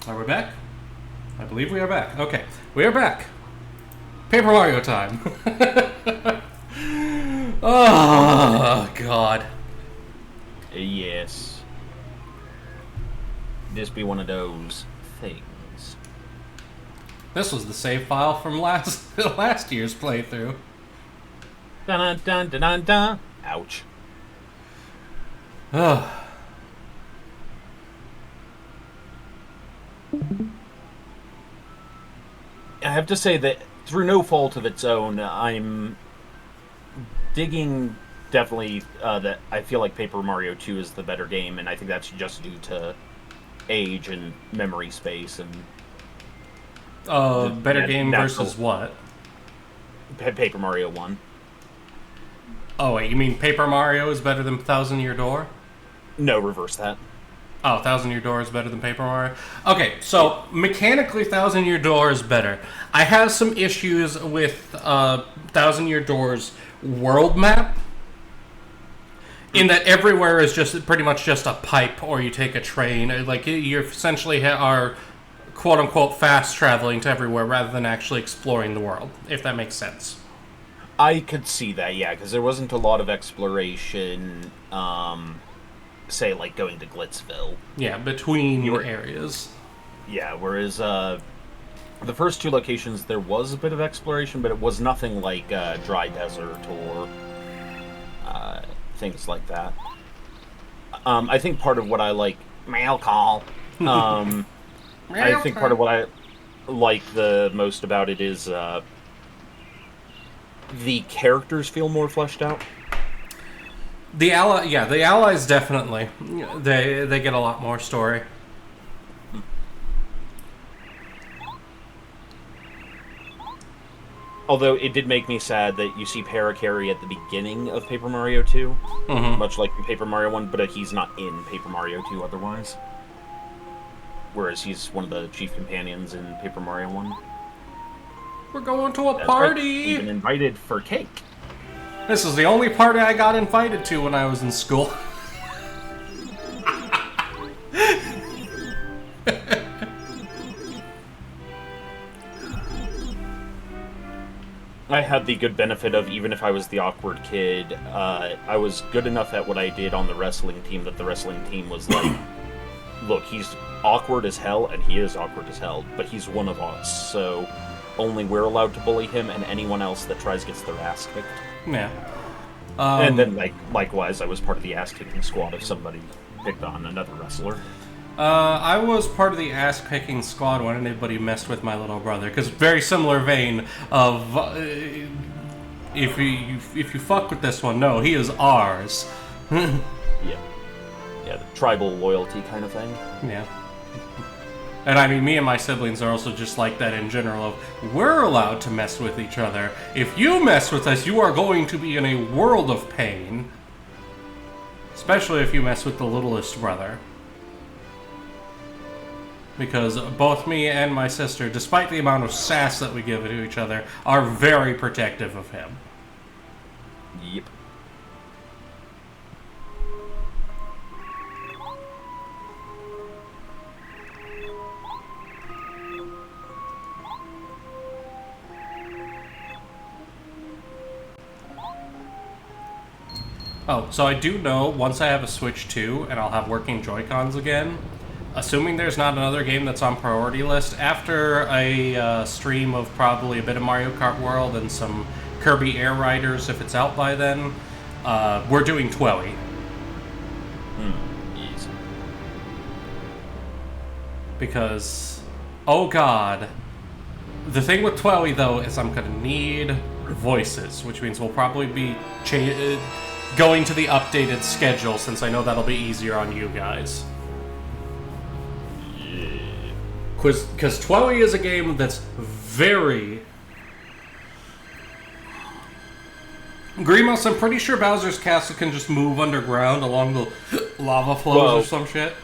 Are we back? I believe we are back. Okay, we are back. Paper Mario time. Oh, God. Yes. This be one of those things. This was the save file from last year's playthrough. Dun dun dun dun dun. Ouch. Ugh. I have to say that through no fault of its own, I'm digging definitely that I feel like Paper Mario 2 is the better game, and I think that's just due to age and memory space and better game versus what? Paper Mario 1. Oh, wait, you mean Paper Mario is better than Thousand Year Door? No, reverse that. Oh, Thousand Year Door is better than Paper Mario? Okay, so mechanically Thousand Year Door is better. I have some issues with Thousand Year Door's world map, in that everywhere is just pretty much just a pipe, or you take a train. Like, you essentially are quote-unquote fast traveling to everywhere rather than actually exploring the world, if that makes sense. I could see that, yeah, because there wasn't a lot of exploration, say, like going to Glitzville. Yeah, between areas. Yeah, whereas the first two locations, there was a bit of exploration, but it was nothing like Dry Desert or things like that. I think part of what I like... Mail call. I think part of what I like the most about it is the characters feel more fleshed out. The allies definitely. They get a lot more story. Although it did make me sad that you see Parakarry at the beginning of Paper Mario 2, much like in Paper Mario 1, but he's not in Paper Mario 2 otherwise. Whereas he's one of the chief companions in Paper Mario 1. We're going to a party! Right. Even invited for cake. This is the only party I got invited to when I was in school. I had the good benefit of, even if I was the awkward kid, I was good enough at what I did on the wrestling team that the wrestling team was like, look, he's awkward as hell, and he is awkward as hell, but he's one of us, so only we're allowed to bully him, and anyone else that tries gets their ass kicked. Yeah. And then, likewise, I was part of the ass-kicking squad if somebody picked on another wrestler. I was part of the ass-kicking squad when anybody messed with my little brother, because very similar vein of, if you fuck with this one, no, he is ours. Yeah. Yeah, the tribal loyalty kind of thing. Yeah. And I mean, me and my siblings are also just like that in general of, we're allowed to mess with each other. If you mess with us, you are going to be in a world of pain. Especially if you mess with the littlest brother. Because both me and my sister, despite the amount of sass that we give to each other, are very protective of him. Yep. Oh, so I do know, once I have a Switch 2 and I'll have working Joy-Cons again, assuming there's not another game that's on priority list, after a stream of probably a bit of Mario Kart World and some Kirby Air Riders, if it's out by then, we're doing Twelly. Yes. Because, oh god, the thing with Twelly, though, is I'm going to need voices, which means we'll probably be going to the updated schedule, since I know that'll be easier on you guys. Because Twelly is a game that's very... Grimos, I'm pretty sure Bowser's Castle can just move underground along the lava flows or some shit.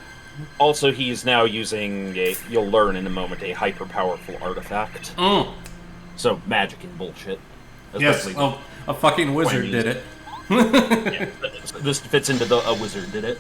Also, he's now using, you'll learn in a moment, a hyper-powerful artifact. So, magic and bullshit. Yes, a fucking wizard did it. Yeah, this fits into a wizard did it.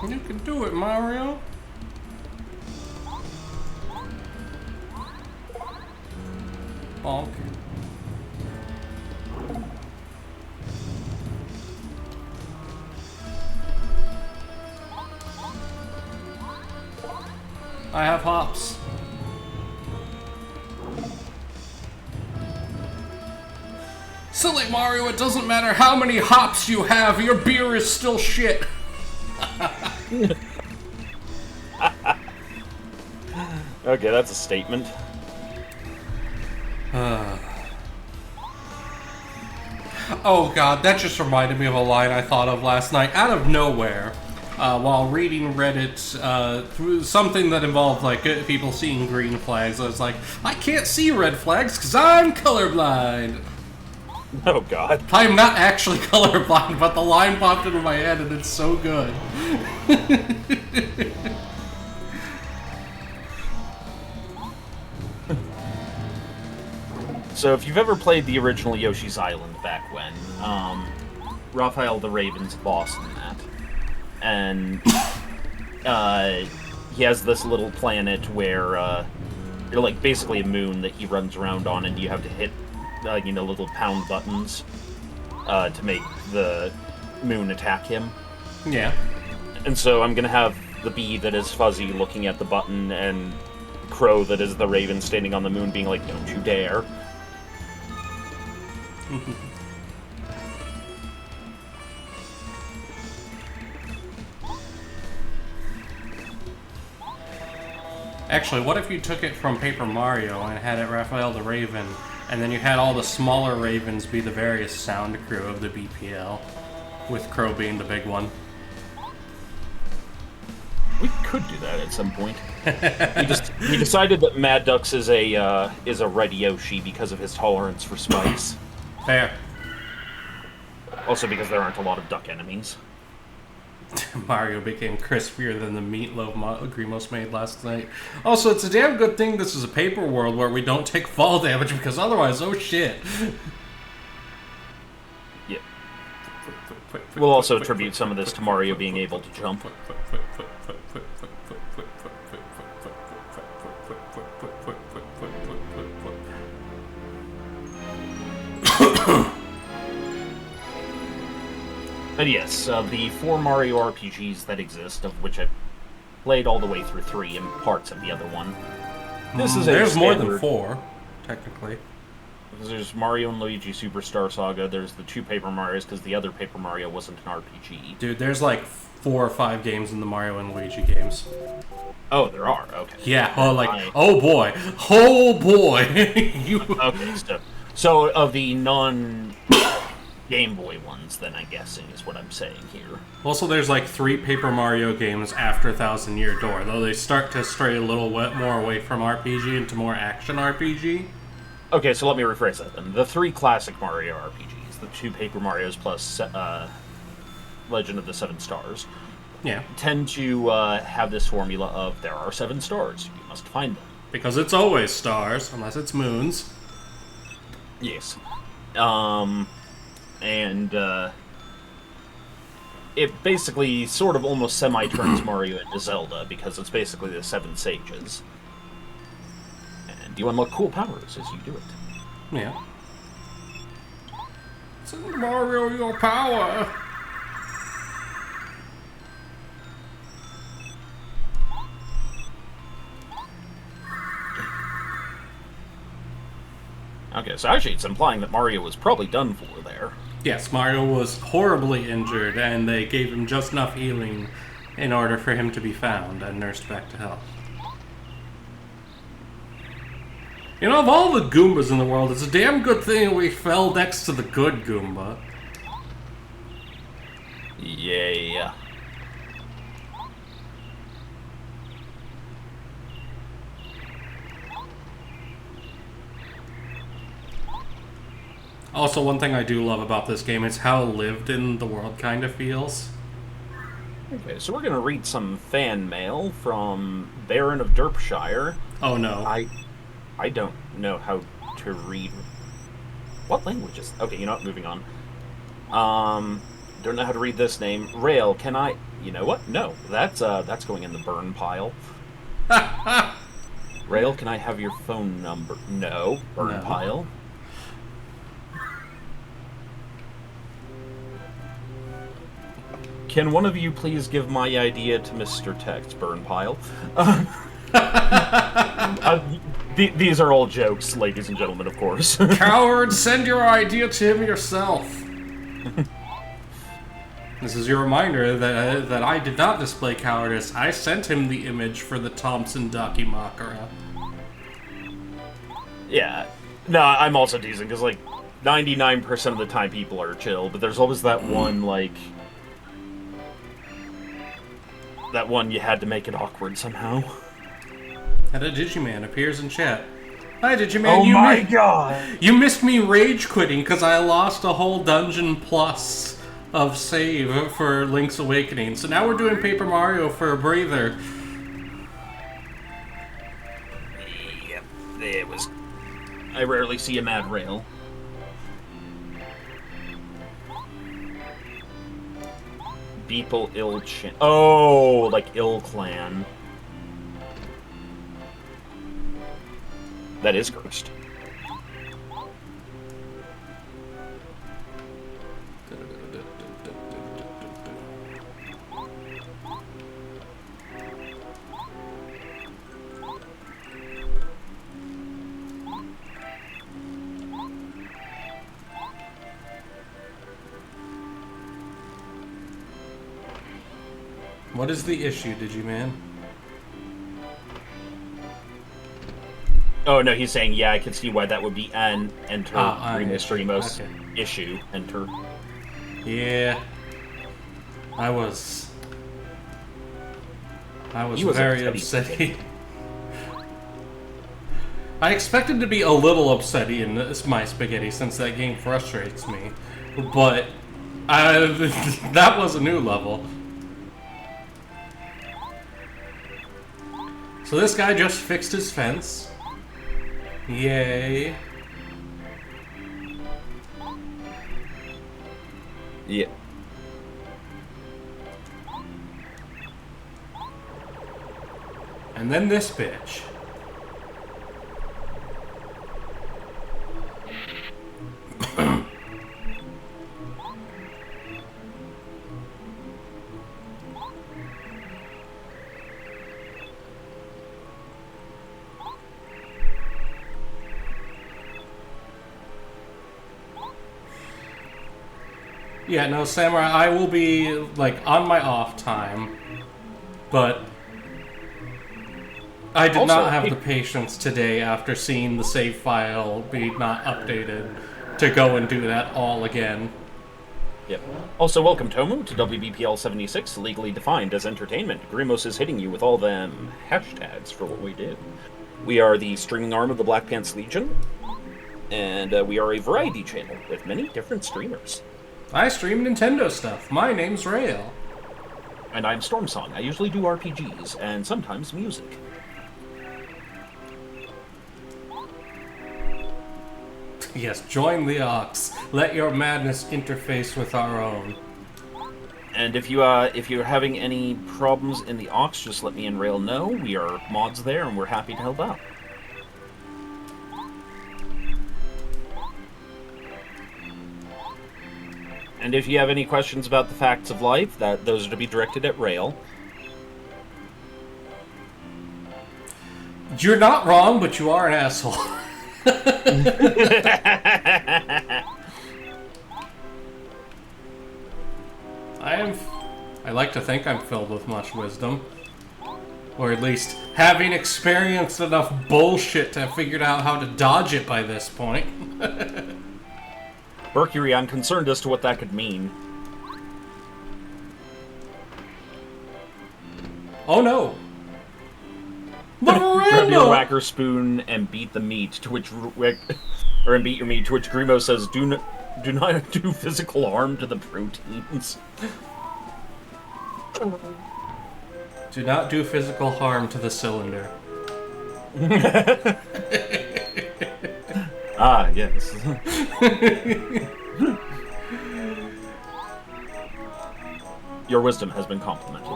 You can do it, Mario. Bonk. I have hops. Silly Mario, it doesn't matter how many hops you have, your beer is still shit. Okay, that's a statement. Oh god, that just reminded me of a line I thought of last night out of nowhere. While reading Reddit through something that involved like people seeing green flags, I was like, I can't see red flags because I'm colorblind. Oh god. I'm not actually colorblind, but the line popped into my head and it's so good. So if you've ever played the original Yoshi's Island back when, Raphael the Raven's boss in that. And he has this little planet where you're like basically a moon that he runs around on, and you have to hit little pound buttons to make the moon attack him. Yeah. And so I'm gonna have the bee that is Fuzzy looking at the button, and Crow that is the Raven standing on the moon being like, "Don't you dare." Actually, what if you took it from Paper Mario and had it Raphael the Raven, and then you had all the smaller ravens be the various sound crew of the BPL, with Crow being the big one? We could do that at some point. We decided that Mad Ducks is a red Yoshi because of his tolerance for spice. Fair. Also because there aren't a lot of duck enemies. Mario became crispier than the meatloaf Grimos made last night. Also, it's a damn good thing this is a paper world where we don't take fall damage, because otherwise, oh shit. Yeah. We'll also attribute some of this to Mario being able to jump. But yes, the 4 Mario RPGs that exist, of which I've played all the way through 3 and parts of the other one. This is There's more than 4, technically. Because there's Mario and Luigi Superstar Saga, there's the 2 Paper Marios, because the other Paper Mario wasn't an RPG. Dude, there's like 4 or 5 games in the Mario and Luigi games. Oh, there are? Okay. Yeah, oh boy. Oh boy! Okay, so of the non-Game Boy ones, then I'm guessing, is what I'm saying here. Also, there's like 3 Paper Mario games after Thousand Year Door, though they start to stray a little more away from RPG into more action RPG. Okay, so let me rephrase that then. The 3 classic Mario RPGs, the 2 Paper Marios plus Legend of the Seven Stars, tend to have this formula of there are 7 stars, you must find them. Because it's always stars, unless it's moons. Yes. It basically sort of almost semi-turns Mario into Zelda, because it's basically the 7 sages. And you unlock cool powers as you do it. Yeah. Send Mario your power! Okay, so actually it's implying that Mario was probably done for there. Yes, Mario was horribly injured, and they gave him just enough healing in order for him to be found and nursed back to health. You know, of all the Goombas in the world, it's a damn good thing we fell next to the good Goomba. Yeah. Also, one thing I do love about this game is how lived in the world kind of feels. Okay, so we're going to read some fan mail from Baron of Derpshire. Oh no. I don't know how to read... What language is... Okay, you know what? Moving on. don't know how to read this name. Rale, can I... You know what? No, that's going in the burn pile. Rale, can I have your phone number? No, burn pile. Can one of you please give my idea to Mr. Text? Burn pile. These are all jokes, ladies and gentlemen, of course. Coward, send your idea to him yourself. This is your reminder that I did not display cowardice. I sent him the image for the Thompson Dakimakura. Yeah. No, I'm also teasing, because, like, 99% of the time people are chill, but there's always that one, like... That one you had to make it awkward somehow. And a Digiman appears in chat. Hi, Digiman. Oh my god! You missed me rage quitting because I lost a whole dungeon plus of save for Link's Awakening. So now we're doing Paper Mario for a breather. Yep, it was... I rarely see a mad Rale. Beeple ill chan. Oh, like ill clan. That is cursed. What is the issue, Digiman? Oh no, he's saying, yeah, I can see why that would be an enter Streamos okay. issue. Enter. Yeah. I was very upsetty. I expected to be a little upsetty in My Spaghetti since that game frustrates me, but that was a new level. So this guy just fixed his fence. Yay. Yeah. And then this bitch. Yeah, no, Samurai, I will be, like, on my off time, but I did not have the patience today after seeing the save file be not updated to go and do that all again. Yep. Also, welcome, Tomu, to WBPL 76, legally defined as entertainment. Grimos is hitting you with all them hashtags for what we do. We are the streaming arm of the Black Pants Legion, and we are a variety channel with many different streamers. I stream Nintendo stuff. My name's Rale. And I'm Stormsong. I usually do RPGs, and sometimes music. Yes, join the Ox. Let your madness interface with our own. And if you're having any problems in the Ox, just let me and Rale know. We are mods there, and we're happy to help out. And if you have any questions about the facts of life, those are to be directed at Rale. You're not wrong, but you are an asshole. I like to think I'm filled with much wisdom. Or at least having experienced enough bullshit to have figured out how to dodge it by this point. Mercury, I'm concerned as to what that could mean. Oh no! Grab your whacker spoon and beat the meat. To which, or and beat your meat. To which Grimo says, "Do not do physical harm to the proteins." Do not do physical harm to the cylinder. Ah, yes. Your wisdom has been complimented.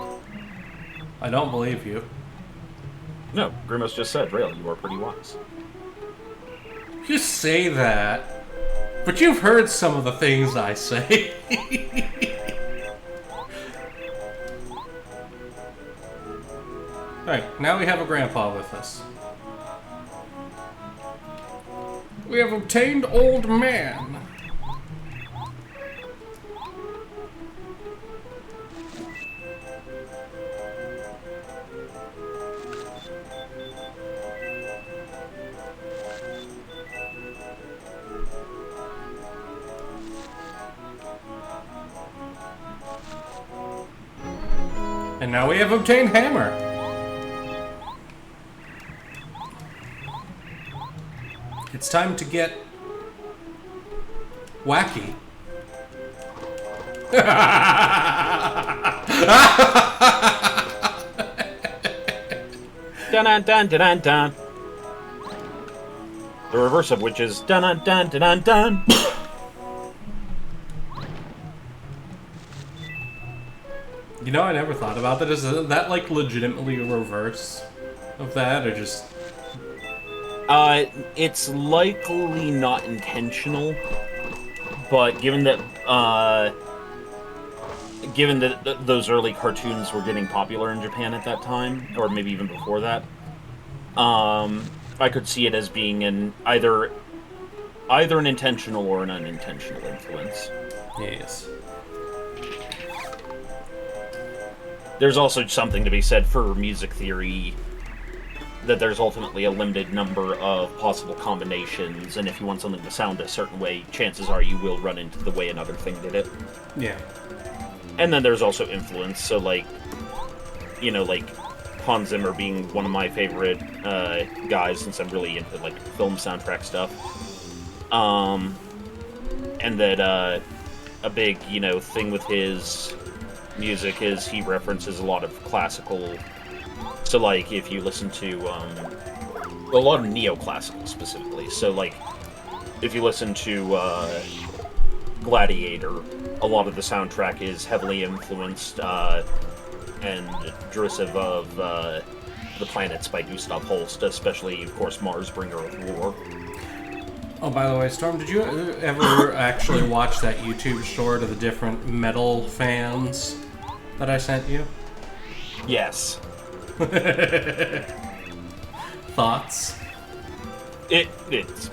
I don't believe you. No, Grimos just said, Rale, you are pretty wise. You say that, but you've heard some of the things I say. Alright, now we have a grandpa with us. We have obtained Old Man. And now we have obtained Hammer. It's time to get wacky. Dun dun dun dun dun. The reverse of which is dun dun dun dun dun. You know, I never thought about that. Is that like legitimately a reverse of that, or just? It's likely not intentional, but given that those early cartoons were getting popular in Japan at that time, or maybe even before that, I could see it as being either an intentional or an unintentional influence. Yes. There's also something to be said for music theory, that there's ultimately a limited number of possible combinations, and if you want something to sound a certain way, chances are you will run into the way another thing did it. Yeah. And then there's also influence, so like, you know, like Hans Zimmer being one of my favorite guys, since I'm really into like film soundtrack stuff. And that a big, you know, thing with his music is he references a lot of classical. So like if you listen to a lot of neoclassical specifically. So like if you listen to Gladiator, a lot of the soundtrack is heavily influenced and derisive of The Planets by Gustav Holst, especially, of course, Mars, Bringer of War. Oh, by the way, Storm, did you ever actually watch that YouTube short of the different metal fans that I sent you? Yes. Thoughts? It's...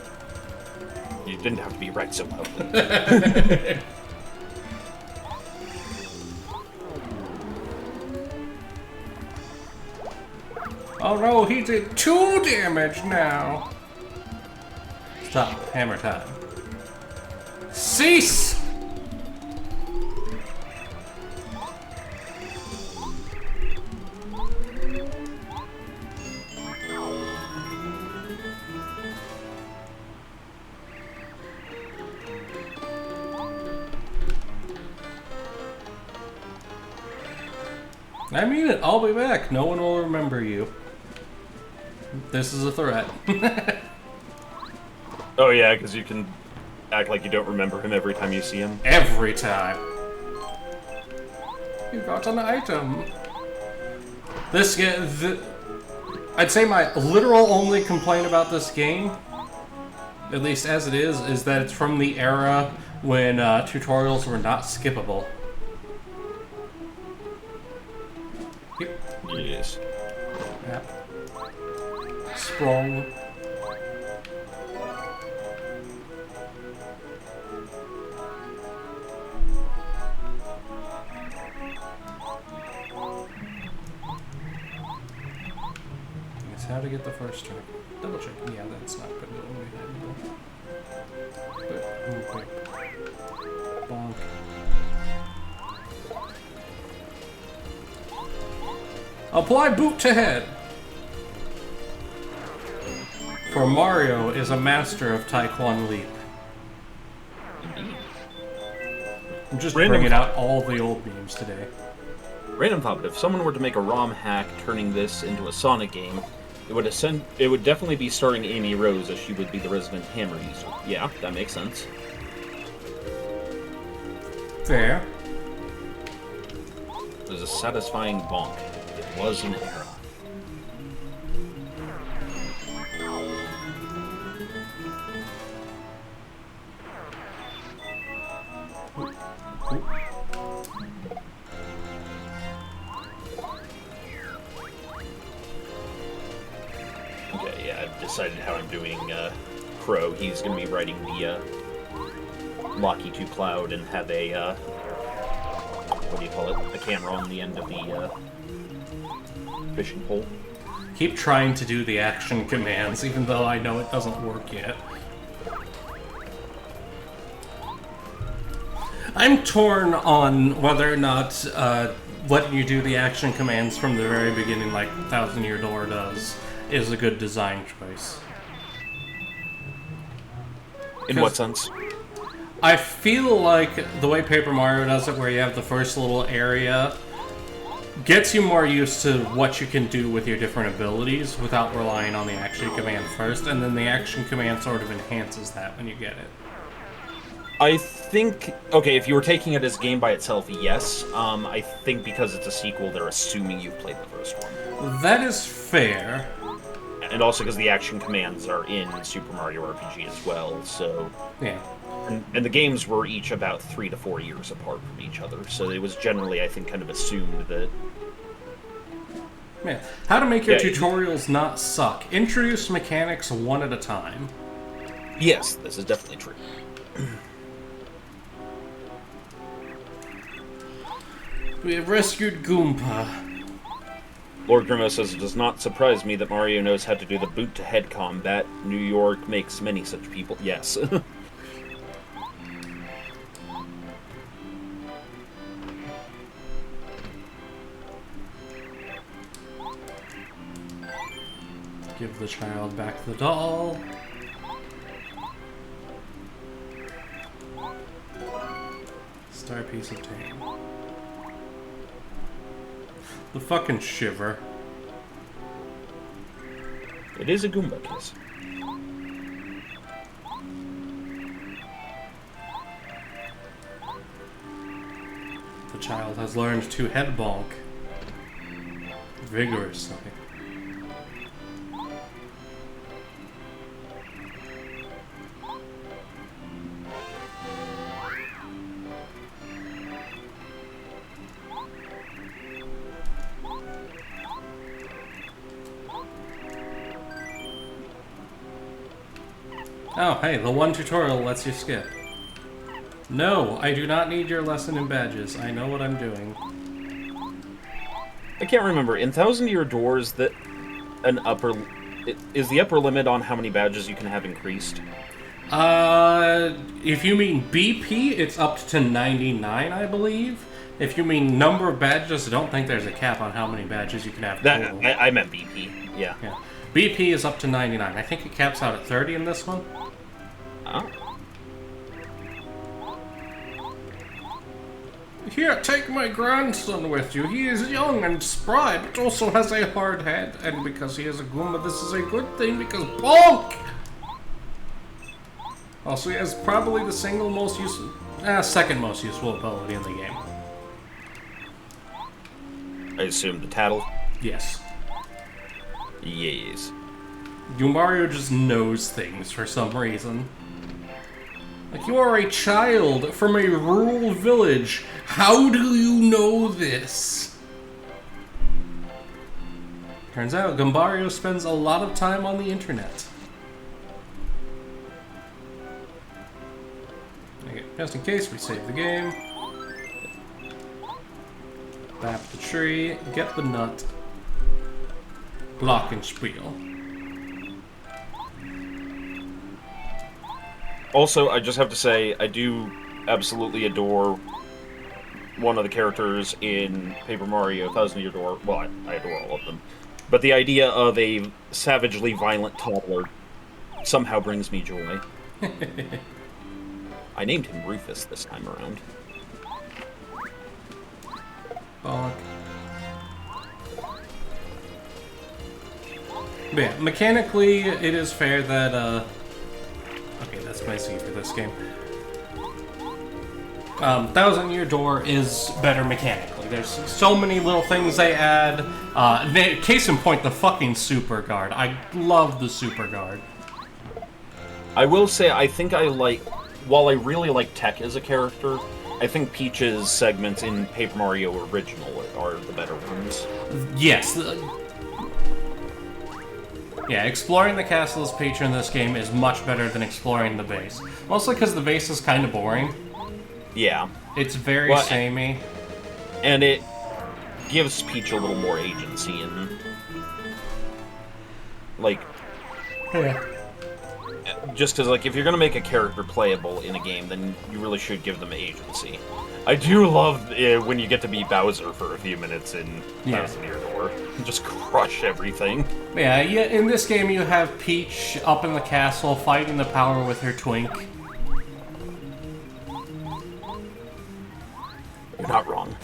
You didn't have to be right so well. Oh no, he did 2 damage now! Stop. Hammer time. Cease! I mean it, I'll be back. No one will remember you. This is a threat. Oh yeah, because you can act like you don't remember him every time you see him. Every time. You got an item. This game... I'd say my literal only complaint about this game, at least as it is that it's from the era when tutorials were not skippable. Yep. Yes. Yep. Sprung. It's how to get the first turn. Double check. Yeah, that's not good. But, quick. Bonk. Apply boot to head. For Mario is a master of Taekwondo Leap. I'm just bringing out all the old memes today. Random thought, if someone were to make a ROM hack turning this into a Sonic game, it would definitely be starring Amy Rose, as she would be the resident Hammer user. Yeah, that makes sense. Fair. It was a satisfying bonk. It was an era. Okay, yeah, I've decided how I'm doing Crow. He's going to be riding the Locky to Cloud and have a, what do you call it? The camera on the end of the fishing pole. Keep trying to do the action commands, even though I know it doesn't work yet. I'm torn on whether or not letting you do the action commands from the very beginning, like Thousand Year Door does, is a good design choice. In what sense? I feel like the way Paper Mario does it, where you have the first little area, gets you more used to what you can do with your different abilities without relying on the action command first, and then the action command sort of enhances that when you get it. I think, okay, if you were taking it as a game by itself, yes. I think because it's a sequel, they're assuming you've played the first one. That is fair. And also because the action commands are in Super Mario RPG as well, so... Yeah. And the games were each about 3 to 4 years apart from each other, so it was generally, I think, kind of assumed that... Yeah. How to make your tutorials not suck. Introduce mechanics one at a time. Yes, this is definitely true. We have rescued Goomba. Lord Grimo says, it does not surprise me that Mario knows how to do the boot-to-head combat. New York makes many such people. Yes. Give the child back the doll. Star piece obtained. The fucking shiver. It is a Goomba kiss. The child has learned to head bonk vigorously. Oh, hey, the one tutorial lets you skip. No, I do not need your lesson in badges. I know what I'm doing. I can't remember. In Thousand Year Doors, that is the upper limit on how many badges you can have increased? If you mean BP, it's up to 99, I believe. If you mean number of badges, I don't think there's a cap on how many badges you can have total. I meant BP, yeah. BP is up to 99. I think it caps out at 30 in this one. Oh. Here, take my grandson with you. He is young and spry, but also has a hard head. And because he is a Goomba, this is a good thing, because bonk! Also, he has probably the second most useful ability in the game. I assume the tattle? Yes. Yes. Mario just knows things for some reason. Like, you are a child from a rural village. How do you know this? Turns out, Goombario spends a lot of time on the internet. Okay, just in case, we save the game. Bap the tree, get the nut. Glockenspiel. Also, I just have to say, I do absolutely adore one of the characters in Paper Mario Thousand Year Door. Well, I adore all of them. But the idea of a savagely violent toddler somehow brings me joy. I named him Rufus this time around. Bonk. But yeah, mechanically, it is fair that, okay, that's my C for this game. Thousand Year Door is better mechanically. There's so many little things they add. Case in point, the fucking Super Guard. I love the Super Guard. I will say, I think while I really like Tech as a character, I think Peach's segments in Paper Mario Original are the better ones. Yes. Yeah, exploring the castle as Peach in this game is much better than exploring the base. Mostly because the base is kind of boring. Yeah. It's very samey. And it gives Peach a little more agency and... like... Yeah. Just because, like, if you're going to make a character playable in a game, then you really should give them agency. I do love when you get to be Bowser for a few minutes in Thousand Year Door. Just crush everything. Yeah, in this game you have Peach up in the castle fighting the power with her twink. You're not wrong.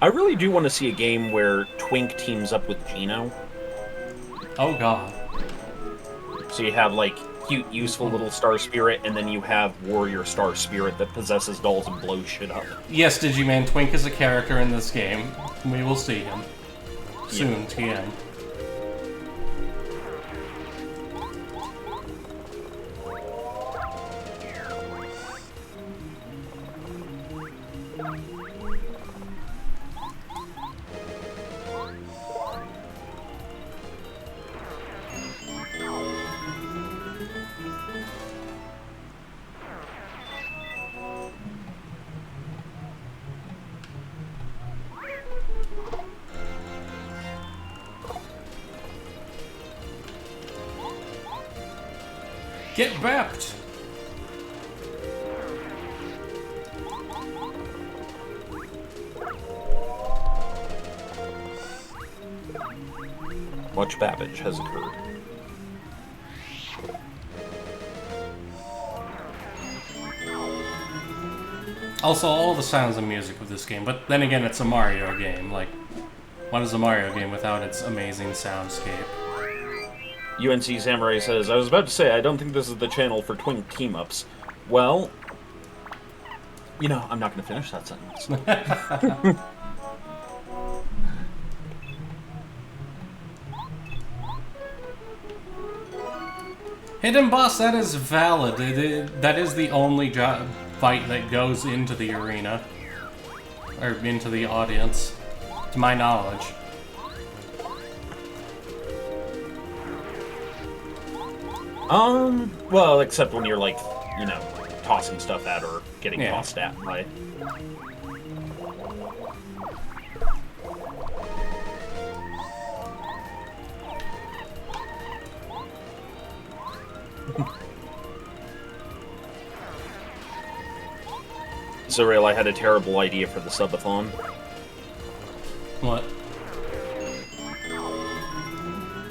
I really do want to see a game where Twink teams up with Geno. Oh god. So you have, like, cute, useful little Star Spirit, and then you have Warrior Star Spirit that possesses dolls and blows shit up. Yes, Digiman, Twink is a character in this game. We will see him. Soon, TM. Get bapped! Much babbage has occurred. Also, all the sounds and music of this game, but then again, it's a Mario game. Like, what is a Mario game without its amazing soundscape? UNC Samurai says, I was about to say, I don't think this is the channel for Twink team-ups. Well, you know, I'm not going to finish that sentence. Hidden boss, that is valid. That is the only fight that goes into the arena. Or into the audience, to my knowledge. Well, except when you're, like, you know, tossing stuff at or getting tossed at by... So, Rale, I had a terrible idea for the subathon. What?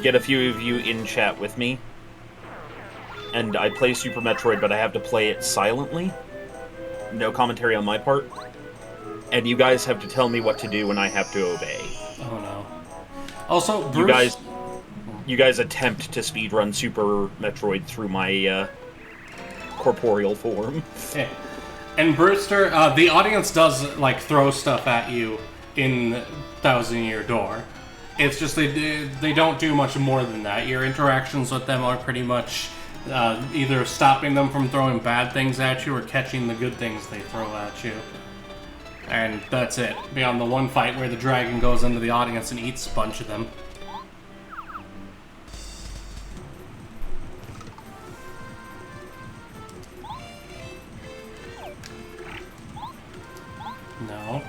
Get a few of you in chat with me. And I play Super Metroid, but I have to play it silently. No commentary on my part. And you guys have to tell me what to do and I have to obey. Oh no. Also, Bruce... You guys attempt to speedrun Super Metroid through my, corporeal form. Yeah. And Brewster, the audience does, like, throw stuff at you in Thousand Year Door. It's just they don't do much more than that. Your interactions with them are pretty much... either stopping them from throwing bad things at you or catching the good things they throw at you. And that's it. Beyond the one fight where the dragon goes into the audience and eats a bunch of them. No.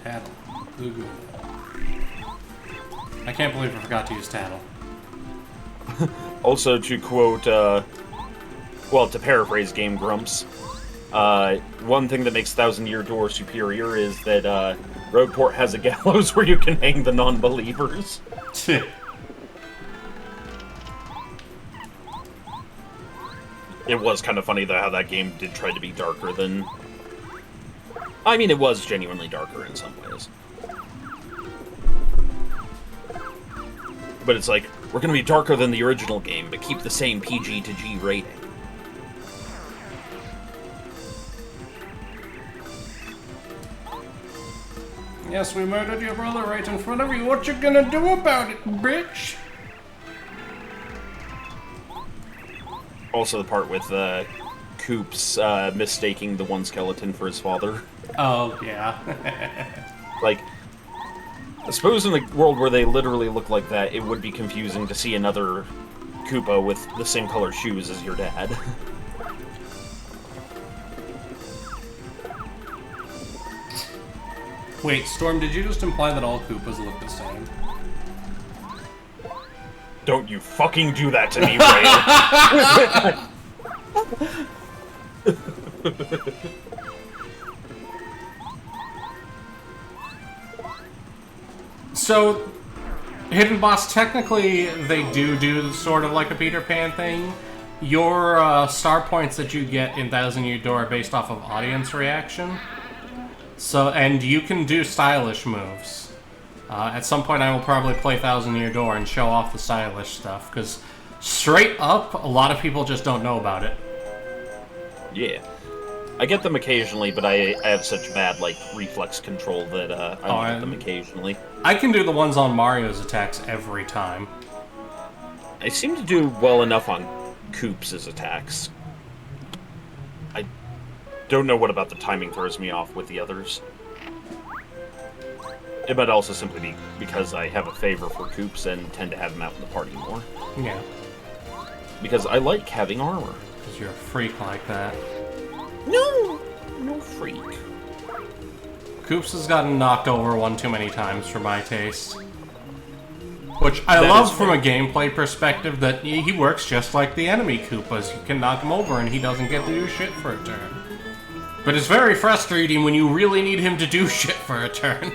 Tattle. Goo. I can't believe I forgot to use Tattle. Also, to quote, well, to paraphrase Game Grumps, one thing that makes Thousand Year Door superior is that, Rogueport has a gallows where you can hang the non-believers. It was kind of funny, though, how that game did try to be darker than... I mean, it was genuinely darker in some ways. But it's like, we're going to be darker than the original game, but keep the same PG to G rating. Yes, we murdered your brother right in front of you. What you gonna do about it, bitch? Also the part with Coops mistaking the one skeleton for his father. Oh, yeah. Like, I suppose in a world where they literally look like that, it would be confusing to see another Koopa with the same color shoes as your dad. Wait, Storm, did you just imply that all Koopas look the same? Don't you fucking do that to me, Rale. So, Hidden Boss, technically, they do sort of like a Peter Pan thing. Your star points that you get in Thousand Year Door are based off of audience reaction. So, and you can do stylish moves. At some point, I will probably play Thousand Year Door and show off the stylish stuff, because straight up, a lot of people just don't know about it. Yeah. I get them occasionally, but I have such bad, like, reflex control that I get them occasionally. I can do the ones on Mario's attacks every time. I seem to do well enough on Coops' attacks. I don't know what about the timing throws me off with the others. It might also simply be because I have a favor for Coops and tend to have him out in the party more. Yeah. Because I like having armor. Because you're a freak like that. No freak. Coops has gotten knocked over one too many times for my taste. Which I That love is from fair. a gameplay perspective, that he works just like the enemy Koopas. You can knock him over and he doesn't get to do shit for a turn. But it's very frustrating when you really need him to do shit for a turn.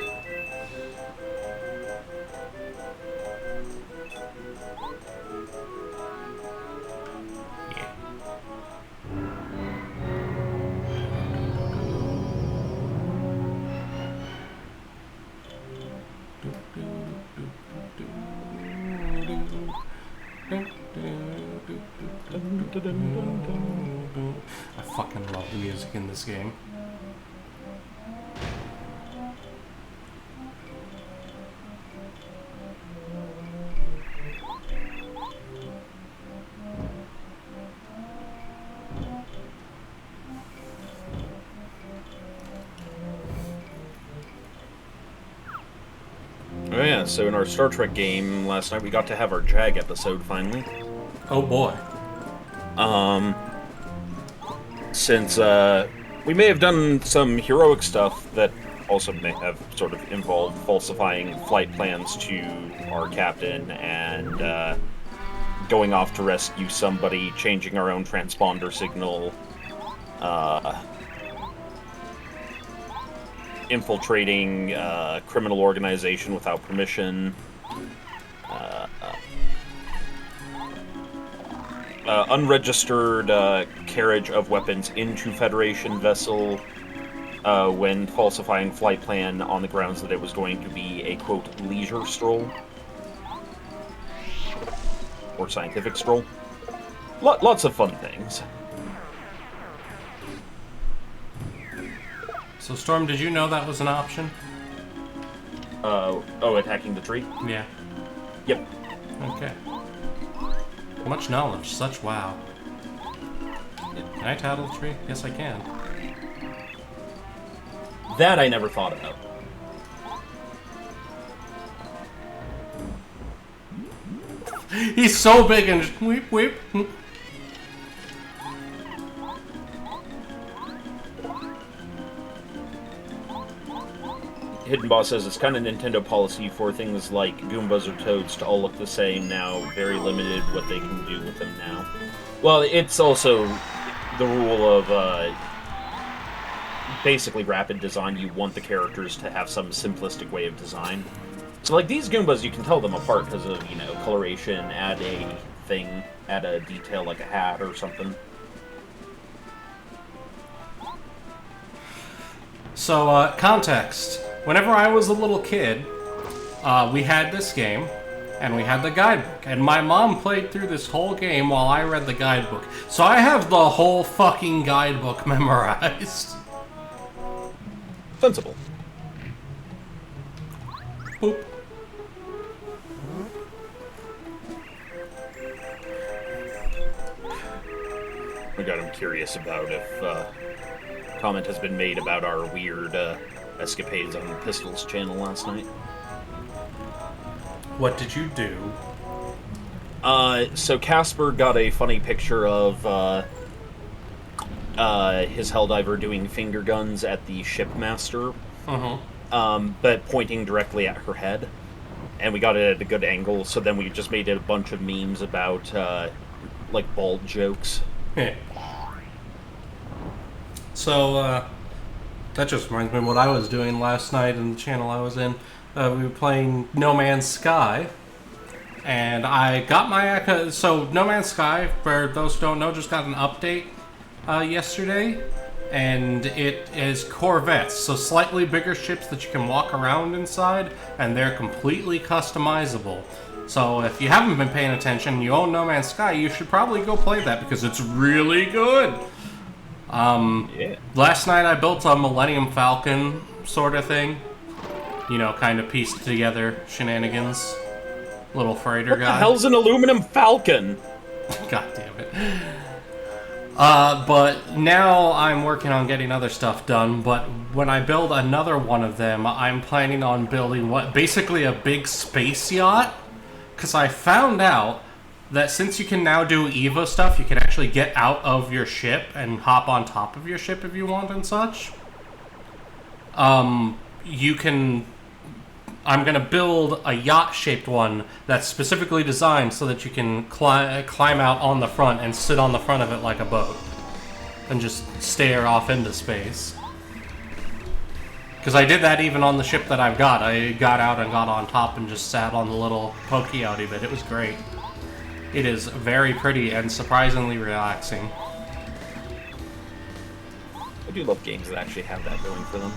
I fucking love the music in this game. Oh yeah, so in our Star Trek game last night, we got to have our JAG episode finally. Oh boy. Since we may have done some heroic stuff that also may have sort of involved falsifying flight plans to our captain and going off to rescue somebody, changing our own transponder signal, infiltrating a criminal organization without permission, unregistered carriage of weapons into Federation vessel when falsifying flight plan on the grounds that it was going to be a, quote, leisure stroll. Or scientific stroll. Lots of fun things. So Storm, did you know that was an option? Oh, attacking the tree? Yeah. Yep. Okay. Much knowledge, such wow. Can I tattle the tree? Yes, I can. That I never thought about. He's so big and just weep weep. Hidden Boss says it's kind of Nintendo policy for things like Goombas or Toads to all look the same now. Very limited what they can do with them now. Well, it's also the rule of basically rapid design. You want the characters to have some simplistic way of design. So, like, these Goombas, you can tell them apart because of, you know, coloration, add a thing, add a detail like a hat or something. So, context. Whenever I was a little kid, we had this game, and we had the guidebook, and my mom played through this whole game while I read the guidebook. So I have the whole fucking guidebook memorized. Sensible. I got him curious about if comment has been made about our weird escapades on the Pistols channel last night. What did you do? So Casper got a funny picture of his Helldiver doing finger guns at the shipmaster, but pointing directly at her head. And we got it at a good angle, so then we just made a bunch of memes about, like, bald jokes. Yeah. So, that just reminds me of what I was doing last night in the channel I was in. We were playing No Man's Sky. And I got my... So, No Man's Sky, for those who don't know, just got an update yesterday. And it is corvettes, so slightly bigger ships that you can walk around inside, and they're completely customizable. So if you haven't been paying attention and you own No Man's Sky, you should probably go play that because it's really good. Last night I built a Millennium Falcon sort of thing. You know, kind of pieced together shenanigans. Little freighter guy. What the hell's an aluminum falcon? God damn it. But now I'm working on getting other stuff done, but when I build another one of them, I'm planning on building basically a big space yacht, because I found out that since you can now do EVA stuff, you can actually get out of your ship and hop on top of your ship if you want and such. I'm going to build a yacht-shaped one that's specifically designed so that you can climb out on the front and sit on the front of it like a boat. And just stare off into space. Because I did that even on the ship that I've got. I got out and got on top and just sat on the little pokey outy bit. It was great. It is very pretty and surprisingly relaxing. I do love games that actually have that going for them.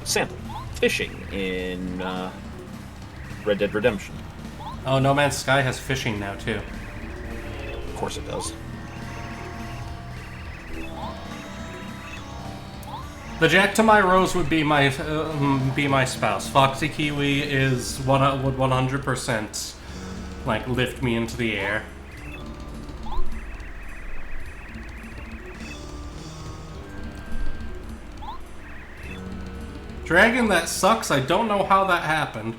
Sample. Fishing in Red Dead Redemption. Oh, No Man's Sky has fishing now, too. Of course it does. The Jack to my Rose would be my spouse. Foxy Kiwi would 100% like lift me into the air. Dragon, that sucks. I don't know how that happened.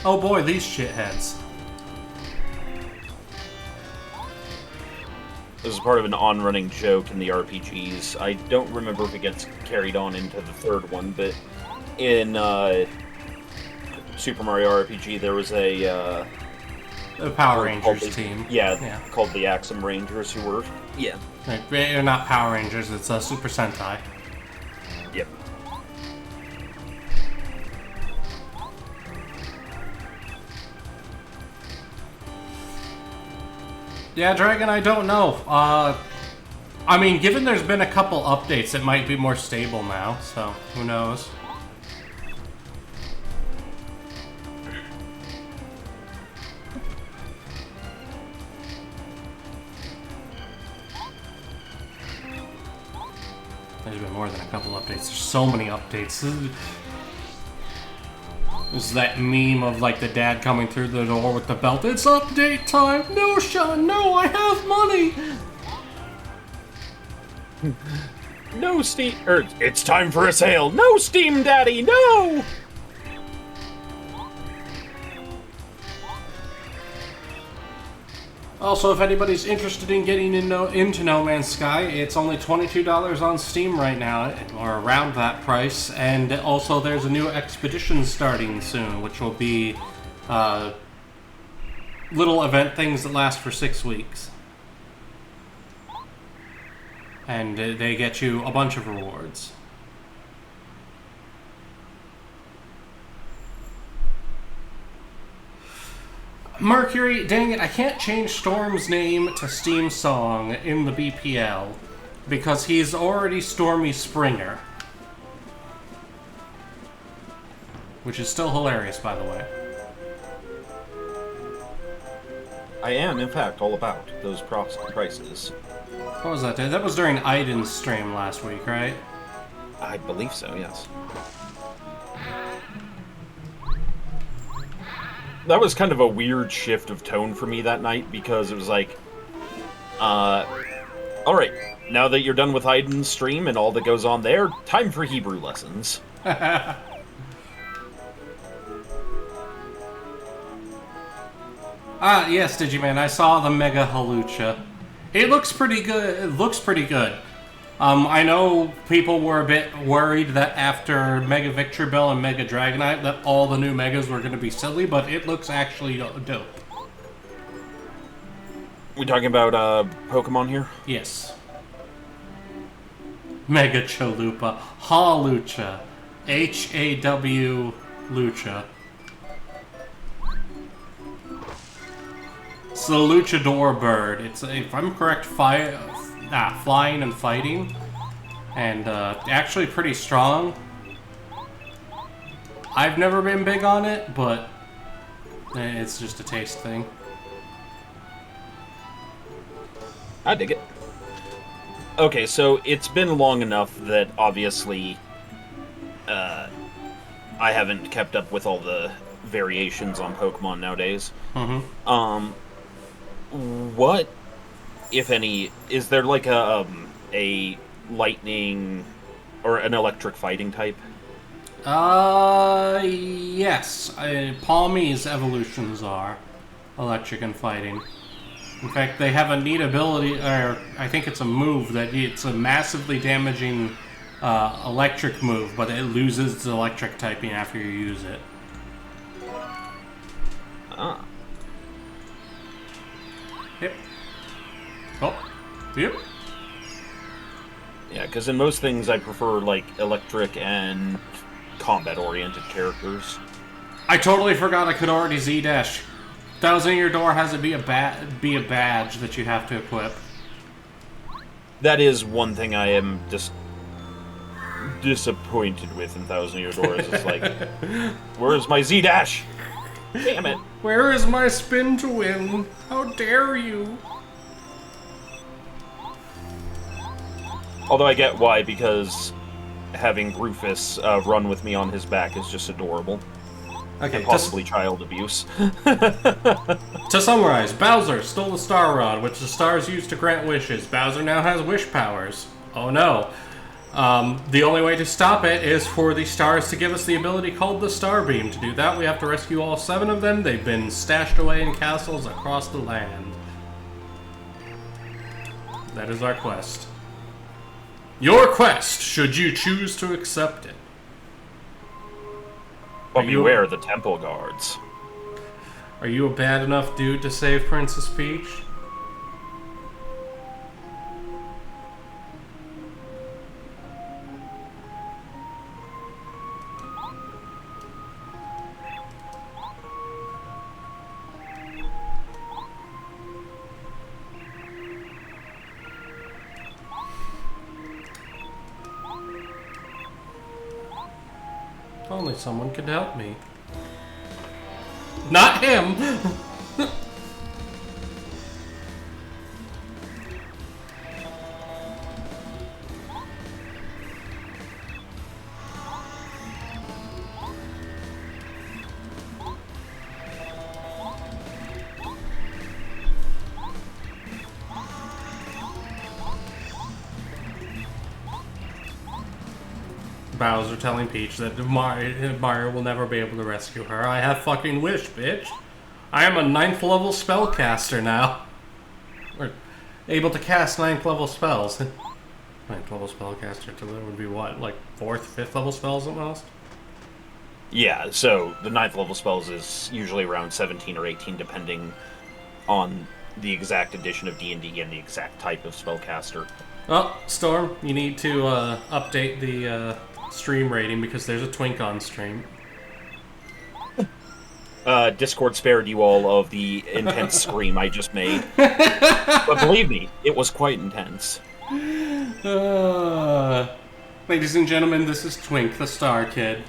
Oh boy, these shitheads. This is part of an on-running joke in the RPGs. I don't remember if it gets carried on into the third one, but in Super Mario RPG there was a Power Rangers team. Yeah, called the Axum Rangers, who were... Yeah. They're not Power Rangers, it's a Super Sentai. Yep. Yeah, Dragon, I don't know. I mean, given there's been a couple updates, it might be more stable now, so who knows. There's been more than a couple updates. There's so many updates. This is that meme of like the dad coming through the door with the belt. It's update time! No, Sean, no, I have money! No Steam... it's time for a sale! No Steam Daddy, no! Also, if anybody's interested in getting into No Man's Sky, it's only $22 on Steam right now, or around that price. And also, there's a new expedition starting soon, which will be little event things that last for 6 weeks. And they get you a bunch of rewards. Mercury, dang it, I can't change Storm's name to Steam Song in the BPL because he's already Stormy Springer. Which is still hilarious, by the way. I am, in fact, all about those prices. What was that? That was during Aiden's stream last week, right? I believe so, yes. that was kind of a weird shift of tone for me that night, because it was like, alright, now that you're done with Aiden's stream and all that goes on there, time for Hebrew lessons. Yes, Digiman, I saw the Mega Halucha. It looks pretty good. It looks pretty good. I know people were a bit worried that after Mega Victory Bell and Mega Dragonite that all the new Megas were going to be silly, but it looks actually dope. We talking about Pokemon here? Yes. Mega Chalupa. Halucha. H-A-W Lucha. It's the Luchador bird. It's, if I'm correct, flying and fighting. And actually pretty strong. I've never been big on it, but it's just a taste thing. I dig it. Okay, so it's been long enough that obviously I haven't kept up with all the variations on Pokemon nowadays. Mm-hmm. What, if any, is there like a lightning or an electric fighting type? Yes. Palmy's evolutions are electric and fighting. In fact, they have a neat ability, or I think it's a move, that it's a massively damaging electric move, but it loses its electric typing after you use it. Ah. Yep. Oh. Yep. Yeah, because in most things I prefer, like, electric and combat-oriented characters. I totally forgot I could already Z-dash. Thousand Year Door has to be a badge that you have to equip. That is one thing I am just disappointed with in Thousand Year Door. It's like, where's my Z-dash? Damn it. Where is my spin to win? How dare you? Although I get why, because having Rufus run with me on his back is just adorable. Okay, and possibly child abuse. To summarize, Bowser stole the Star Rod, which the stars use to grant wishes. Bowser now has wish powers. Oh no. The only way to stop it is for the stars to give us the ability called the Star Beam. To do that, we have to rescue all 7 of them. They've been stashed away in castles across the land. That is our quest. Your quest, should you choose to accept it. But beware the temple guards. Are you a bad enough dude to save Princess Peach? Only someone could help me. Not him! Bowser telling Peach that Mario will never be able to rescue her. I have fucking wish, bitch. I am a 9th level spellcaster now. We're able to cast 9th level spells. 9th level spellcaster to would be what, like 4th, 5th level spells at most? Yeah, so the 9th level spells is usually around 17 or 18, depending on the exact edition of D&D and the exact type of spellcaster. Oh, Storm, you need to update the stream rating because there's a twink on stream. Discord spared you all of the intense scream I just made. But believe me, it was quite intense. Ladies and gentlemen, this is Twink, the Star Kid.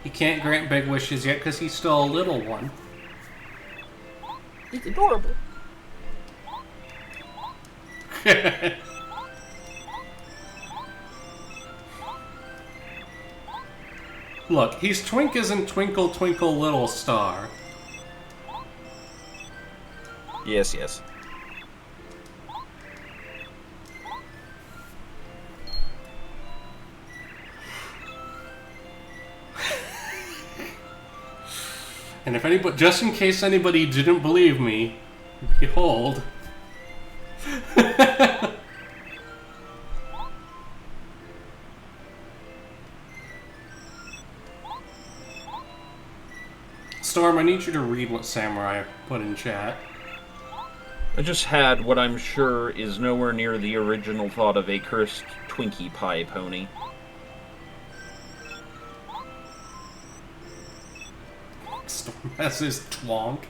He can't grant big wishes yet because he's still a little one. It's adorable. Look, he's Twink isn't Twinkle Twinkle Little Star. Yes, yes. And if anybody, just in case anybody didn't believe me, behold. Storm, I need you to read what Samurai put in chat. I just had what I'm sure is nowhere near the original thought of a cursed Twinkie Pie pony. Storm has his twonk.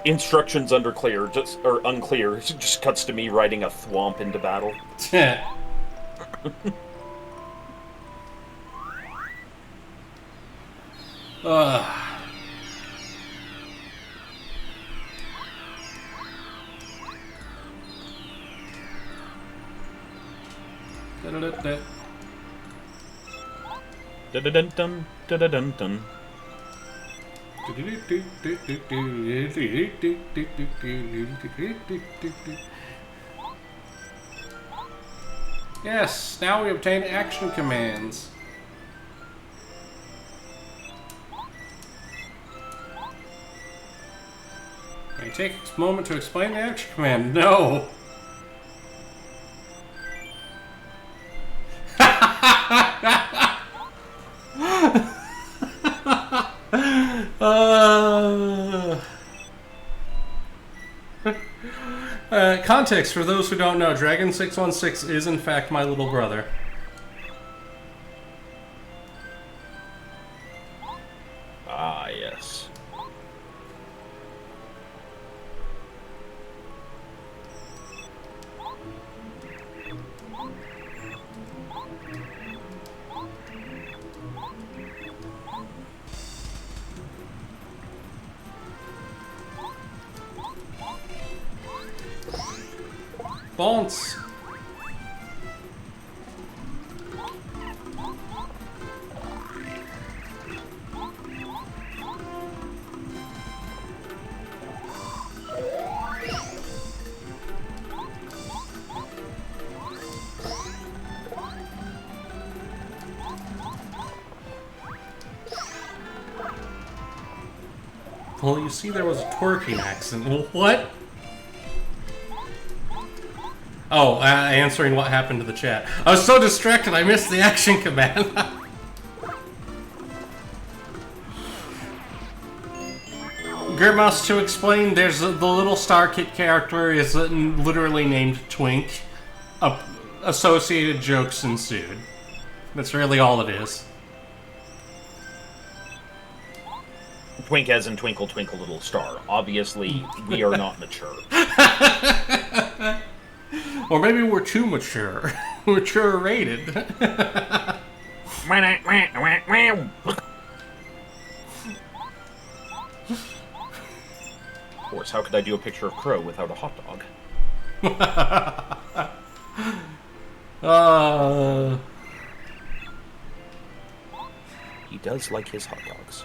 Instructions unclear. It just cuts to me riding a thwomp into battle. Da-da-dun-dun, da-da-dun-dun. Yes, now we obtain action commands. May I take a moment to explain the action command? No! Context for those who don't know, Dragon 616 is in fact my little brother. Ah, yes. Bounce! Well, you see there was a twerking accent. Well, what? Oh, answering what happened to the chat. I was so distracted I missed the action command. Grimmouse, to explain, there's the little Star Kit character is literally named Twink. Associated jokes ensued. That's really all it is. Twink as in Twinkle Twinkle Little Star. Obviously, we are not mature. Or maybe we're too mature. Mature rated. Of course, how could I do a picture of Crow without a hot dog? He does like his hot dogs.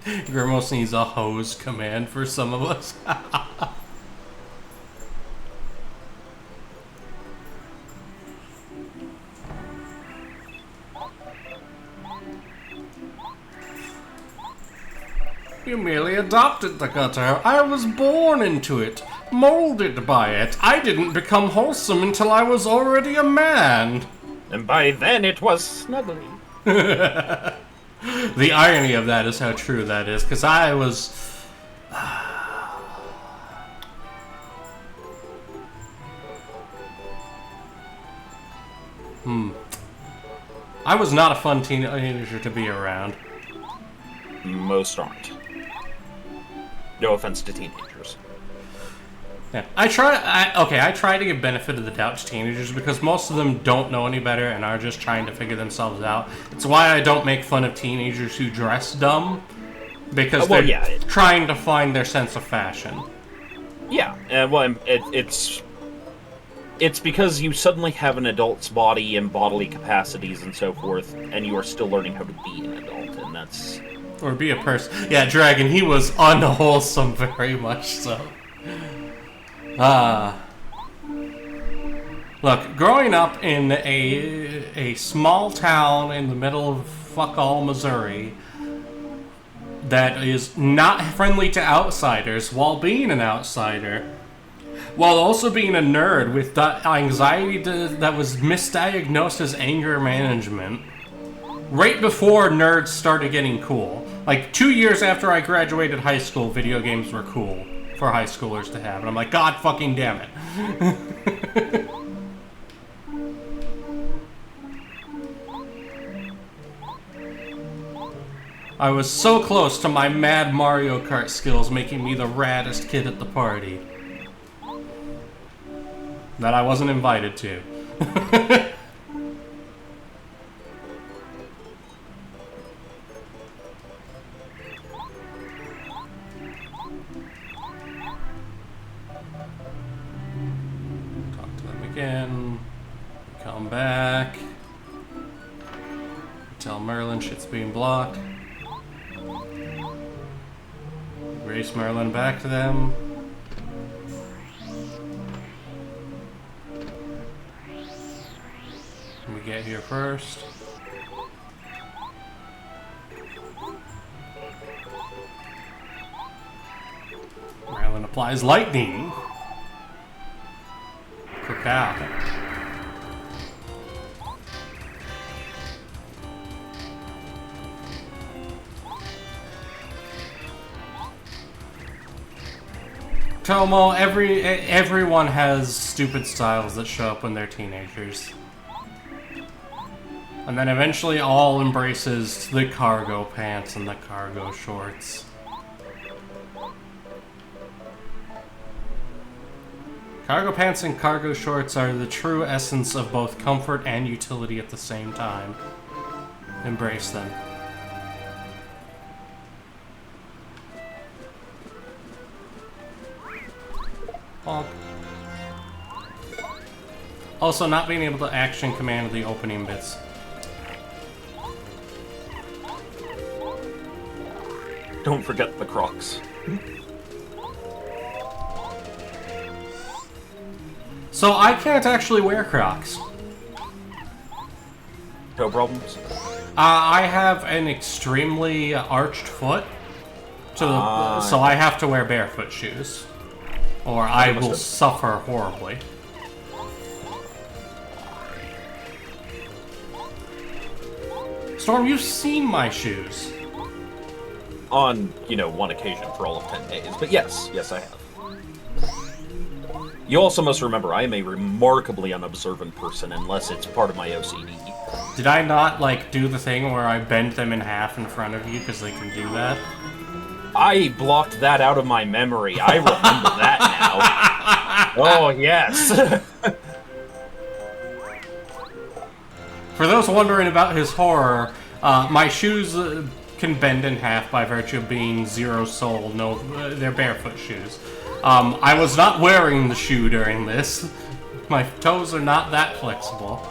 Grimos needs a hose command for some of us. You merely adopted the gutter. I was born into it, molded by it. I didn't become wholesome until I was already a man. And by then it was snuggly. The irony of that is how true that is, because I was... I was not a fun teenager to be around. Most aren't. No offense to teenagers. Yeah, I try to give benefit of the doubt to teenagers because most of them don't know any better and are just trying to figure themselves out. It's why I don't make fun of teenagers who dress dumb, because they're trying to find their sense of fashion. Yeah, well, it's It's because you suddenly have an adult's body and bodily capacities and so forth, and you are still learning how to be an adult, and that's... Or be a person. Yeah, Dragon, he was unwholesome, very much so. Look, growing up in a small town in the middle of fuck-all Missouri that is not friendly to outsiders while being an outsider, while also being a nerd with anxiety that was misdiagnosed as anger management, right before nerds started getting cool. Like, 2 years after I graduated high school, video games were cool for high schoolers to have. And I'm like, God fucking damn it. I was so close to my mad Mario Kart skills making me the raddest kid at the party that I wasn't invited to. Talk to them again. Come back. Tell Merlin shit's being blocked. Race Merlin back to them. We get here first. Merlin applies lightning. Cook out. Tomo, everyone has stupid styles that show up when they're teenagers. And then eventually all embraces the cargo pants and the cargo shorts. Cargo pants and cargo shorts are the true essence of both comfort and utility at the same time. Embrace them. Bonk. Also, not being able to action command the opening bits. Don't forget the Crocs. So I can't actually wear Crocs. No problems? I have an extremely arched foot, so I have to wear barefoot shoes. Or I will suffer horribly. Storm, you've seen my shoes. On, one occasion for all of 10 days. But yes, I have. You also must remember, I am a remarkably unobservant person unless it's part of my OCD. Did I not, do the thing where I bend them in half in front of you because they can do that? I blocked that out of my memory. I remember that now. Oh, yes. For those wondering about his horror, my shoes can bend in half by virtue of being zero sole. No, they're barefoot shoes. I was not wearing the shoe during this. My toes are not that flexible.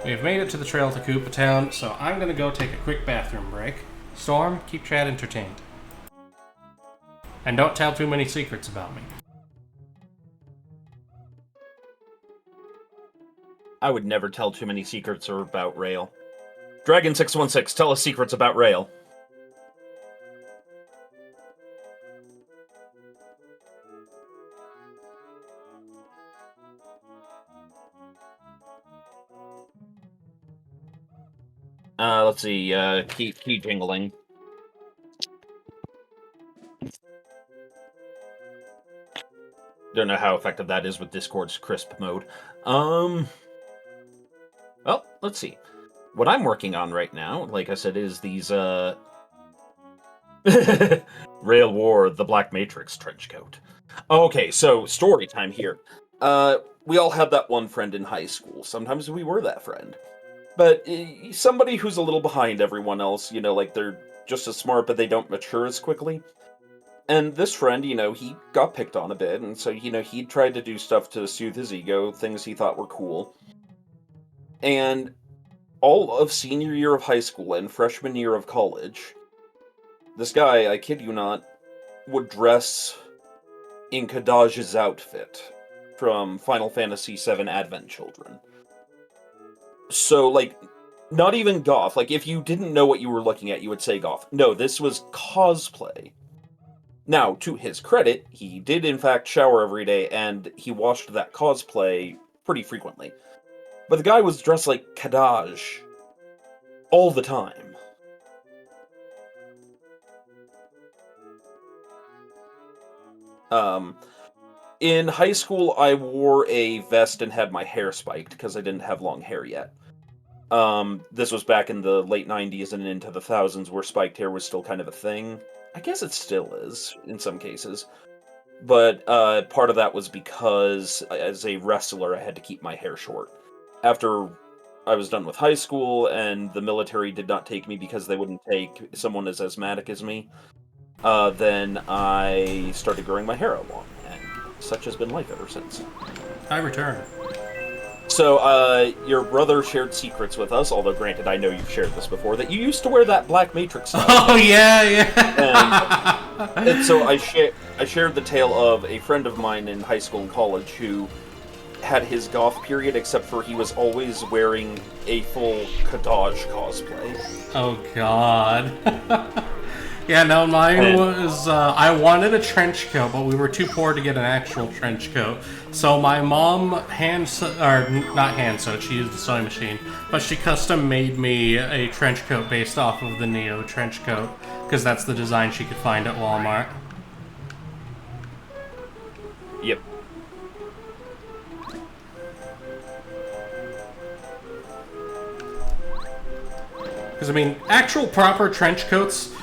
We've made it to the trail to Koopa Town, so I'm gonna go take a quick bathroom break. Storm, keep Chad entertained. And don't tell too many secrets about me. I would never tell too many secrets about Rale. Dragon616, tell us secrets about Rale. Let's see, keep jingling. Don't know how effective that is with Discord's crisp mode. Well, let's see. What I'm working on right now, like I said, is these, Rail War, the Black Matrix trenchcoat. Okay, so, story time here. We all had that one friend in high school. Sometimes we were that friend. but somebody who's a little behind everyone else, like they're just as smart, but they don't mature as quickly. And this friend, he got picked on a bit, and so, he tried to do stuff to soothe his ego, things he thought were cool. And all of senior year of high school and freshman year of college, this guy, I kid you not, would dress in Kadaj's outfit from Final Fantasy VII Advent Children. So, not even goth. If you didn't know what you were looking at, you would say goth. No, this was cosplay. Now, to his credit, he did in fact shower every day, and he washed that cosplay pretty frequently. But the guy was dressed like Kadaj all the time. In high school, I wore a vest and had my hair spiked, because I didn't have long hair yet. This was back in the late 90s and into the thousands, where spiked hair was still kind of a thing. I guess it still is, in some cases. But, part of that was because, as a wrestler, I had to keep my hair short. After I was done with high school, and the military did not take me because they wouldn't take someone as asthmatic as me, then I started growing my hair out long, and such has been life ever since. I return. So, your brother shared secrets with us, although granted, I know you've shared this before, that you used to wear that Black Matrix style. Oh, yeah. And so I shared the tale of a friend of mine in high school and college who had his goth period, except for he was always wearing a full Kadaj cosplay. Oh, God. Yeah, no, mine was, I wanted a trench coat, but we were too poor to get an actual trench coat. So my mom not hand sewed, she used a sewing machine, but she custom made me a trench coat based off of the Neo trench coat, because that's the design she could find at Walmart. Yep. Because, I mean, actual proper trench coats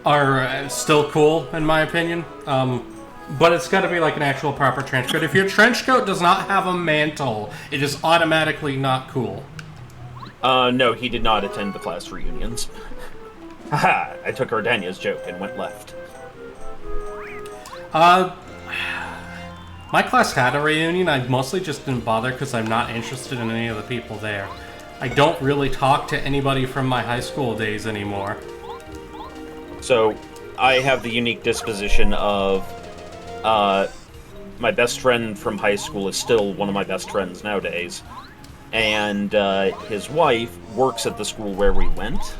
are still cool, in my opinion. But it's got to be like an actual proper trench coat. If your trench coat does not have a mantle, it is automatically not cool. No, he did not attend the class reunions. Haha, I took Ardania's joke and went left. My class had a reunion. I mostly just didn't bother because I'm not interested in any of the people there. I don't really talk to anybody from my high school days anymore. So, I have the unique disposition of, my best friend from high school is still one of my best friends nowadays, and, his wife works at the school where we went,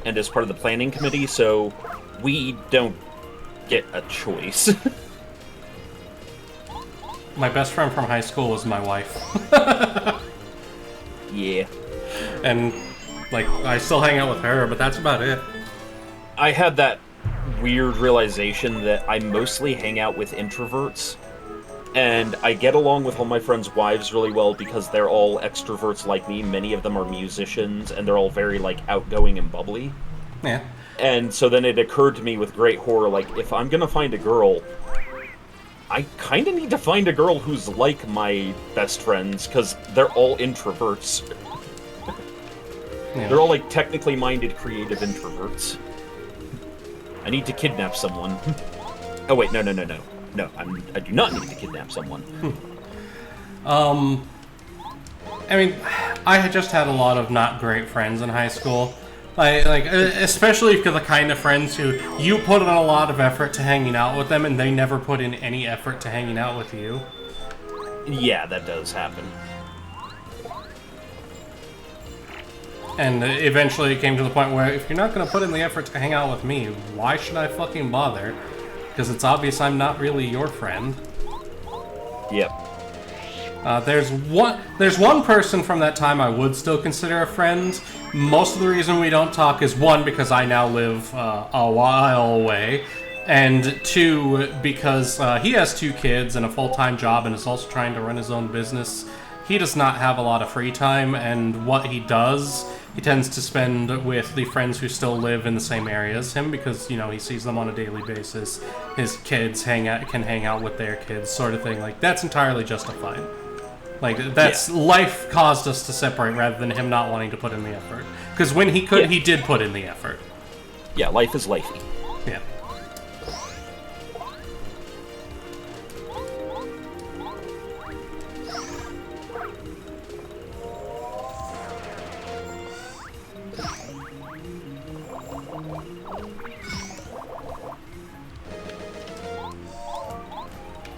and is part of the planning committee, so we don't get a choice. My best friend from high school was my wife. Yeah. And, I still hang out with her, but that's about it. I had that weird realization that I mostly hang out with introverts, and I get along with all my friends' wives really well because they're all extroverts like me. Many of them are musicians, and they're all very, outgoing and bubbly. Yeah. And so then it occurred to me with great horror, if I'm gonna find a girl, I kinda need to find a girl who's like my best friends, because they're all introverts. Yeah. They're all, technically minded, creative introverts. I need to kidnap someone. Oh, wait, no. No, I do not need to kidnap someone. I mean, I had just had a lot of not great friends in high school. Especially for the kind of friends who you put in a lot of effort to hanging out with them, and they never put in any effort to hanging out with you. Yeah, that does happen. And eventually it came to the point where if you're not going to put in the effort to hang out with me, why should I fucking bother? Because it's obvious I'm not really your friend. Yep. There's one person from that time I would still consider a friend. Most of the reason we don't talk is, one, because I now live a while away, and two, because he has 2 kids and a full-time job and is also trying to run his own business. He does not have a lot of free time, and what he does, he tends to spend with the friends who still live in the same area as him because, he sees them on a daily basis. His kids can hang out with their kids, sort of thing. That's entirely justified. Like, that's life caused us to separate rather than him not wanting to put in the effort. Because when he could, he did put in the effort. Yeah, life is lifey. Yeah.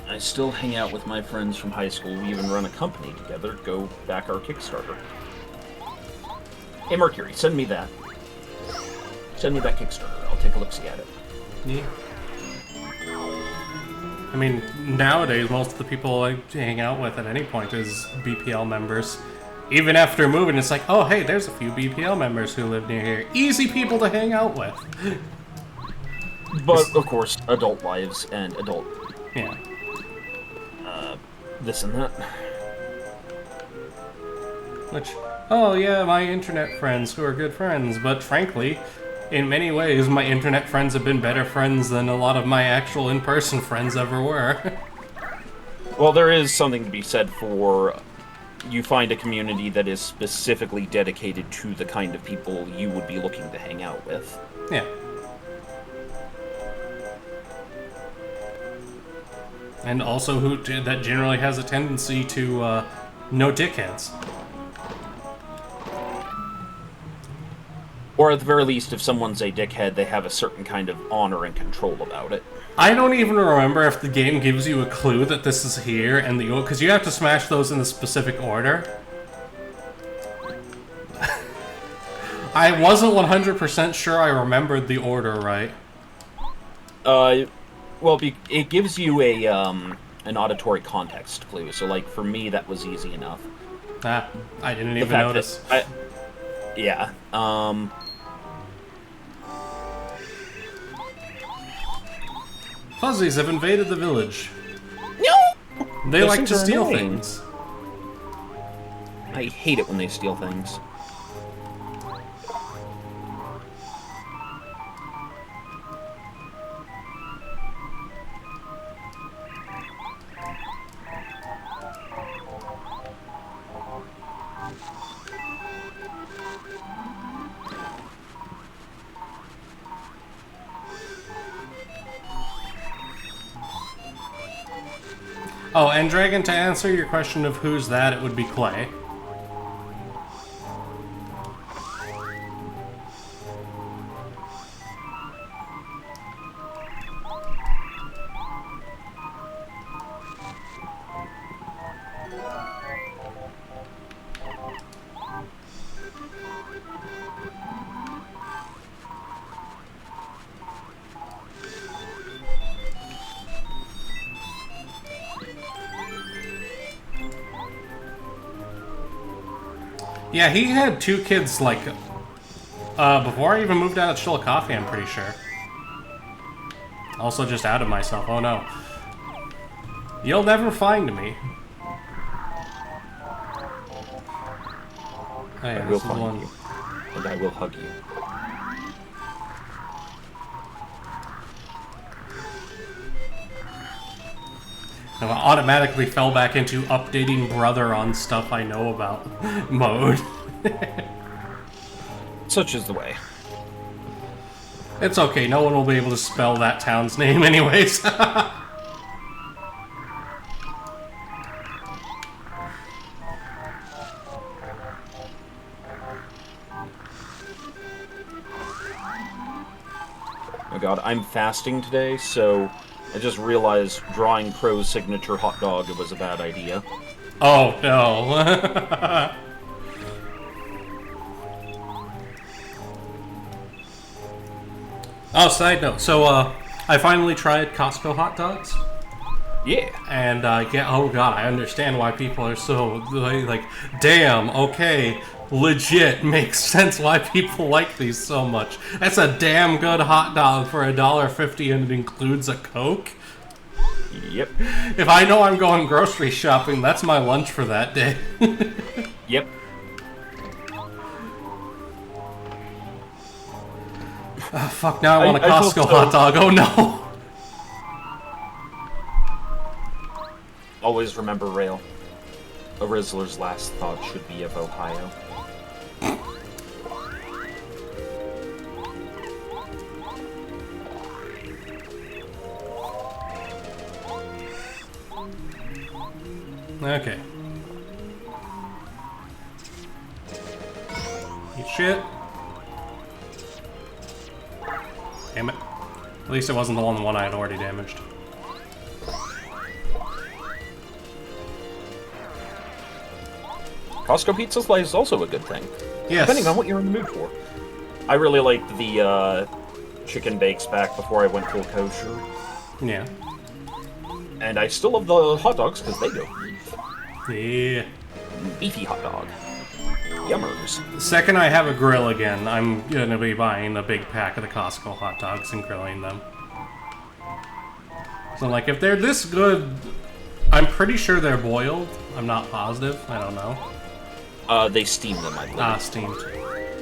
I still hang out with my friends from high school. We even run a company together to go back our Kickstarter. Hey, Mercury, send me that. Send me that Kickstarter. I'll take a look-see at it. Yeah. I mean, nowadays, most of the people I hang out with at any point is BPL members. Even after moving, it's like, oh, hey, there's a few BPL members who live near here. Easy people to hang out with. But, of course, adult lives and adult... Yeah. This and that. Which, oh yeah, my internet friends who are good friends, but frankly, in many ways, my internet friends have been better friends than a lot of my actual in-person friends ever were. Well, there is something to be said for you find a community that is specifically dedicated to the kind of people you would be looking to hang out with. Yeah. And also that generally has a tendency to no dickheads. Or at the very least, if someone's a dickhead, they have a certain kind of honor and control about it. I don't even remember if the game gives you a clue that this is here, and because you have to smash those in the specific order. I wasn't 100% sure I remembered the order right. Well, it gives you a an auditory context clue. So, like, for me, that was easy enough. Ah, I didn't even notice. Yeah. Fuzzies have invaded the village. No! They like to steal annoying. things. I hate it when they steal things. Oh, and Dragon, to answer your question of who's that, it would be Clay. Yeah, he had 2 kids, like, before I even moved out of Chillicothe, I'm pretty sure. Also just outed myself, oh no. You'll never find me. Oh, yeah, I will find you. And I will hug you. I automatically fell back into updating brother on stuff I know about mode. Such is the way. It's okay, no one will be able to spell that town's name anyways. Oh god, I'm fasting today, so I just realized drawing Crow's signature hot dog was a bad idea. Oh, no. Oh, side note. So, I finally tried Costco hot dogs. Yeah. And, oh god, I understand why people are so, like, damn, okay, legit, makes sense why people like these so much. That's a damn good hot dog for $1.50 and it includes a Coke. Yep. If I know I'm going grocery shopping, that's my lunch for that day. Yep. Oh, fuck, now I want a Costco hot dog, oh no! Always remember Rale. A Rizzler's last thought should be of Ohio. Okay. Eat shit. Damn it. At least it wasn't the one I had already damaged. Costco pizza slice is also a good thing. Yes. Depending on what you're in the mood for. I really liked the chicken bakes back before I went full kosher. Yeah. And I still love the hot dogs because they go beef. Yeah. Beefy hot dog. Yummers. The second I have a grill again, I'm gonna be buying a big pack of the Costco hot dogs and grilling them. So, like, if they're this good, I'm pretty sure they're boiled. I'm not positive. I don't know. They steam them, I believe. Ah, steamed.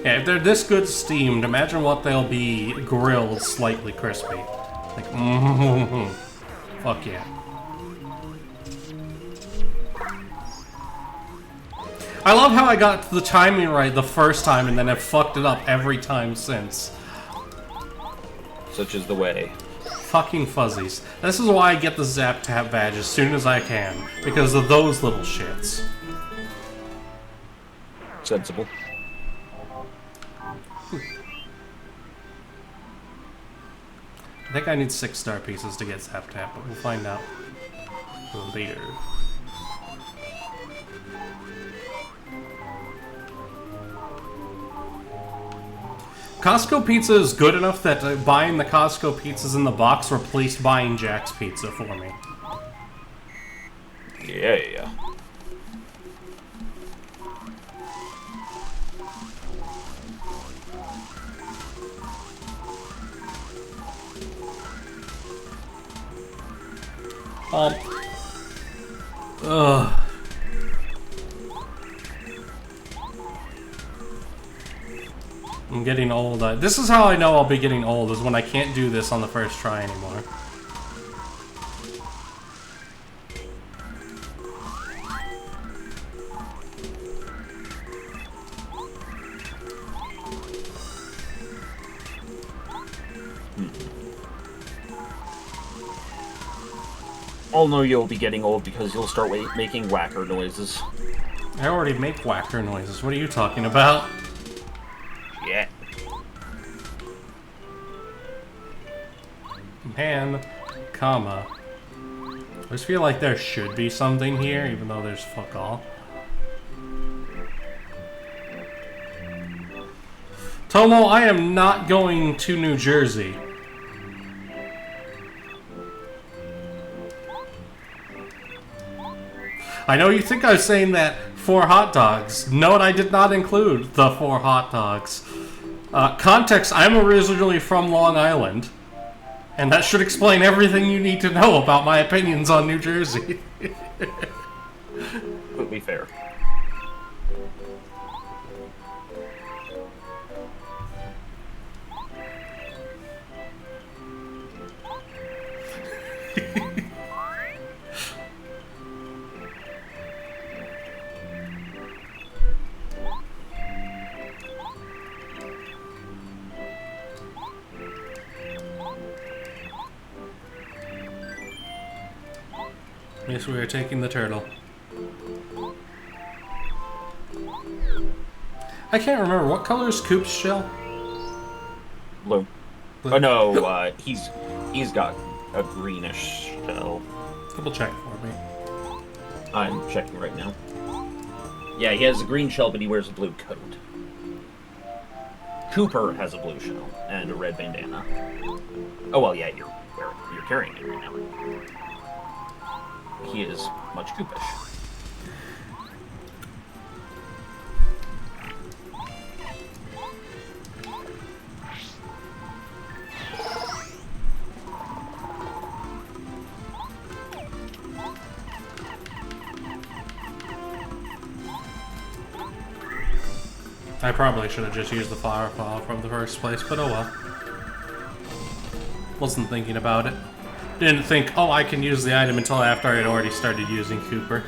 Yeah, if they're this good steamed, imagine what they'll be grilled slightly crispy. Like, fuck yeah. I love how I got the timing right the first time and then have fucked it up every time since. Such is the way. Fucking fuzzies. This is why I get the Zap Tap badge as soon as I can, because of those little shits. Sensible. I think I need 6-star pieces to get Zap Tap, but we'll find out later. Costco pizza is good enough that buying the Costco pizzas in the box replaced buying Jack's Pizza for me. Yeah. Ugh. I'm getting old. This is how I know I'll be getting old, is when I can't do this on the first try anymore. I'll know you'll be getting old because you'll start making whacker noises. I already make whacker noises. What are you talking about? Yeah. Man, comma. I just feel like there should be something here, even though there's fuck all. Tomo, I am not going to New Jersey. I know you think I was saying that 4 hot dogs. Note I did not include the 4 hot dogs. Context, I'm originally from Long Island. And that should explain everything you need to know about my opinions on New Jersey. Completely fair. Yes, we are taking the turtle. I can't remember. What color is Coop's shell? Blue. Oh no, he's got a greenish shell. Double check for me. I'm checking right now. Yeah, he has a green shell, but he wears a blue coat. Cooper has a blue shell and a red bandana. Oh well, yeah, you're carrying it right now. He is much Coopish. I probably should have just used the fireball from the first place, but oh well. Wasn't thinking about it. Didn't think, oh, I can use the item until after I had already started using Cooper.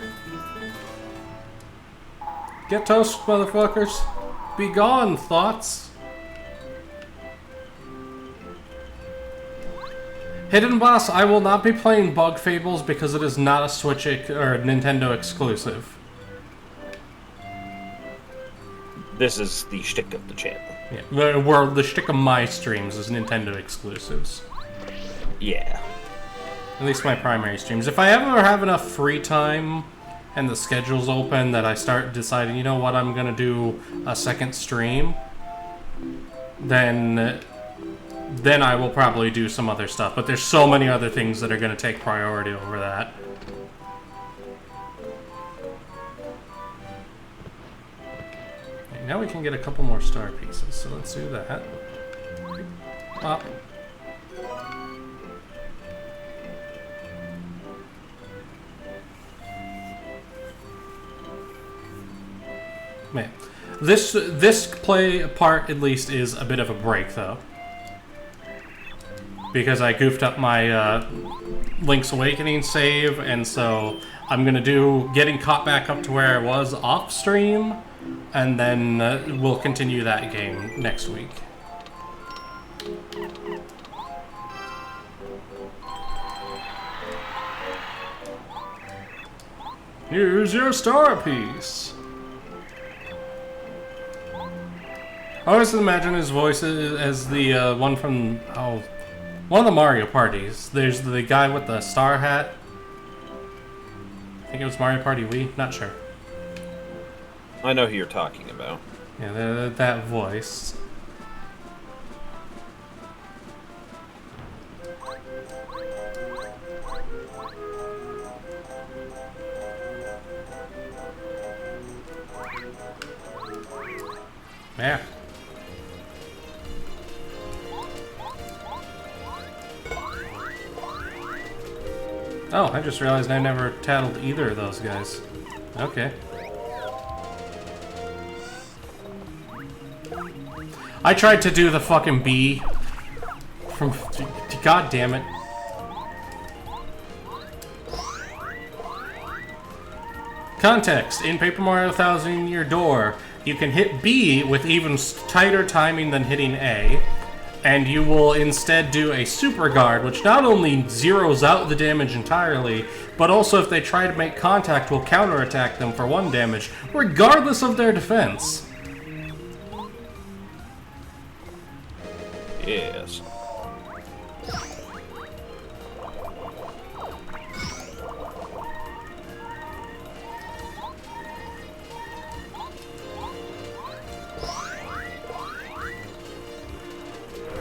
Get toast, motherfuckers. Be gone, thoughts. Hidden Boss, I will not be playing Bug Fables because it is not a Switch or Nintendo exclusive. This is the shtick of the channel. Yeah, where the shtick of my streams is Nintendo exclusives. Yeah. At least my primary streams. If I ever have enough free time and the schedule's open that I start deciding, you know what, I'm gonna do a second stream, then I will probably do some other stuff. But there's so many other things that are gonna take priority over that. Okay, now we can get a couple more star pieces, so let's do that. Up. Man, this play part at least is a bit of a break though, because I goofed up my Link's Awakening save, and so I'm gonna do getting caught back up to where I was off stream, and then we'll continue that game next week. Use your star piece. I always imagine his voice as the one from, one of the Mario parties. There's the guy with the star hat. I think it was Mario Party Wii, not sure. I know who you're talking about. Yeah, that voice. Yeah. Oh, I just realized I never tattled either of those guys. Okay. I tried to do the fucking bee from... God damn it. Context. In Paper Mario Thousand Year Door, you can hit B with even tighter timing than hitting A, and you will instead do a super guard, which not only zeroes out the damage entirely, but also if they try to make contact will counterattack them for 1 damage, regardless of their defense. Yes.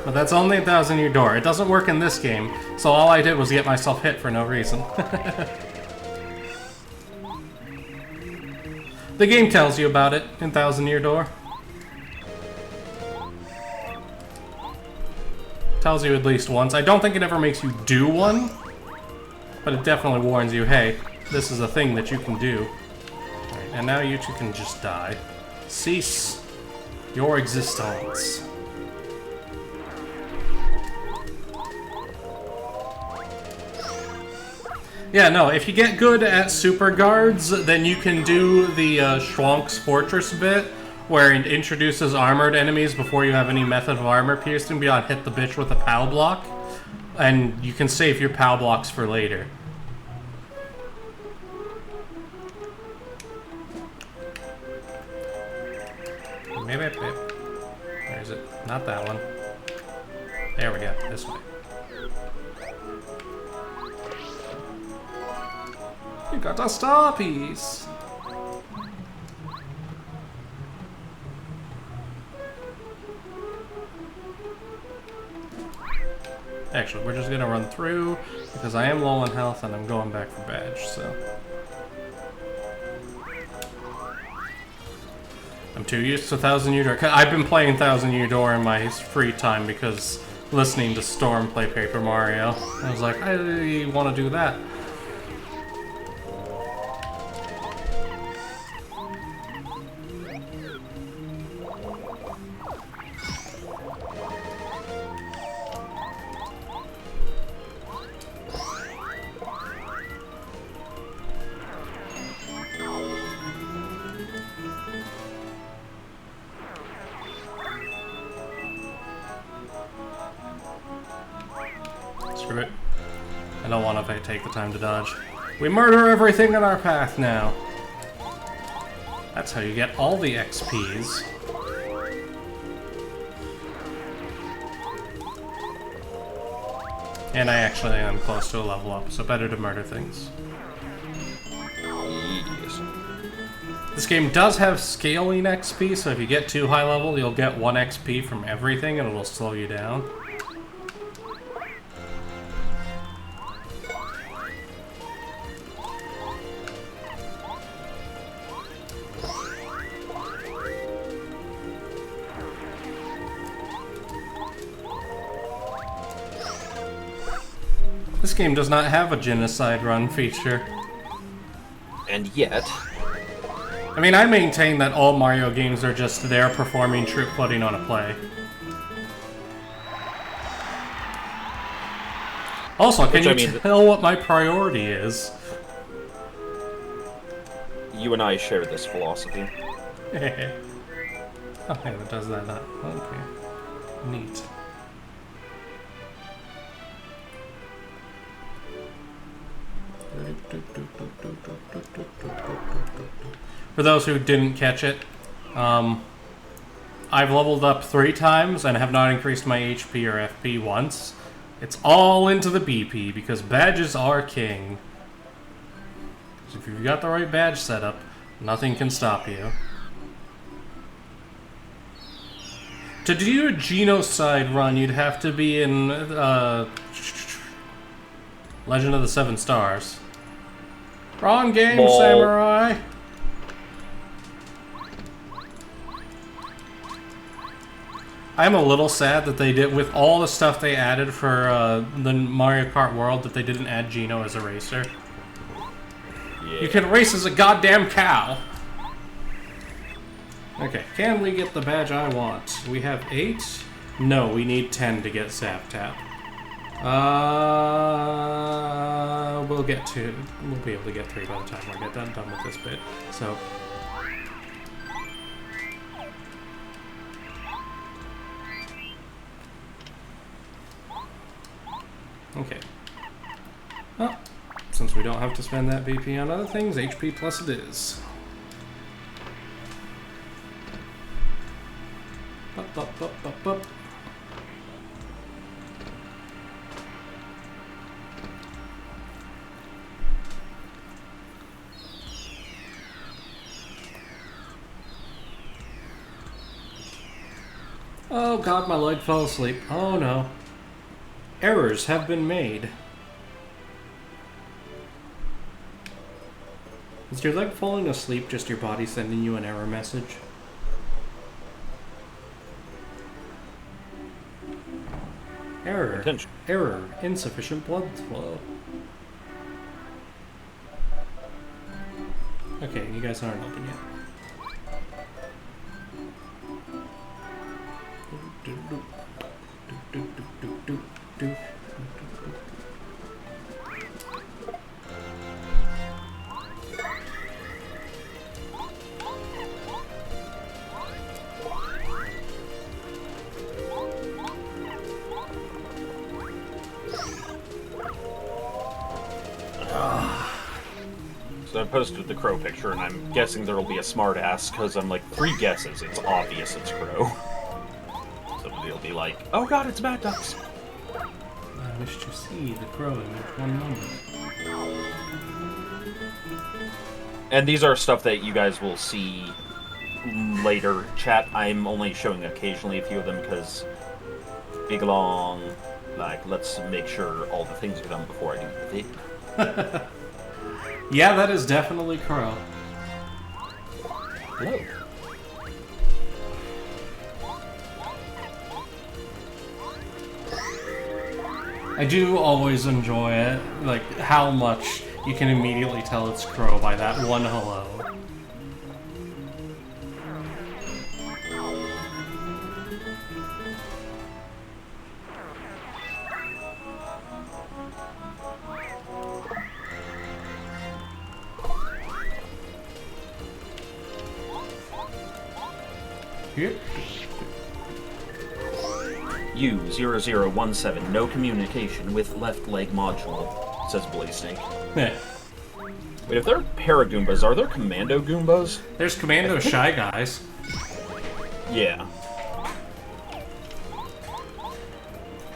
But that's only a 1,000-year door. It doesn't work in this game, so all I did was get myself hit for no reason. The game tells you about it in 1,000-year door. Tells you at least once. I don't think it ever makes you do one, but it definitely warns you, hey, this is a thing that you can do. Alright, and now you two can just die. Cease your existence. Yeah, no, if you get good at super guards, then you can do the Schwank's Fortress bit, where it introduces armored enemies before you have any method of armor piercing beyond hit the bitch with a POW block, and you can save your POW blocks for later. Maybe where is it? Not that one. There we go, this way. You got a star piece! Actually, we're just gonna run through, because I am low on health and I'm going back for badge, so... I'm too used to 1,000-year door. I've been playing 1,000-year door in my free time because listening to Storm play Paper Mario. I was like, I want to do that. screw it. I don't want to take the time to dodge. We murder everything in our path now. That's how you get all the XPs. And I actually am close to a level up, so better to murder things. Yes. This game does have scaling XP, so if you get too high level, you'll get 1 XP from everything and it'll slow you down. This game does not have a genocide run feature. And yet... I mean, I maintain that all Mario games are just there performing troop putting on a play. Also, can you tell what my priority is? You and I share this philosophy. Okay, it does that not. Okay. Neat. For those who didn't catch it, I've leveled up 3 times and have not increased my HP or FP once. It's all into the BP because badges are king. So if you've got the right badge setup, nothing can stop you. To do a genocide run, you'd have to be in Legend of the Seven Stars. Wrong game, Samurai! I'm a little sad that they did, with all the stuff they added for the Mario Kart World, that they didn't add Geno as a racer. Yeah. You can race as a goddamn cow! Okay, can we get the badge I want? We have 8? No, we need 10 to get Zap Tap. We'll be able to get 3 by the time we get done with this bit. So, okay. Well, since we don't have to spend that BP on other things, HP plus it is. Up. Oh god, my leg fell asleep. Oh no. Errors have been made. Is your leg falling asleep just your body sending you an error message? Error. Attention. Error. Insufficient blood flow. Okay, you guys aren't open yet. So I posted the Crow picture, and I'm guessing there'll be a smartass, because I'm like, 3 guesses, it's obvious it's Crow. Somebody will be like, oh god, it's Mad Ducks! I wish to see the Crow in one moment. And these are stuff that you guys will see later. Chat, I'm only showing occasionally a few of them, because big long, like, let's make sure all the things are done before I do the thing. Yeah, that is definitely Crow. Hello. I do always enjoy it, like how much you can immediately tell it's Crow by that one hello. U0017, no communication with left leg module, says Blaze Snake. Yeah. Wait, if they're Paragoombas, are there Commando Goombas? There's Commando Shy Guys. Yeah.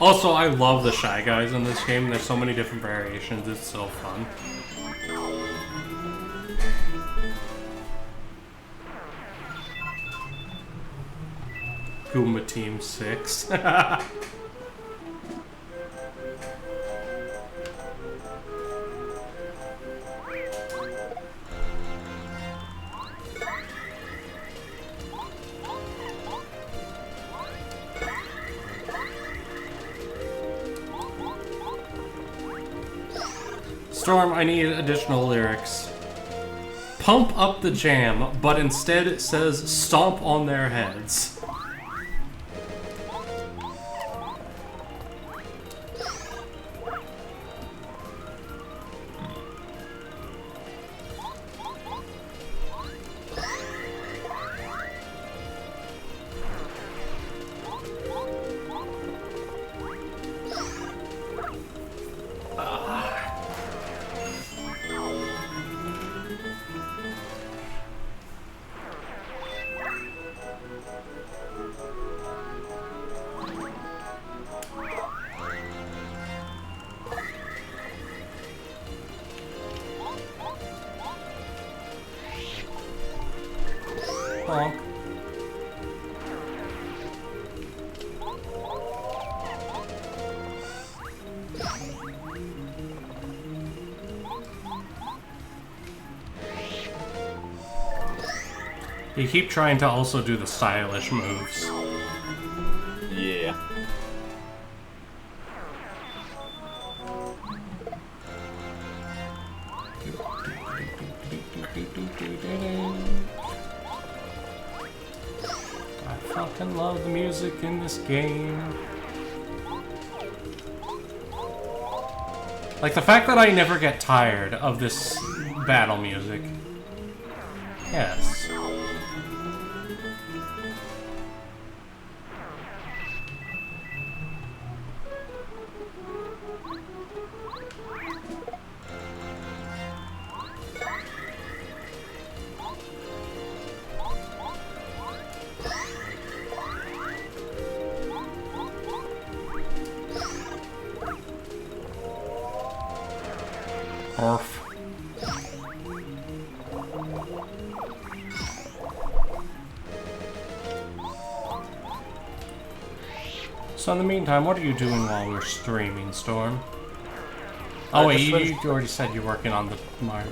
Also, I love the Shy Guys in this game. There's so many different variations. It's so fun. Goomba Team 6. Storm, I need additional lyrics. Pump up the jam, but instead it says stomp on their heads. Honk. You keep trying to also do the stylish moves. Yeah. I fucking love the music in this game. Like the fact that I never get tired of this battle music. Yes. Orf. So in the meantime, what are you doing while we're streaming, Storm? Oh wait, you already said you're working on the Mario.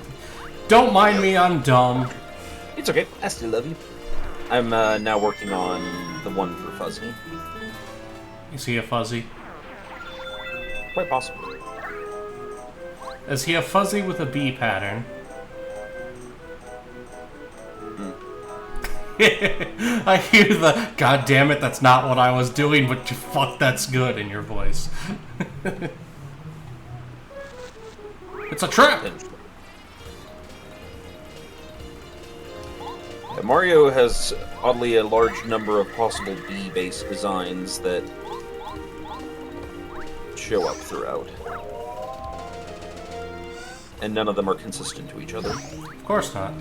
Don't mind me, I'm dumb. It's okay, I still love you. I'm now working on the one for Fuzzy. Is he a fuzzy? Quite possibly. Is he a fuzzy with a B pattern? I hear the "God damn it, that's not what I was doing, but fuck, that's good" in your voice. It's a trap! Yeah, Mario has, oddly, a large number of possible B-based designs that show up throughout. And none of them are consistent to each other. Of course not.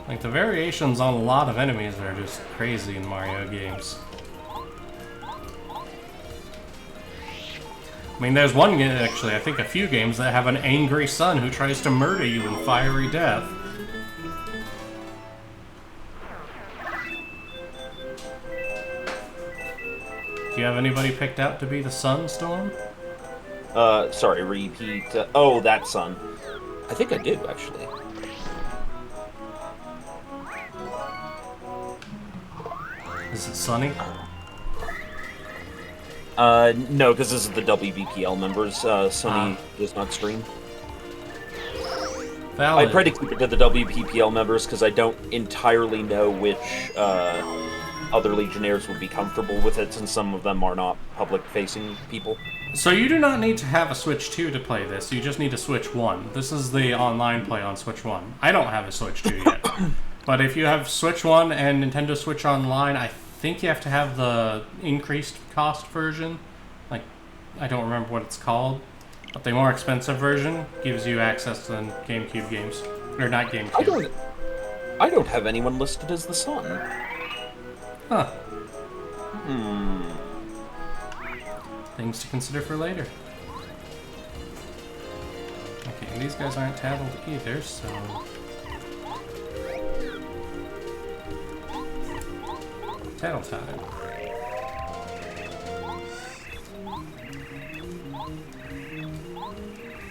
Like, the variations on a lot of enemies are just crazy in Mario games. I mean, there's one game, actually, I think a few games that have an angry son who tries to murder you in fiery death. Do you have anybody picked out to be the son, Storm? Sorry, repeat. Oh, that son. I think I do, actually. Is it Sunny? No, because this is the WBPL members. Sunny does not stream. Valid. I try to keep it to the WPPL members because I don't entirely know which other Legionnaires would be comfortable with it, since some of them are not public-facing people. So you do not need to have a Switch 2 to play this, you just need a Switch 1. This is the online play on Switch 1. I don't have a Switch 2 yet. But if you have Switch One and Nintendo Switch Online, I think you have to have the increased cost version. Like, I don't remember what it's called. But the more expensive version gives you access to the GameCube games. Or not GameCube. I don't have anyone listed as the son. Huh. Things to consider for later. Okay, and these guys aren't tattled either, so... Tattle time.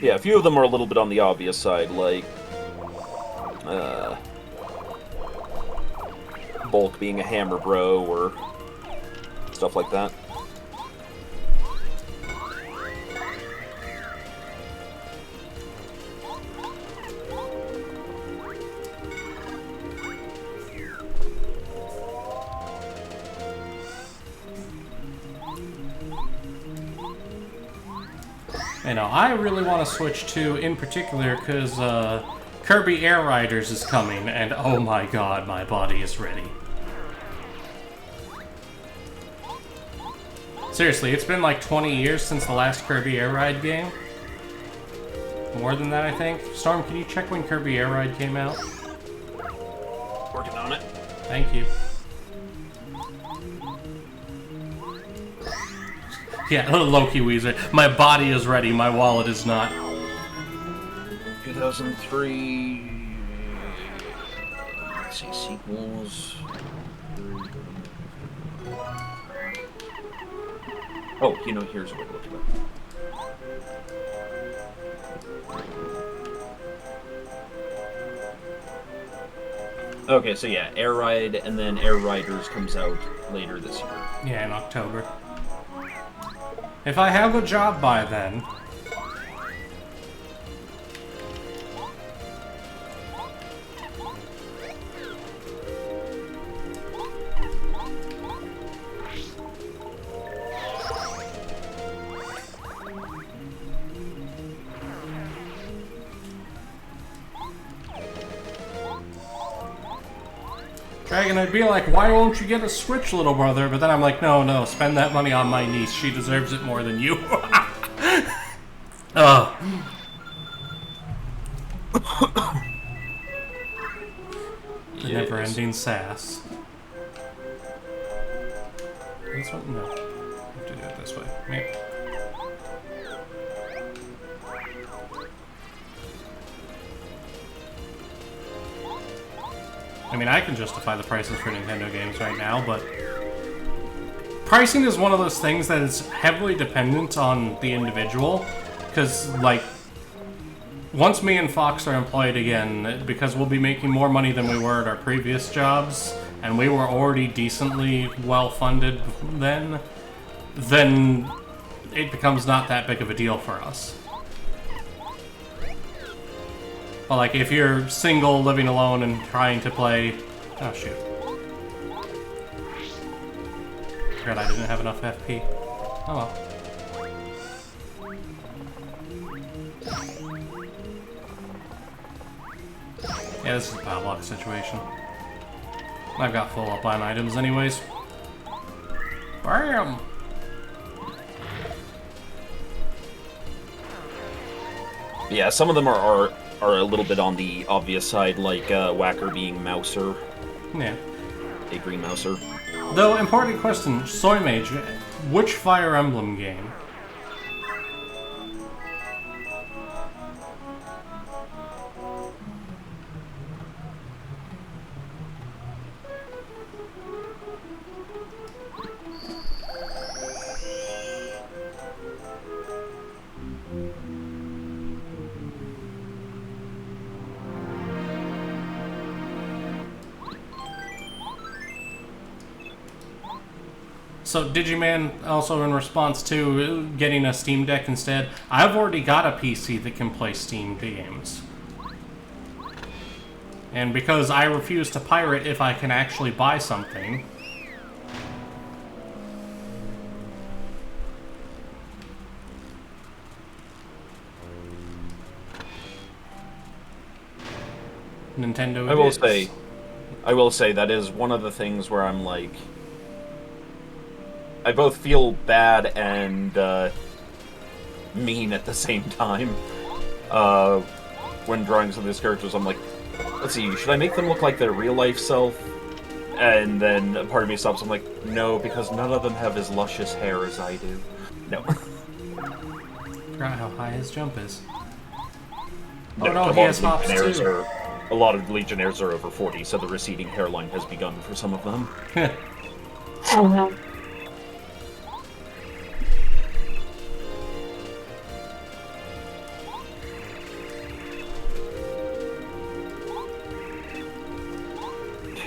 Yeah, a few of them are a little bit on the obvious side, like... Bulk being a hammer bro, or stuff like that. You know, I really want to switch to, in particular, because Kirby Air Riders is coming, and oh my god, my body is ready. Seriously, it's been like 20 years since the last Kirby Air Ride game. More than that, I think. Storm, can you check when Kirby Air Ride came out? Working on it. Thank you. Yeah, Loki Weezer. My body is ready, my wallet is not. 2003... Let's see, sequels... Oh, you know, here's what we're looking at. Okay, so yeah, Air Ride, and then Air Riders comes out later this year. Yeah, in October. If I have a job by then... Dragon, I'd be like, why won't you get a Switch, little brother? But then I'm like, no, spend that money on my niece. She deserves it more than you. Ugh. The never-ending sass. This one? No. I have to do it this way. Maybe. I mean, I can justify the prices for Nintendo games right now, but pricing is one of those things that is heavily dependent on the individual, because, like, once me and Fox are employed again, because we'll be making more money than we were at our previous jobs, and we were already decently well-funded then it becomes not that big of a deal for us. Well, like, if you're single, living alone, and trying to play... Oh, shoot. Forgot I didn't have enough FP. Oh well. Yeah, this is a power block situation. I've got full up on items anyways. Bam! Yeah, some of them are a little bit on the obvious side, like Whacker being Mouser. Yeah. A green Mouser. Though, important question, Soy Mage, which Fire Emblem game? So, Digiman, also in response to getting a Steam Deck instead, I've already got a PC that can play Steam games. And because I refuse to pirate if I can actually buy something... Nintendo I will say, I will say that is one of the things where I'm like, I both feel bad and mean at the same time. When drawing some of these characters, I'm like, let's see, should I make them look like their real life self? And then a part of me stops. I'm like, no, because none of them have as luscious hair as I do. No. Forgot how high his jump is. No, Oh no, he has hops too. A lot of Legionnaires are over 40, so the receding hairline has begun for some of them. Oh no.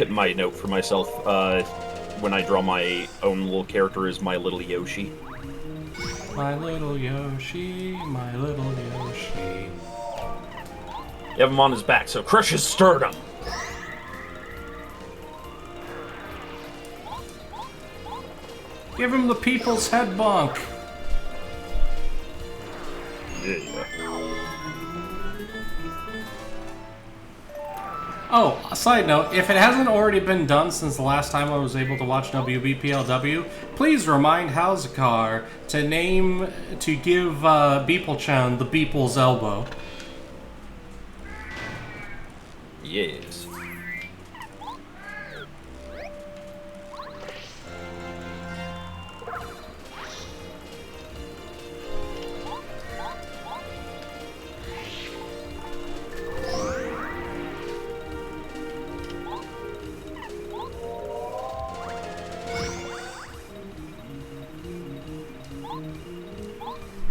My note for myself, when I draw my own little character, is my little Yoshi. My little Yoshi, my little Yoshi. You have him on his back, so crush his sternum! Give him the people's head bonk. Yeah. Oh, a side note, if it hasn't already been done since the last time I was able to watch WBPLW, please remind Hauzakar to give Beeple-chan the Beeple's elbow. Yes.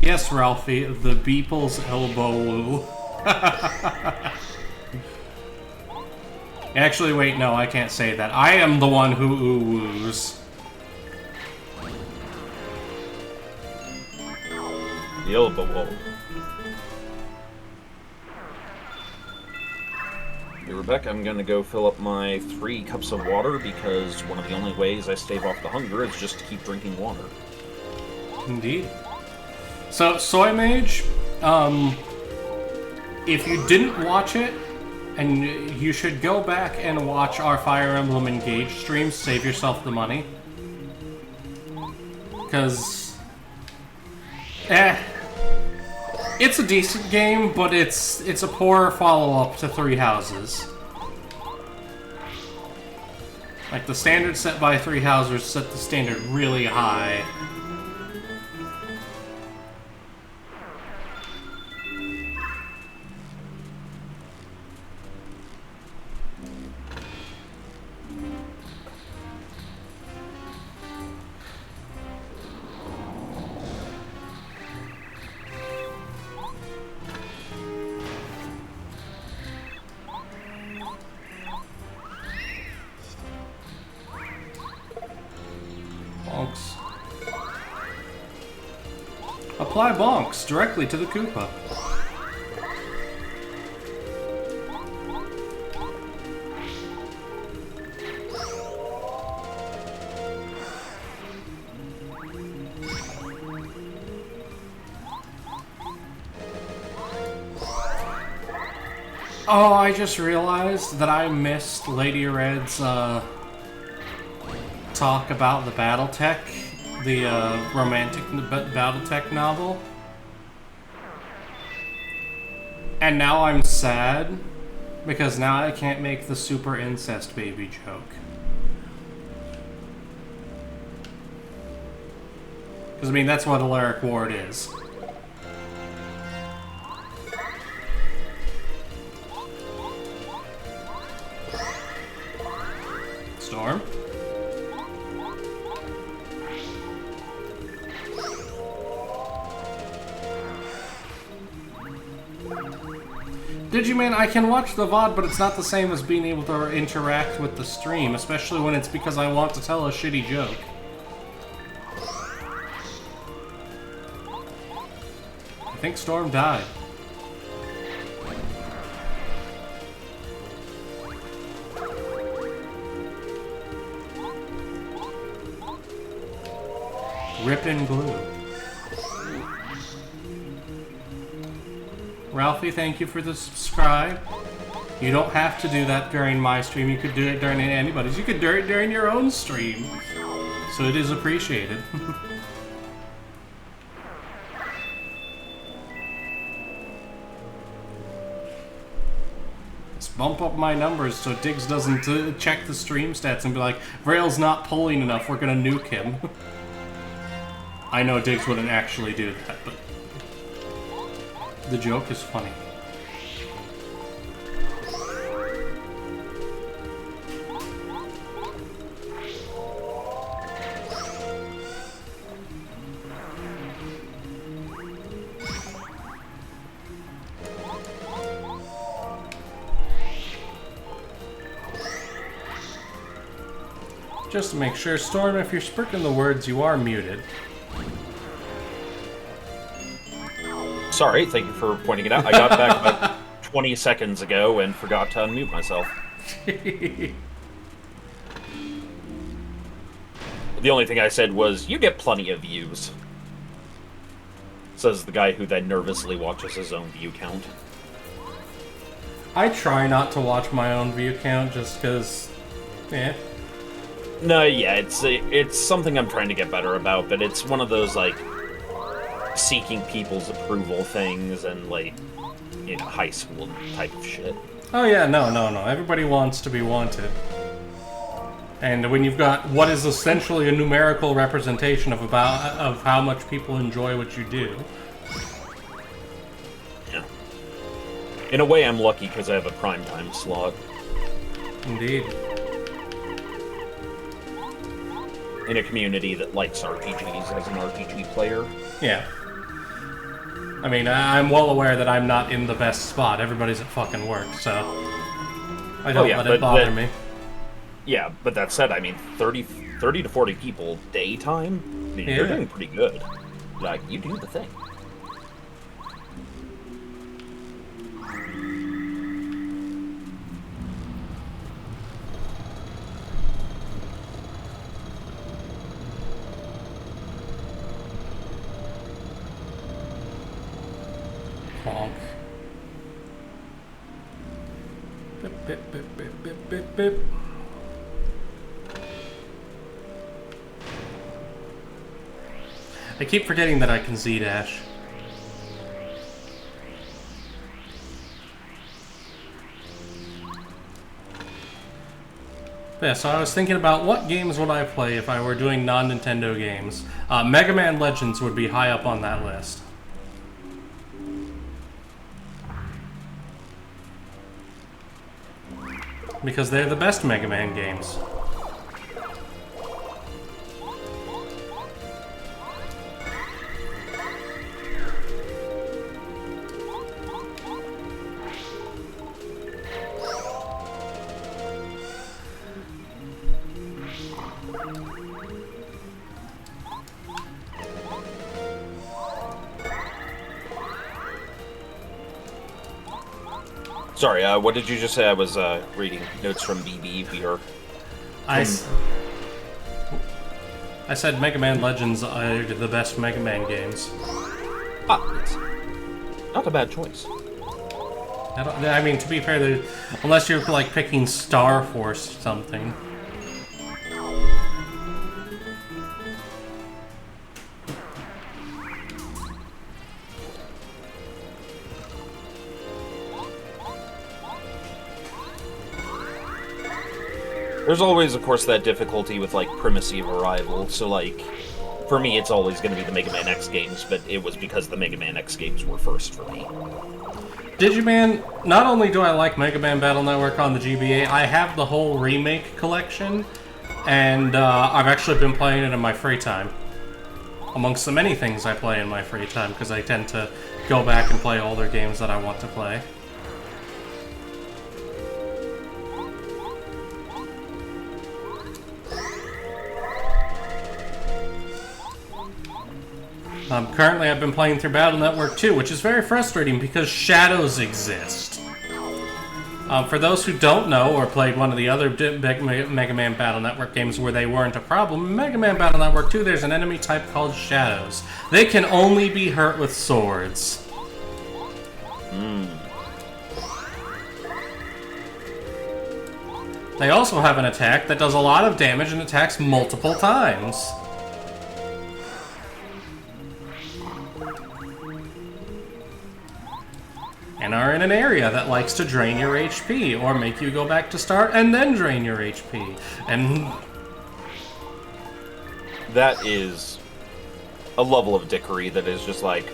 Yes, Ralphie, the Beeple's elbow woo. Actually, wait, no, I can't say that. I am the one who ooh-woos. The elbow wall. Hey, Rebecca, I'm gonna go fill up my 3 cups of water because one of the only ways I stave off the hunger is just to keep drinking water. Indeed. So, Soy Mage, if you didn't watch it, and you should go back and watch our Fire Emblem Engage streams, save yourself the money. Because, it's a decent game, but it's a poor follow-up to Three Houses. Like, the standard set by Three Houses set the standard really high. Bonks. Apply bonks directly to the Koopa. Oh, I just realized that I missed Lady Red's talk about the Battletech, the romantic Battletech novel. And now I'm sad, because now I can't make the super incest baby joke. Because, I mean, that's what Alaric Ward is. Storm? Digiman, I can watch the VOD, but it's not the same as being able to interact with the stream, especially when it's because I want to tell a shitty joke. I think Storm died. Rippin' glue. Ralphie, thank you for the subscribe. You don't have to do that during my stream. You could do it during anybody's. You could do it during your own stream. So it is appreciated. Let's bump up my numbers so Diggs doesn't check the stream stats and be like, Rale's not pulling enough, we're gonna nuke him. I know Diggs wouldn't actually do that, but the joke is funny. Just to make sure, Storm, if you're speaking the words, you are muted. Sorry, thank you for pointing it out. I got back about 20 seconds ago and forgot to unmute myself. The only thing I said was, you get plenty of views. Says the guy who then nervously watches his own view count. I try not to watch my own view count just because, No, yeah, it's something I'm trying to get better about, but it's one of those, like, seeking people's approval things and, like, you know, high school type of shit. Oh yeah, no. Everybody wants to be wanted. And when you've got what is essentially a numerical representation of how much people enjoy what you do. Yeah. In a way, I'm lucky because I have a primetime slot. Indeed. In a community that likes RPGs as an RPG player. Yeah. I mean, I'm well aware that I'm not in the best spot. Everybody's at fucking work, so I don't let it bother me. Yeah, but that said, I mean, 30 to 40 people daytime? I mean, you're doing pretty good. Like, you do the thing. Honk. Bip, bip, bip, bip, bip, bip, bip. I keep forgetting that I can Z-dash. Yeah, so I was thinking about what games would I play if I were doing non-Nintendo games. Mega Man Legends would be high up on that list. Because they're the best Mega Man games. Sorry, what did you just say? I was reading notes from BB. We are... I said Mega Man Legends are the best Mega Man games. Ah, yes. Not a bad choice. I mean, to be fair, unless you're like picking Star Force or something. There's always, of course, that difficulty with, like, primacy of arrival, so, like, for me, it's always going to be the Mega Man X games, but it was because the Mega Man X games were first for me. Digiman, not only do I like Mega Man Battle Network on the GBA, I have the whole remake collection, and I've actually been playing it in my free time. Amongst the many things I play in my free time, because I tend to go back and play older games that I want to play. Currently, I've been playing through Battle Network 2, which is very frustrating because shadows exist. For those who don't know or played one of the other Mega Man Battle Network games where they weren't a problem, Mega Man Battle Network 2, there's an enemy type called shadows. They can only be hurt with swords. They also have an attack that does a lot of damage and attacks multiple times. And are in an area that likes to drain your HP, or make you go back to start and then drain your HP. And that is a level of dickery that is just like...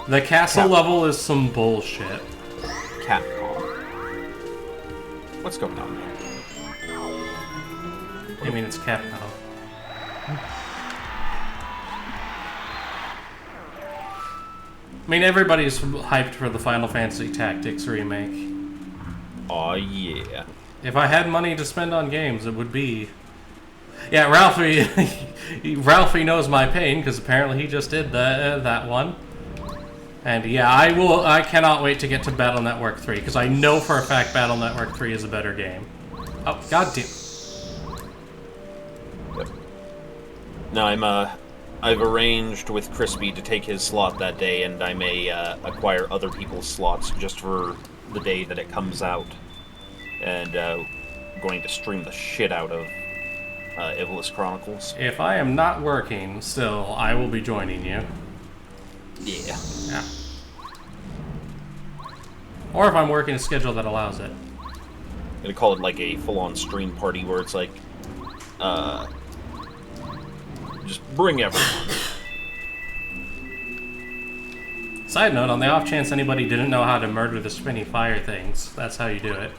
the castle level is some bullshit. Capcom. What's going on there? I mean, it's Capcom. I mean, everybody's hyped for the Final Fantasy Tactics remake. Aw, yeah. If I had money to spend on games, it would be... Yeah, Ralphie... Ralphie knows my pain, because apparently he just did that one. And yeah, I cannot wait to get to Battle Network 3, because I know for a fact Battle Network 3 is a better game. Oh, goddamn. Yep. No, I've arranged with Crispy to take his slot that day, and I may acquire other people's slots just for the day that it comes out. And going to stream the shit out of Ivalice Chronicles. If I am not working still, I will be joining you. Yeah. Yeah. Or if I'm working a schedule that allows it. I'm gonna call it like a full-on stream party where it's like, just bring everyone. Side note, on the off chance anybody didn't know how to murder the spinny fire things, that's how you do it.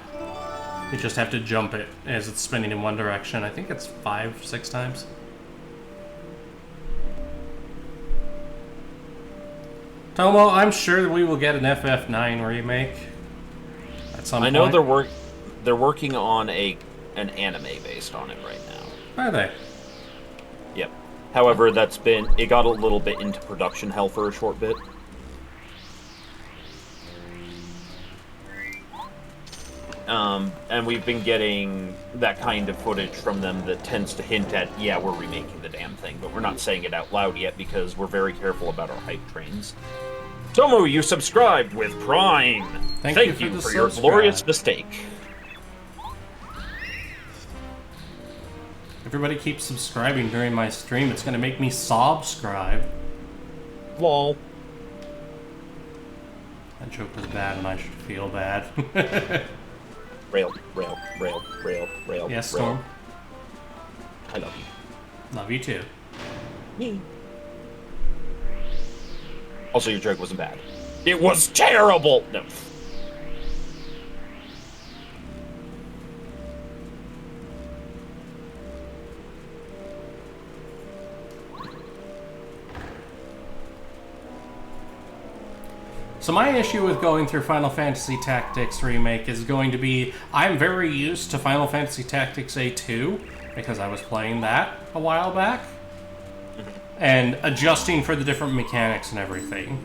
You just have to jump it as it's spinning in one direction. I think it's 5-6 times. Tomo, I'm sure we will get an FF9 remake at some point. I know they're working on an anime based on it right now. Are they? Yep. However, it got a little bit into production hell for a short bit. And we've been getting that kind of footage from them that tends to hint at, yeah, we're remaking the damn thing, but we're not saying it out loud yet because we're very careful about our hype trains. Tomo, you subscribed with Prime! Thank you for your glorious mistake. Everybody keeps subscribing during my stream. It's gonna make me sob-scribe. Lol. That joke was bad and I should feel bad. Rale. Yes, Storm? I love you. Love you too. Me. Also, your joke wasn't bad. It was terrible! No. So my issue with going through Final Fantasy Tactics Remake is going to be, I'm very used to Final Fantasy Tactics A2, because I was playing that a while back, and adjusting for the different mechanics and everything.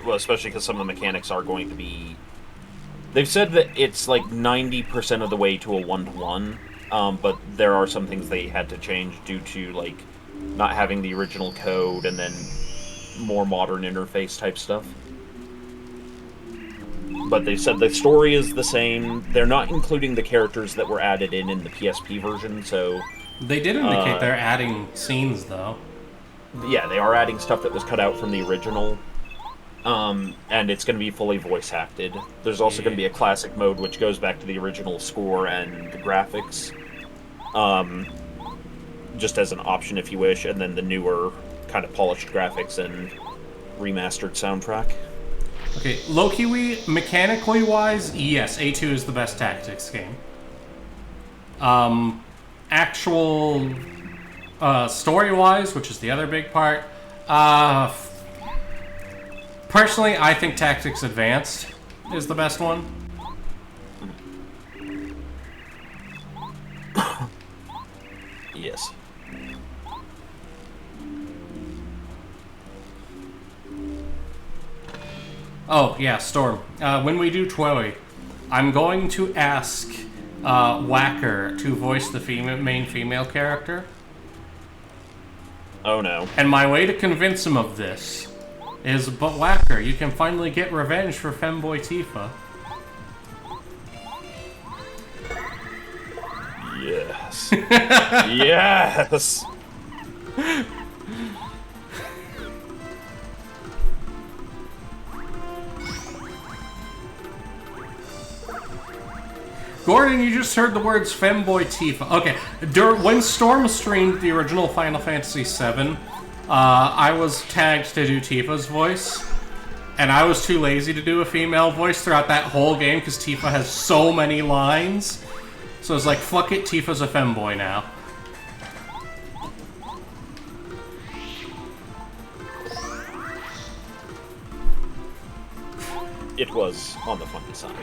Well, especially because some of the mechanics are going to be... They've said that it's like 90% of the way to a 1-to-1, but there are some things they had to change due to, like, not having the original code and then more modern interface type stuff. But they said the story is the same. They're not including the characters that were added in the PSP version, so... They did indicate they're adding scenes, though. Yeah, they are adding stuff that was cut out from the original. And it's going to be fully voice-acted. There's also going to be a classic mode, which goes back to the original score and graphics. Just as an option, if you wish, and then the newer, kind of polished graphics and remastered soundtrack. Okay, low-key, mechanically wise, yes, A2 is the best tactics game. Actual story-wise, which is the other big part, personally, I think Tactics Advanced is the best one. Yes. Oh, yeah, Storm. When we do Twilly, I'm going to ask Whacker to voice the main female character. Oh, no. And my way to convince him of this is, but Whacker, you can finally get revenge for Femboy Tifa. Yes. Yes. Gordon, you just heard the words femboy Tifa. Okay, when Storm streamed the original Final Fantasy VII, I was tagged to do Tifa's voice, and I was too lazy to do a female voice throughout that whole game because Tifa has so many lines. So it's like, fuck it, Tifa's a femboy now. It was on the funny side.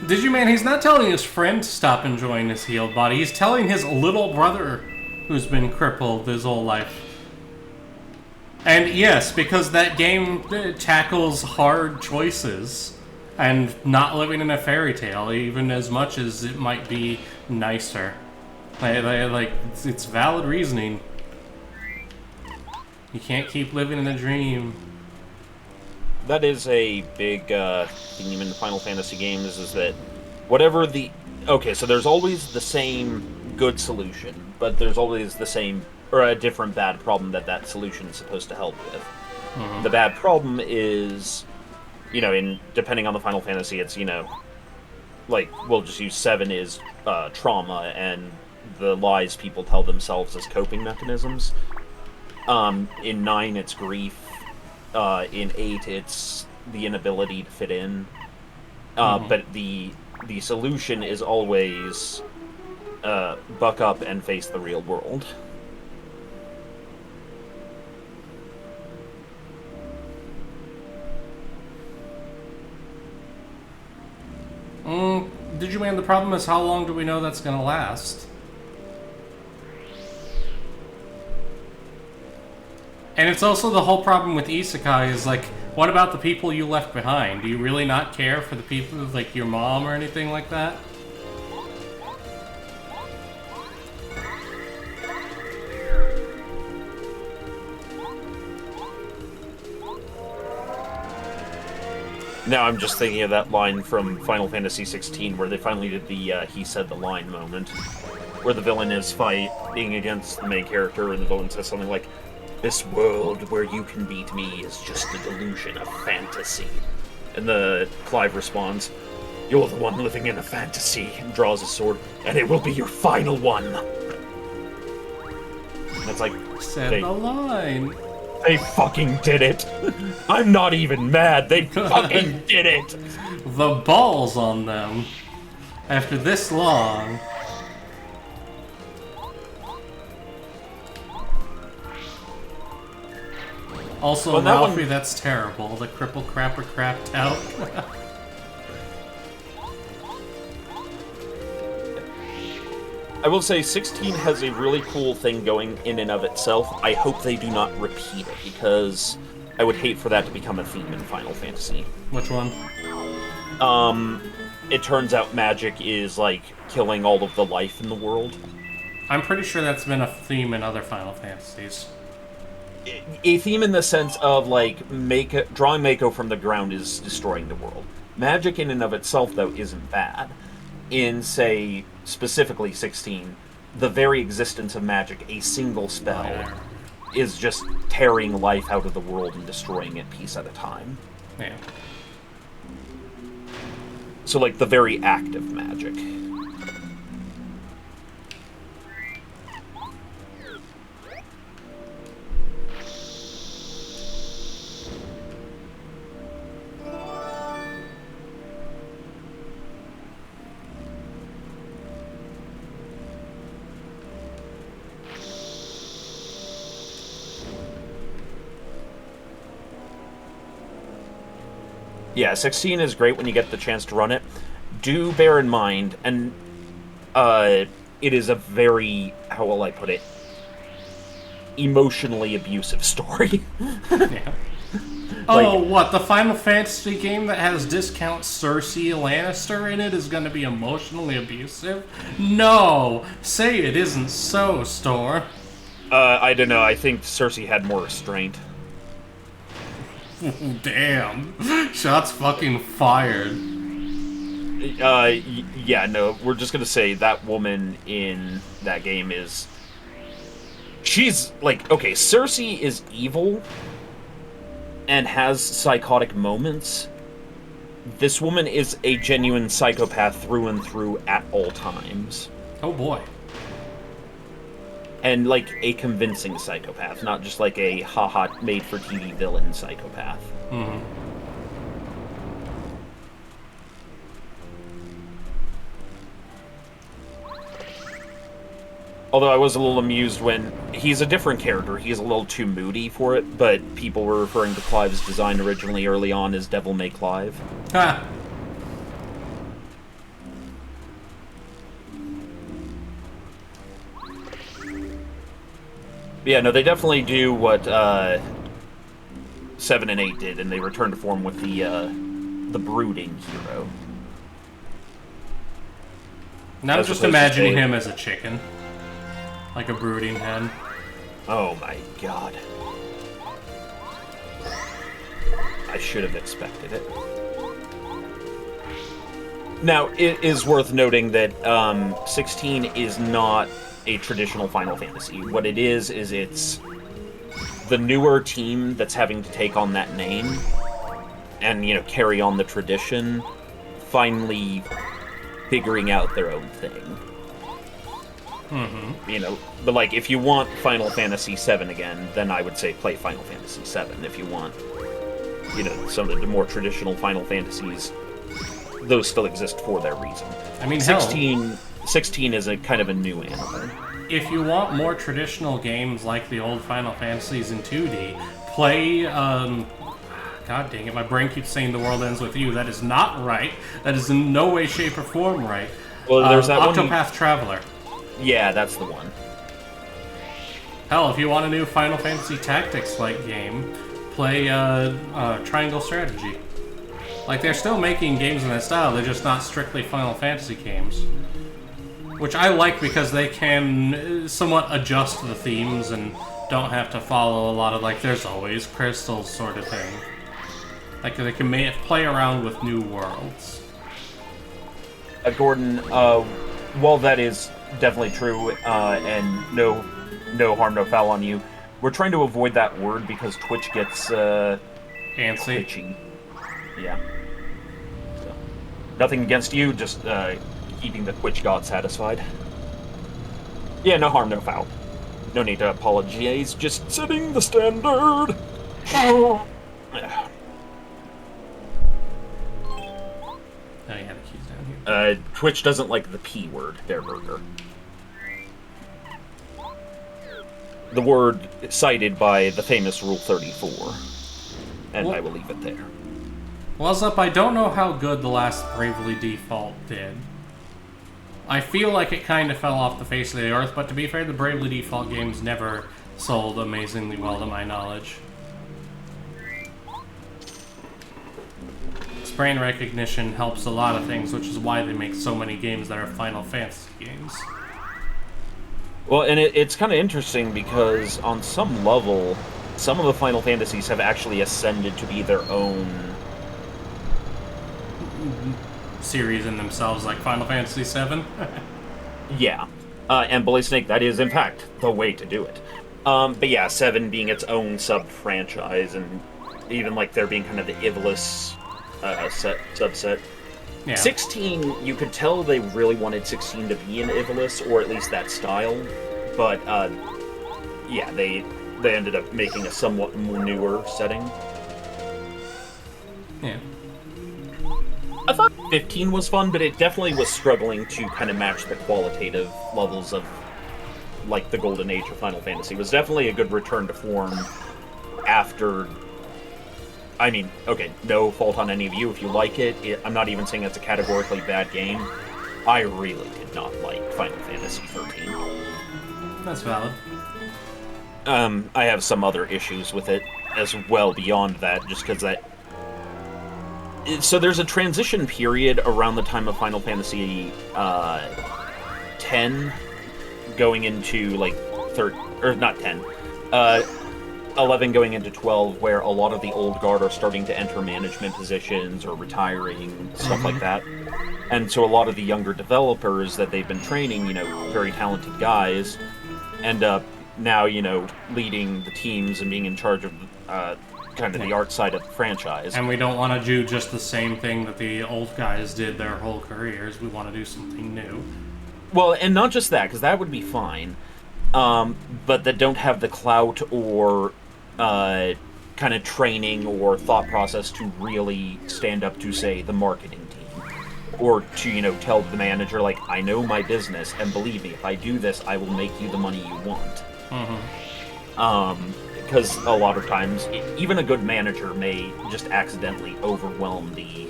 Digiman, he's not telling his friend to stop enjoying his healed body. He's telling his little brother, who's been crippled his whole life. And yes, because that game tackles hard choices and not living in a fairy tale, even as much as it might be nicer. Like it's valid reasoning. You can't keep living in a dream. That is a big theme in the Final Fantasy games, is that whatever the... Okay, so there's always the same good solution, but there's always the same, or a different bad problem that solution is supposed to help with. Mm-hmm. The bad problem is, depending on the Final Fantasy, it's, like, we'll just use 7 is trauma, and the lies people tell themselves as coping mechanisms. In 9, it's grief. In 8, it's the inability to fit in. But the solution is always buck up and face the real world. Digiman, the problem is how long do we know that's gonna last? And it's also the whole problem with isekai is, like, what about the people you left behind? Do you really not care for the people, like your mom or anything like that? Now I'm just thinking of that line from Final Fantasy XVI where they finally did the he said the line moment, where the villain is fighting against the main character and the villain says something like, "This world where you can beat me is just a delusion, a fantasy." And the Clive responds, "You're the one living in a fantasy," and draws his sword, "and it will be your final one." And it's like, said the line. They fucking did it. I'm not even mad. They fucking did it. The balls on them. After this long. Also, well, Ralphie, that's terrible. The cripple crapper crapped out. I will say 16 has a really cool thing going in and of itself. I hope they do not repeat it, because I would hate for that to become a theme in Final Fantasy. Which one? It turns out magic is, like, killing all of the life in the world. I'm pretty sure that's been a theme in other Final Fantasies. A theme in the sense of, like, drawing Mako from the ground is destroying the world. Magic in and of itself, though, isn't bad. In, say, specifically 16, the very existence of magic, a single spell, is just tearing life out of the world and destroying it piece at a time. Yeah. So, like, the very act of magic. Yeah, 16 is great when you get the chance to run it. Do bear in mind, and it is a very, how will I put it, emotionally abusive story. Yeah. Oh, what? The Final Fantasy game that has discount Cersei Lannister in it is going to be emotionally abusive? No! Say it isn't so, Store. I don't know. I think Cersei had more restraint. Damn. Shots fucking fired. Yeah, no, we're just gonna say that woman in that game is... She's, like, okay, Cersei is evil and has psychotic moments. This woman is a genuine psychopath through and through at all times. Oh boy. And, like, a convincing psychopath, not just like a haha made-for-TV villain psychopath. Mm-hmm. Although I was a little amused when he's a different character. He's a little too moody for it, but people were referring to Clive's design originally early on as Devil May Clive. Ha! Yeah, no, they definitely do what 7 and 8 did, and they return to form with the brooding hero. Now As just opposed to imagining Slade. him as a chicken. Like a brooding hen. Oh my god. I should have expected it. Now, it is worth noting that 16 is not a traditional Final Fantasy. What it is it's the newer team that's having to take on that name and, you know, carry on the tradition, finally figuring out their own thing. Mm-hmm. You know, but like, if you want Final Fantasy VII again, then I would say play Final Fantasy VII. If you want, you know, some of the more traditional Final Fantasies, those still exist for their reason. I mean, 16 is a kind of a new animal. If you want more traditional games like the old Final Fantasies in 2D, play, God dang it, my brain keeps saying The World Ends With You. That is not right. That is in no way, shape, or form right. Well, there's that Octopath Traveler. Yeah, that's the one. Hell, if you want a new Final Fantasy Tactics-like game, play Triangle Strategy. Like, they're still making games in that style, they're just not strictly Final Fantasy games. Which I like because they can somewhat adjust the themes and don't have to follow a lot of, like, there's always crystals sort of thing. Like, they can play around with new worlds. Gordon, while that is definitely true, and no harm, no foul on you, we're trying to avoid that word because Twitch gets, Antsy. twitchy. Yeah. So, nothing against you, just, keeping the Twitch god satisfied. Yeah, no harm, no foul. No need to apologize, just setting the standard! Oh yeah, the key's down here. Twitch doesn't like the P word, their burger. The word cited by the famous Rule 34. And I will leave it there. What's up? I don't know how good the last Bravely Default did. I feel like it kind of fell off the face of the earth, but to be fair, the Bravely Default games never sold amazingly well to my knowledge. Brain recognition helps a lot of things, which is why they make so many games that are Final Fantasy games. Well, and it's kind of interesting because on some level, some of the Final Fantasies have actually ascended to be their own series in themselves, like Final Fantasy VII. Yeah. And Bully Snake, that is, in fact, the way to do it. But yeah, 7 being its own sub-franchise, and even, like, there being kind of the Ivalice subset. Yeah. 16, you could tell they really wanted 16 to be an Ivalice, or at least that style. But, yeah, they ended up making a somewhat more newer setting. Yeah. I thought 15 was fun, but it definitely was struggling to kind of match the qualitative levels of, like, the golden age of Final Fantasy. It was definitely a good return to form after... I mean, okay, no fault on any of you if you like it. I'm not even saying it's a categorically bad game. I really did not like Final Fantasy 13. That's valid. I have some other issues with it. as well beyond that, just because that. So there's a transition period around the time of Final Fantasy X going into like not 10, 11 going into 12, where a lot of the old guard are starting to enter management positions or retiring, stuff like that. And so a lot of the younger developers that they've been training, very talented guys, end up now, leading the teams and being in charge of kind of the art side of the franchise. And we don't want to do just the same thing that the old guys did their whole careers. We want to do something new. Well, and not just that, because that would be fine, but that don't have the clout or kind of training or thought process to really stand up to, say, the marketing team. Or to, tell the manager, like, I know my business, and believe me, if I do this, I will make you the money you want. Because a lot of times, even a good manager may just accidentally overwhelm the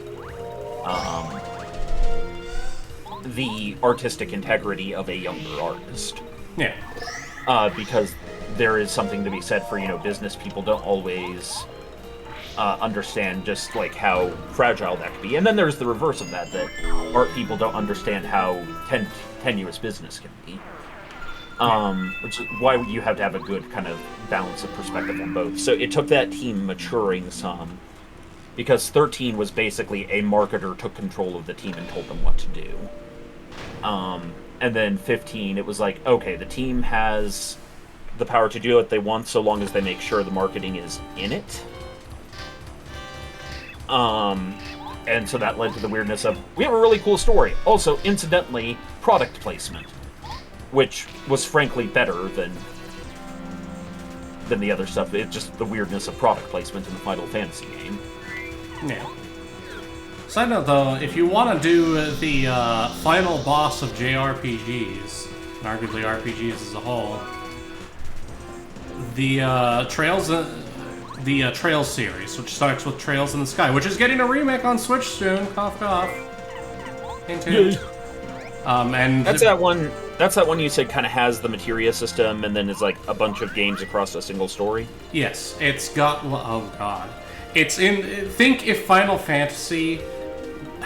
artistic integrity of a younger artist. Yeah. Because there is something to be said for, business people don't always understand just, like, how fragile that can be. And then there's the reverse of that art people don't understand how tenuous business can be. Which is why you have to have a good kind of balance of perspective on both. So it took that team maturing some, because 13 was basically a marketer took control of the team and told them what to do. And then 15, it was like, okay, the team has the power to do what they want so long as they make sure the marketing is in it. And so that led to the weirdness of, we have a really cool story. Also, incidentally, product placement, which was frankly better than the other stuff. It's just the weirdness of product placement in the Final Fantasy game. Yeah. Side note, though, if you want to do the final boss of JRPGs, and arguably RPGs as a whole, the Trails series, which starts with Trails in the Sky, which is getting a remake on Switch soon. Cough, cough. Hint, hint. And That's that one you said kind of has the materia system, and then it's like a bunch of games across a single story. Yes, it's got. Oh god, it's in. Think if Final Fantasy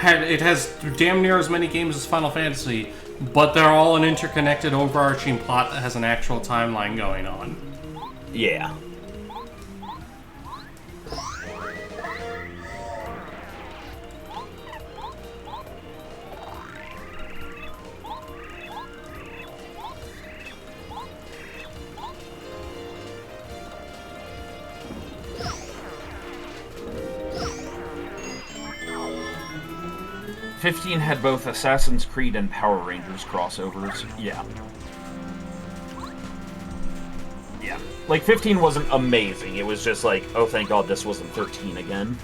it has damn near as many games as Final Fantasy, but they're all an interconnected, overarching plot that has an actual timeline going on. Yeah. '15 had both Assassin's Creed and Power Rangers crossovers. Yeah. Yeah. Like, 15 wasn't amazing. It was just like, oh, thank God this wasn't 13 again.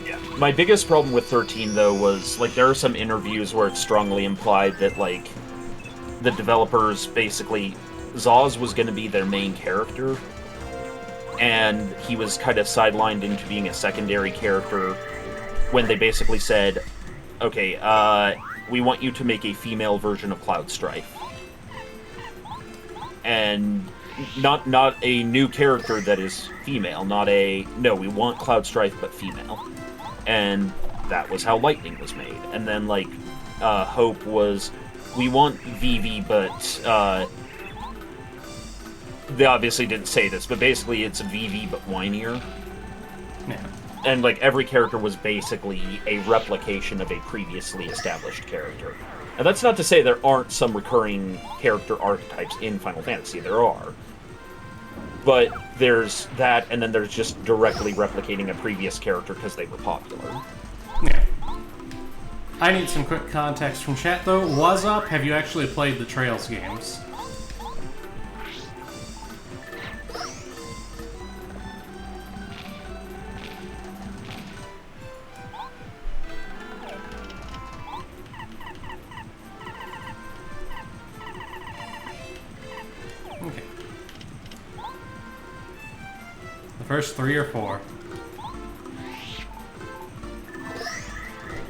Yeah. My biggest problem with 13, though, was, like, there are some interviews where it's strongly implied that, like, the developers basically... Zaz was going to be their main character, and he was kind of sidelined into being a secondary character when they basically said, okay, we want you to make a female version of Cloud Strife. And not a new character that is female, no, we want Cloud Strife but female. And that was how Lightning was made. And then, like, Hope was, we want Vivi, but, they obviously didn't say this, but basically it's Vivi but whinier. Yeah. And, like, every character was basically a replication of a previously established character. And that's not to say there aren't some recurring character archetypes in Final Fantasy. There are. But there's that, and then there's just directly replicating a previous character because they were popular. Yeah. I need some quick context from chat, though. What's up? Have you actually played the Trails games? Okay. The first 3 or 4.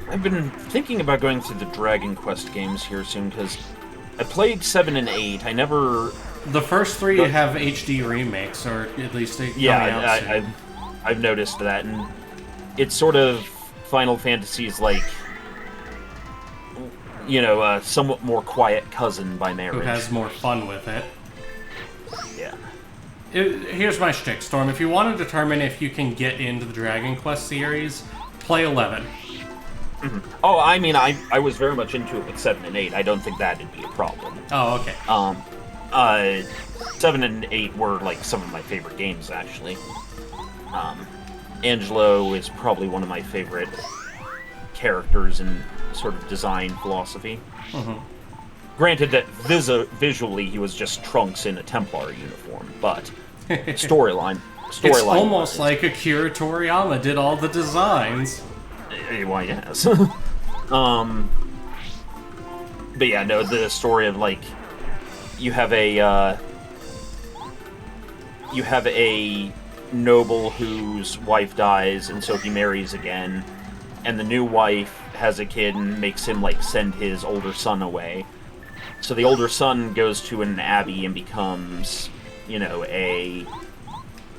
I've been thinking about going through the Dragon Quest games here soon, because I played 7 and 8. I never The first three have HD remakes, or at least they coming out Yeah, soon. I've noticed that, and it's sort of Final Fantasy's like, a somewhat more quiet cousin by marriage. Who has more fun with it. Yeah. Here's my shtick, Storm. If you want to determine if you can get into the Dragon Quest series, play 11. Mm-hmm. Oh, I mean, I was very much into it with 7 and 8. I don't think that'd be a problem. Oh, okay. 7 and 8 were, like, some of my favorite games, actually. Angelo is probably one of my favorite characters in sort of design philosophy. Mm-hmm. Granted that visually he was just Trunks in a Templar uniform, but storyline. It's almost like Akira Toriyama did all the designs. Why, yes. But yeah, no, the story of, like, you have a noble whose wife dies, and so he marries again, and the new wife has a kid and makes him, like, send his older son away. So the older son goes to an abbey and becomes, a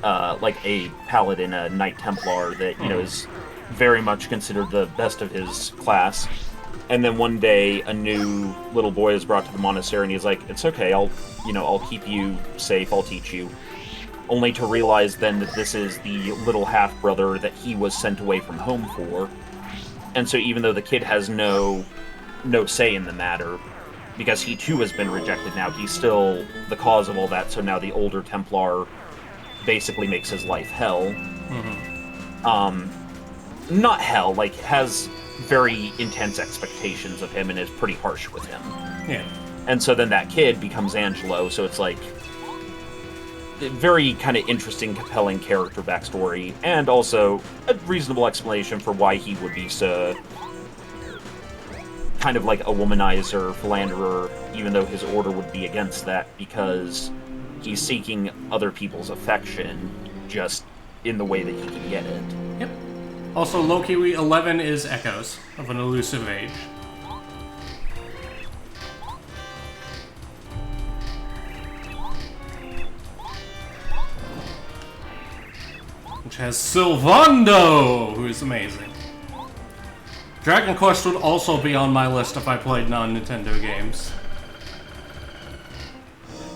paladin, a Knight Templar that, is very much considered the best of his class. And then one day, a new little boy is brought to the monastery, and he's like, "It's okay, I'll keep you safe, I'll teach you." Only to realize then that this is the little half-brother that he was sent away from home for. And so even though the kid has no say in the matter, because he too has been rejected now, he's still the cause of all that, so now the older Templar basically makes his life hell. Mm-hmm. Not hell, like, has very intense expectations of him and is pretty harsh with him. Yeah. And so then that kid becomes Angelo, so it's like a very kind of interesting, compelling character backstory, and also a reasonable explanation for why he would be so kind of like a womanizer, philanderer, even though his order would be against that, because he's seeking other people's affection just in the way that he can get it. Yep. Also, Loki 11 is echoes of an elusive age. Which has Sylvando, who is amazing. Dragon Quest would also be on my list if I played non-Nintendo games.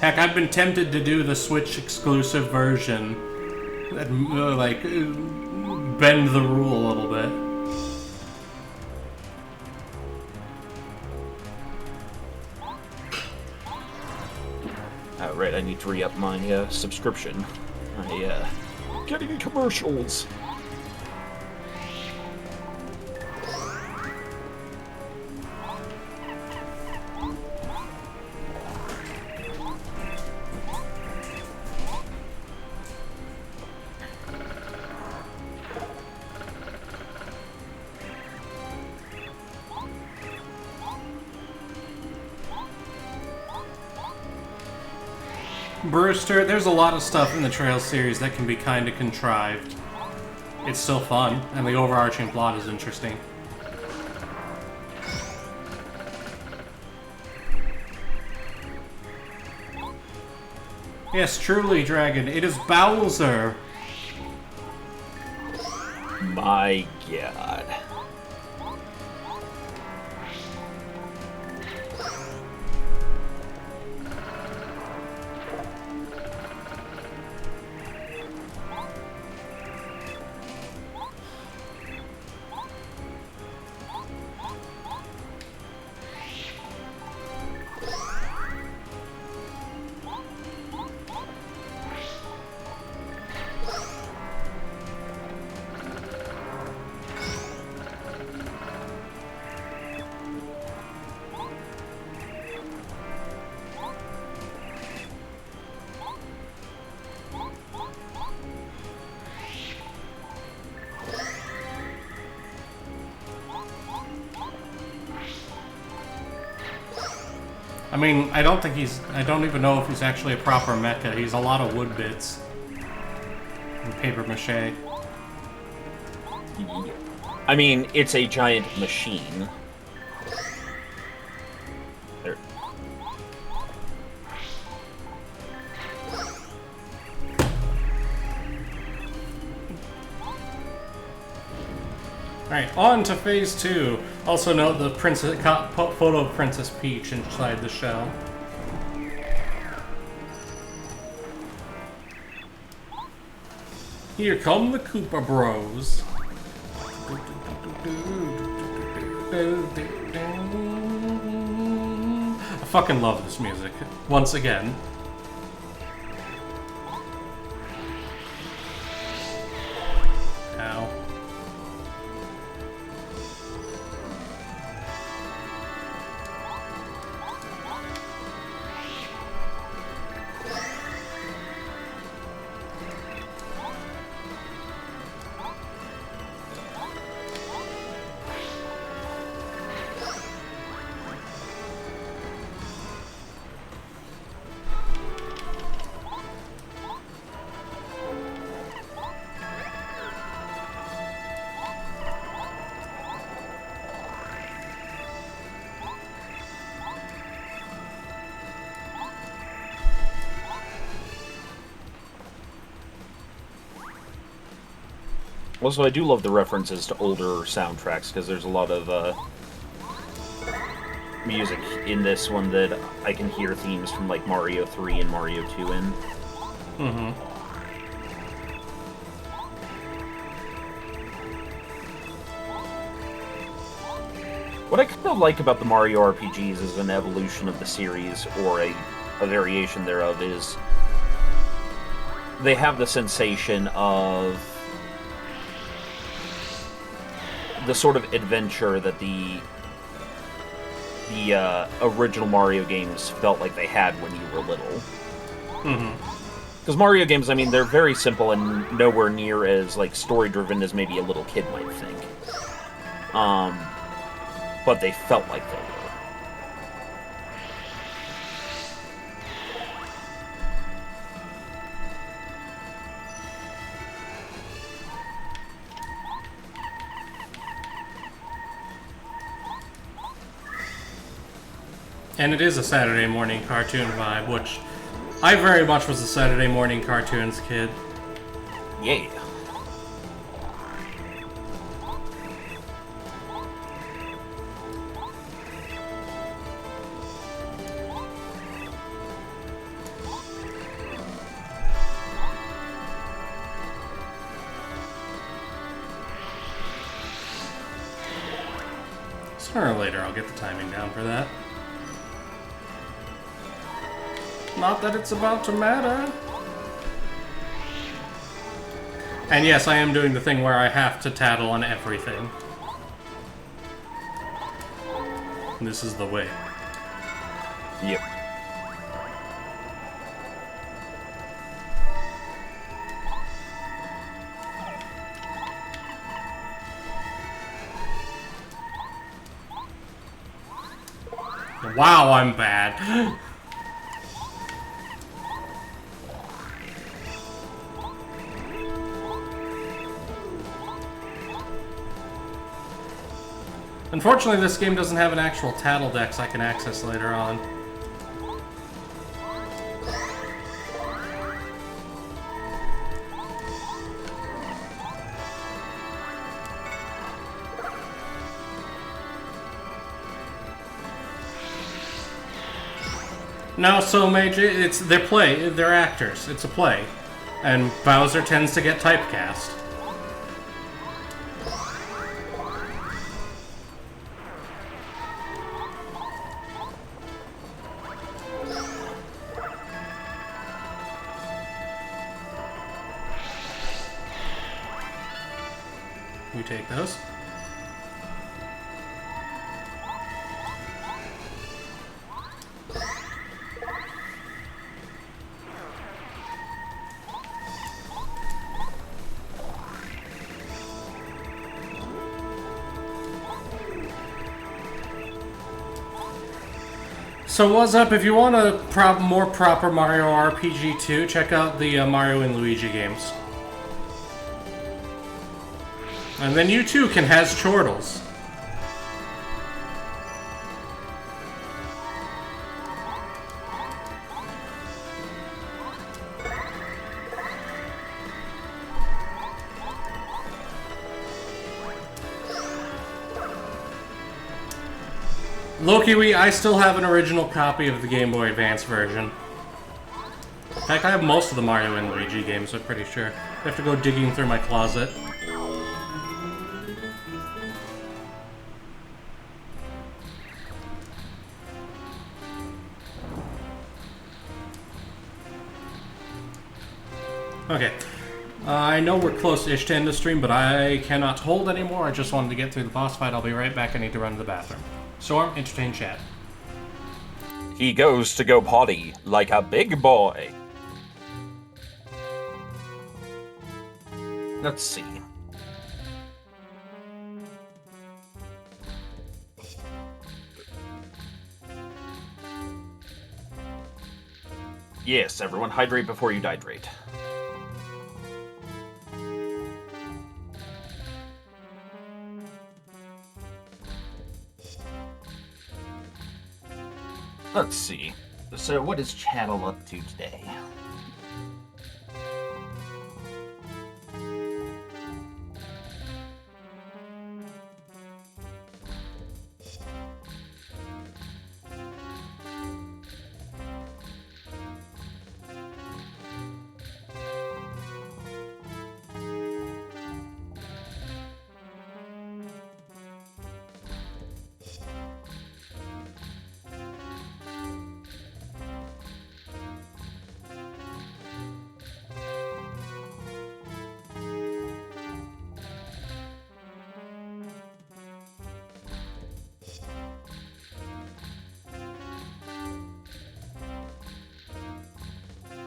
Heck, I've been tempted to do the Switch exclusive version that, bend the rule a little bit. Oh, right, I need to re-up my subscription. Getting commercials. Brewster, there's a lot of stuff in the Trails series that can be kind of contrived. It's still fun, and the overarching plot is interesting. Yes, truly, Dragon, it is Bowser! My god. I mean, I don't even know if he's actually a proper mecha. He's a lot of wood bits. And paper mache. I mean, it's a giant machine. There. Alright, on to phase 2. Also note the photo of Princess Peach inside the shell. Here come the Koopa Bros. I fucking love this music. Once again. Ow. Also, I do love the references to older soundtracks, because there's a lot of music in this one that I can hear themes from, like, Mario 3 and Mario 2 in. Mm-hmm. What I kind of like about the Mario RPGs as an evolution of the series, or a variation thereof, is they have the sensation of the sort of adventure that the original Mario games felt like they had when you were little. Because Mario games, I mean, they're very simple and nowhere near as, like, story-driven as maybe a little kid might think. But they felt like they were. And it is a Saturday morning cartoon vibe, which I very much was a Saturday morning cartoons kid. Yeah. Sooner or later, I'll get the timing down for that. Not that it's about to matter. And yes, I am doing the thing where I have to tattle on everything. This is the way. Yep. Wow, I'm bad. Unfortunately, this game doesn't have an actual tattle dex I can access later on. No, so Mage, they're actors. It's a play. And Bowser tends to get typecast. We take those. So what's up? If you want a more proper Mario RPG too, check out the Mario and Luigi games. And then you too can has chortles. Loki, I still have an original copy of the Game Boy Advance version. In fact, I have most of the Mario and Luigi games, I'm pretty sure. I have to go digging through my closet. Okay. I know we're close-ish to end the stream, but I cannot hold anymore. I just wanted to get through the boss fight. I'll be right back. I need to run to the bathroom. Storm, entertain chat. He goes to go potty like a big boy. Let's see. Yes, everyone, hydrate before you dihydrate. Let's see. So, what is Channel up to today?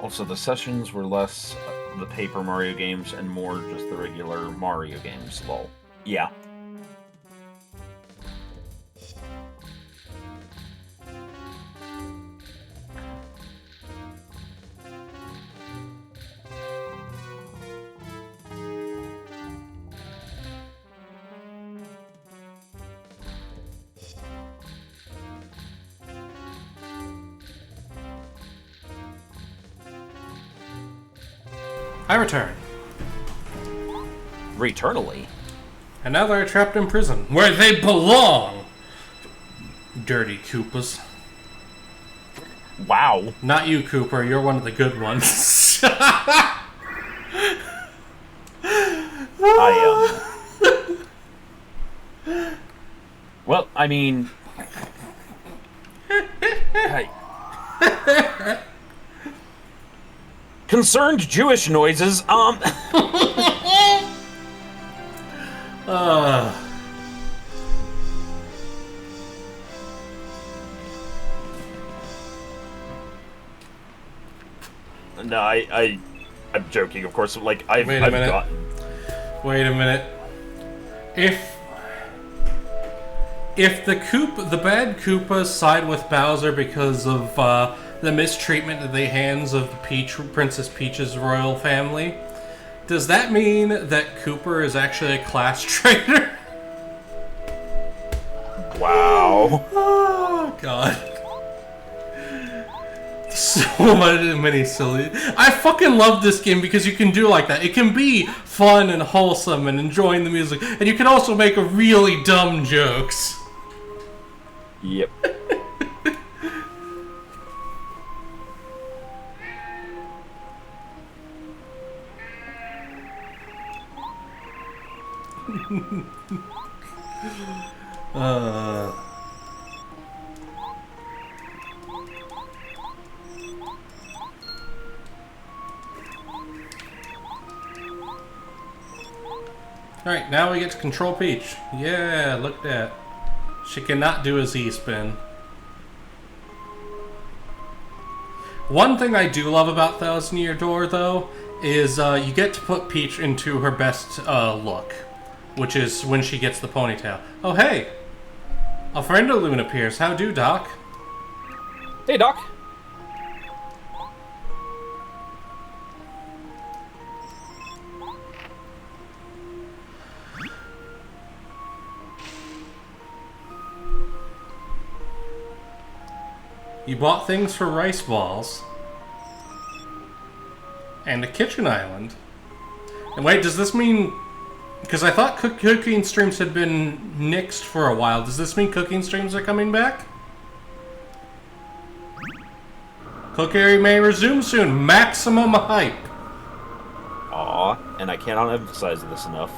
Also, the sessions were less the Paper Mario games and more just the regular Mario games, lol. Yeah. I return. Returnally? And now they're trapped in prison, where they belong! Dirty Koopas. Wow. Not you, Cooper. You're one of the good ones. Well, I mean... Hey. Concerned Jewish noises, No, I'm joking, of course. Like, I've gotten... Wait a minute. If the bad Koopas side with Bowser because of the mistreatment at the hands of the Princess Peach's royal family, does that mean that Cooper is actually a class traitor? Wow. Oh, God. So many silly... I fucking love this game because you can do like that. It can be fun and wholesome and enjoying the music, and you can also make really dumb jokes. Yep. Alright, now we get to control Peach. Yeah, look at that. She cannot do a Z-spin. One thing I do love about Thousand Year Door, though, is you get to put Peach into her best look, which is when she gets the ponytail. Oh, hey! A friend of Loon appears. How do, Doc? Hey, Doc. You bought things for rice balls. And a kitchen island. And wait, does this mean Because I thought cooking streams had been nixed for a while. Does this mean cooking streams are coming back? Cookery may resume soon. Maximum hype. Aw, and I cannot emphasize this enough.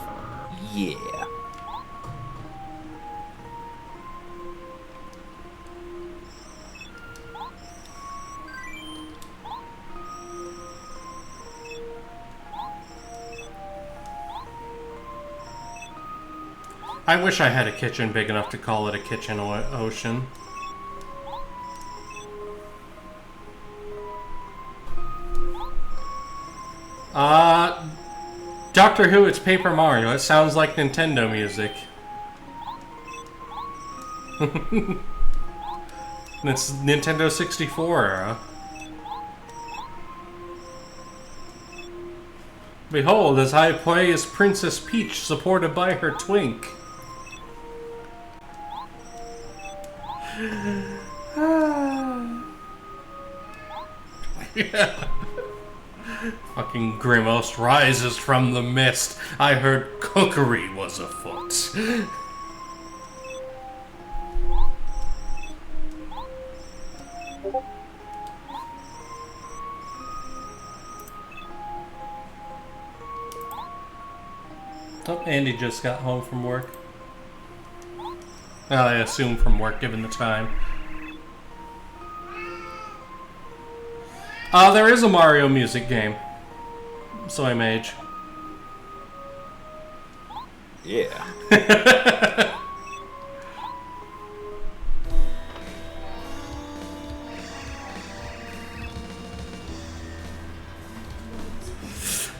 Yeah. I wish I had a kitchen big enough to call it a kitchen ocean. Doctor Who, it's Paper Mario. It sounds like Nintendo music. It's Nintendo 64 era. Behold, as I play as Princess Peach, supported by her twink. Yeah. Fucking Grimmost rises from the mist. I heard cookery was afoot. Oh, Andy just got home from work. Well, I assume from work, given the time. There is a Mario music game. So I mage. Yeah.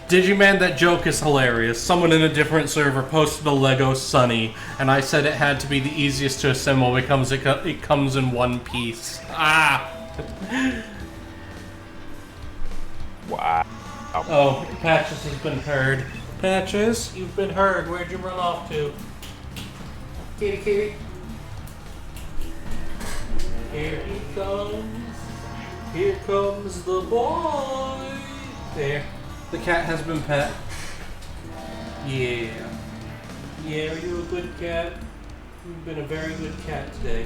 Digiman, that joke is hilarious. Someone in a different server posted a Lego Sunny, and I said it had to be the easiest to assemble because it comes in one piece. Ah! Wow. Oh, Patches has been heard. Patches, you've been heard. Where'd you run off to? Kitty, kitty. Here he comes. Here comes the boy. There. The cat has been pet. Yeah. Yeah, are you a good cat? You've been a very good cat today.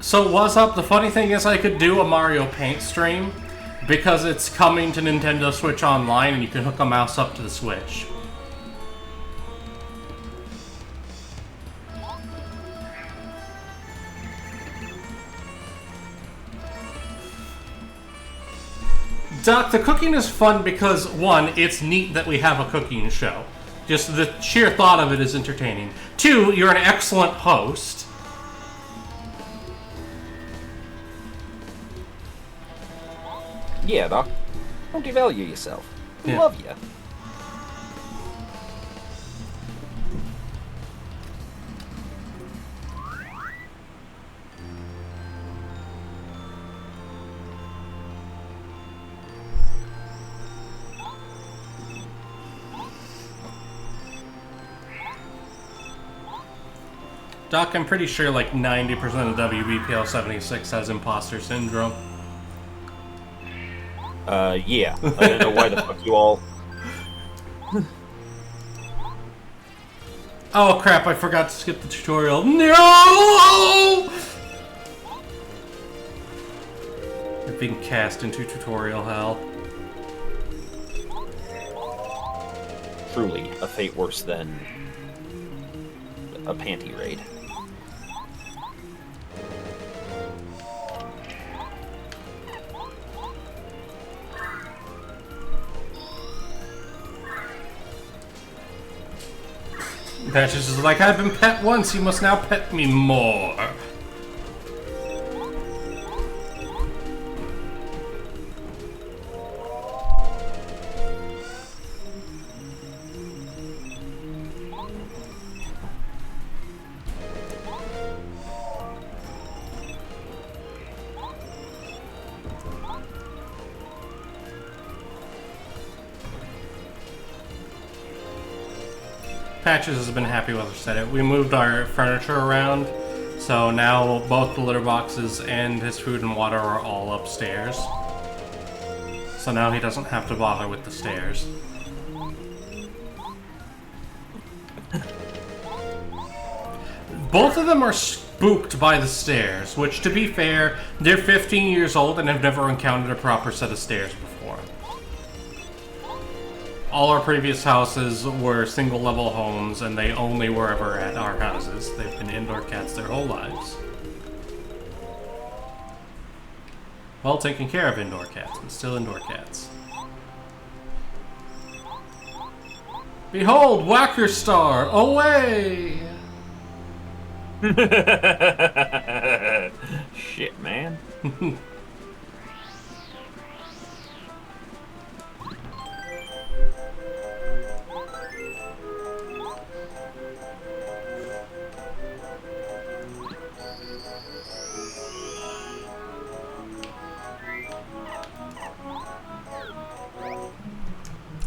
So what's up? The funny thing is I could do a Mario Paint stream because it's coming to Nintendo Switch Online and you can hook a mouse up to the Switch. Doc, the cooking is fun because, one, it's neat that we have a cooking show. Just the sheer thought of it is entertaining. Two, you're an excellent host. Yeah, Doc. Don't devalue yourself. We Yeah. love you. Doc, I'm pretty sure like 90% of WBPL 76 has imposter syndrome. Yeah. I don't know why the fuck you all... Oh crap, I forgot to skip the tutorial. No! I've been cast into tutorial hell. Truly, a fate worse than... a panty raid. Patches is like, I've been pet once, you must now pet me more. Patches has been happy with us at it. We moved our furniture around So now both the litter boxes and his food and water are all upstairs. So now he doesn't have to bother with the stairs. Both of them are spooked by the stairs, which, to be fair, they're 15 years old and have never encountered a proper set of stairs before. All our previous houses were single-level homes, and they only were ever at our houses. They've been indoor cats their whole lives. Well taken care of indoor cats, but still indoor cats. Behold, Whacker Star, away! Shit, man.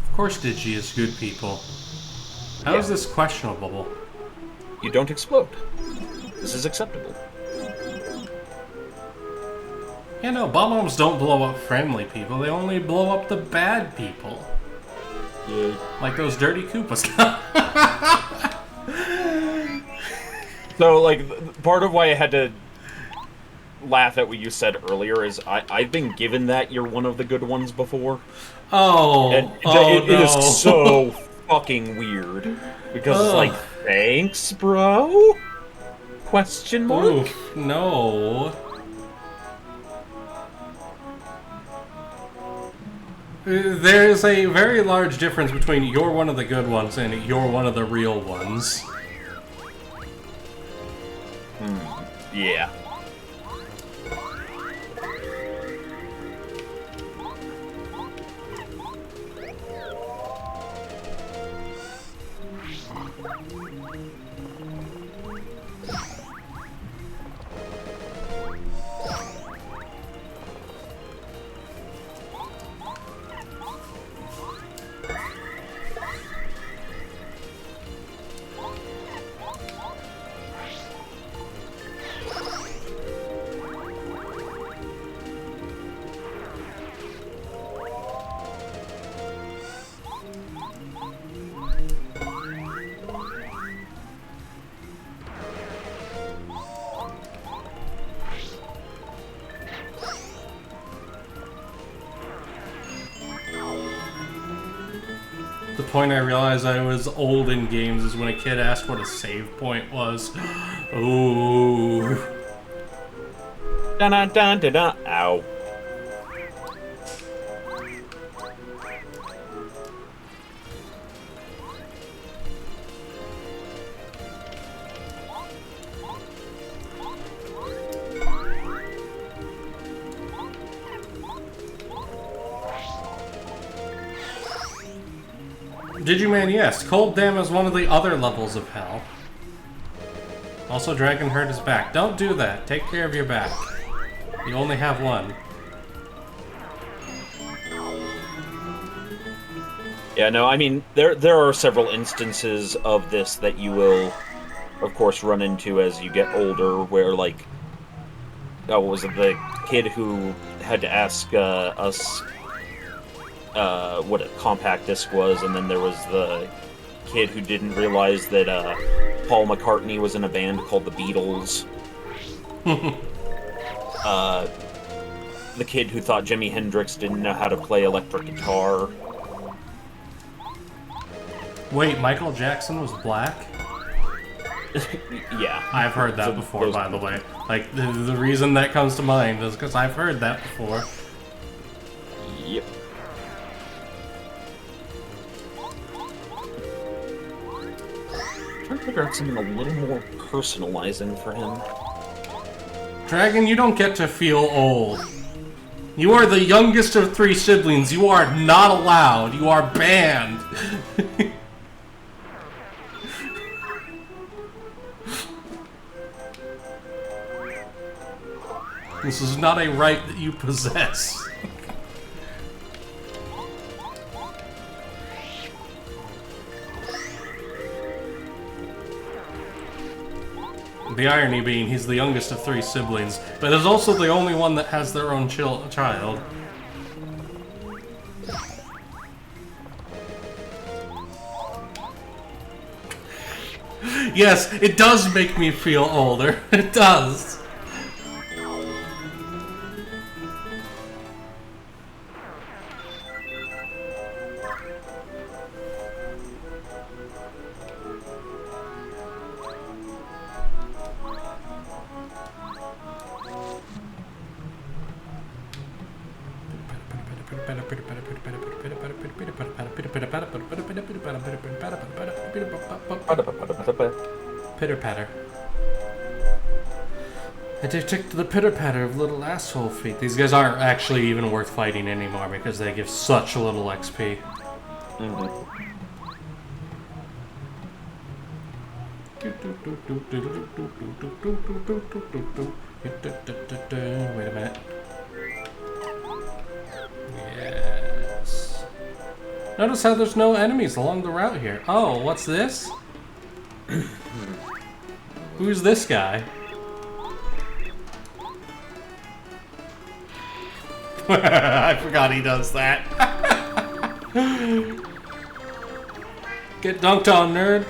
Of course Digi is good people. How is this questionable? You don't explode. This is acceptable. Yeah, no, bomb-bombs don't blow up friendly people, they only blow up the bad people. Yeah. Like those dirty Koopas. So, like, part of why I had to laugh at what you said earlier is I've been given that you're one of the good ones before. Oh, And it no. is so fucking weird. Because it's like, thanks, bro? Question mark? Oof, no. There's a very large difference between you're one of the good ones and you're one of the real ones. Yeah. The point I realized I was old in games is when a kid asked what a save point was. Ooh. Dun dun dun dun dun. Ow. Digiman, yes. Cold Dam is one of the other levels of hell. Also, Dragon hurt his back. Don't do that. Take care of your back. You only have one. Yeah, no, I mean, there are several instances of this that you will, of course, run into as you get older, where, like, what was it, the kid who had to ask us what a compact disc was, and then there was the kid who didn't realize that Paul McCartney was in a band called the Beatles. The kid who thought Jimi Hendrix didn't know how to play electric guitar. Wait, Michael Jackson was black? Yeah. I've heard that before, by the way. Like, the reason that comes to mind is because I've heard that before. Yep. Trying to figure out something a little more personalizing for him. Dragon, you don't get to feel old. You are the youngest of 3 siblings. You are not allowed. You are banned. This is not a right that you possess. The irony being he's the youngest of 3 siblings, but is also the only one that has their own child. Yes, it does make me feel older. It does. Pitter-patter. I detect the pitter-patter of little asshole feet. These guys aren't actually even worth fighting anymore because they give such little XP. Wait a minute. Yes. Notice how there's no enemies along the route here. Oh, what's this? Who's this guy? I forgot he does that. Get dunked on, nerd.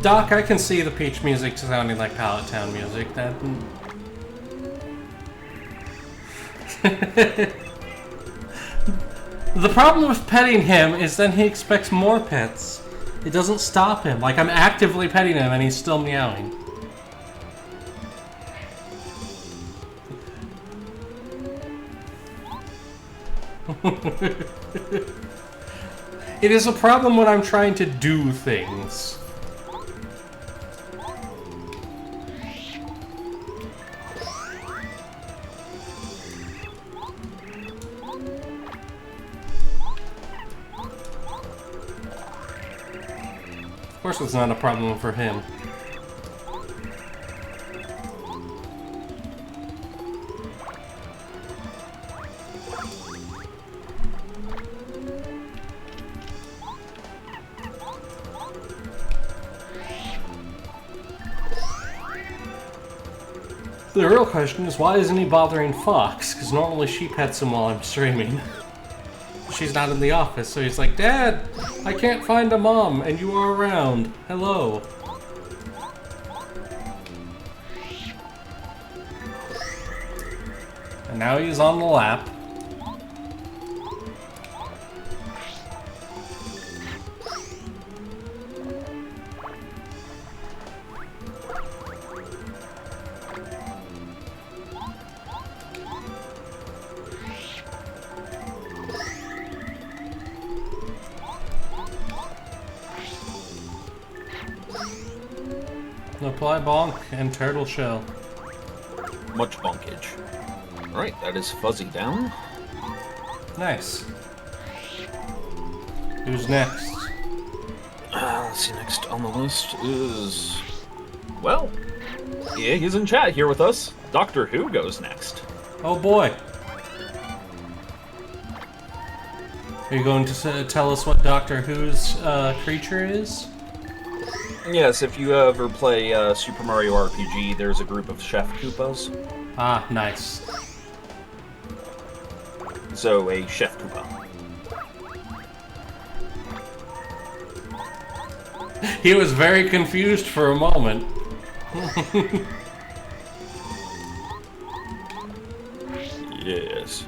Doc, I can see the Peach music sounding like Pallet Town music. That. The problem with petting him is then he expects more pets. It doesn't stop him. Like, I'm actively petting him and he's still meowing. It is a problem when I'm trying to do things. Of course it's not a problem for him. The real question is, why isn't he bothering Fox? Because normally she pets him while I'm streaming. She's not in the office, so he's like, Dad, I can't find a mom, and you are around. Hello. And now he's on the lap. Apply bonk and turtle shell. Much bonkage. Alright, that is Fuzzy down. Nice. Who's next? Let's see, next on the list is... Well, yeah, he's in chat here with us. Doctor Who goes next. Oh boy. Are you going to tell us what Doctor Who's creature is? Yes, if you ever play Super Mario RPG, there's a group of Chef Koopas. Ah, nice. So, a Chef Koopa. He was very confused for a moment. Yes.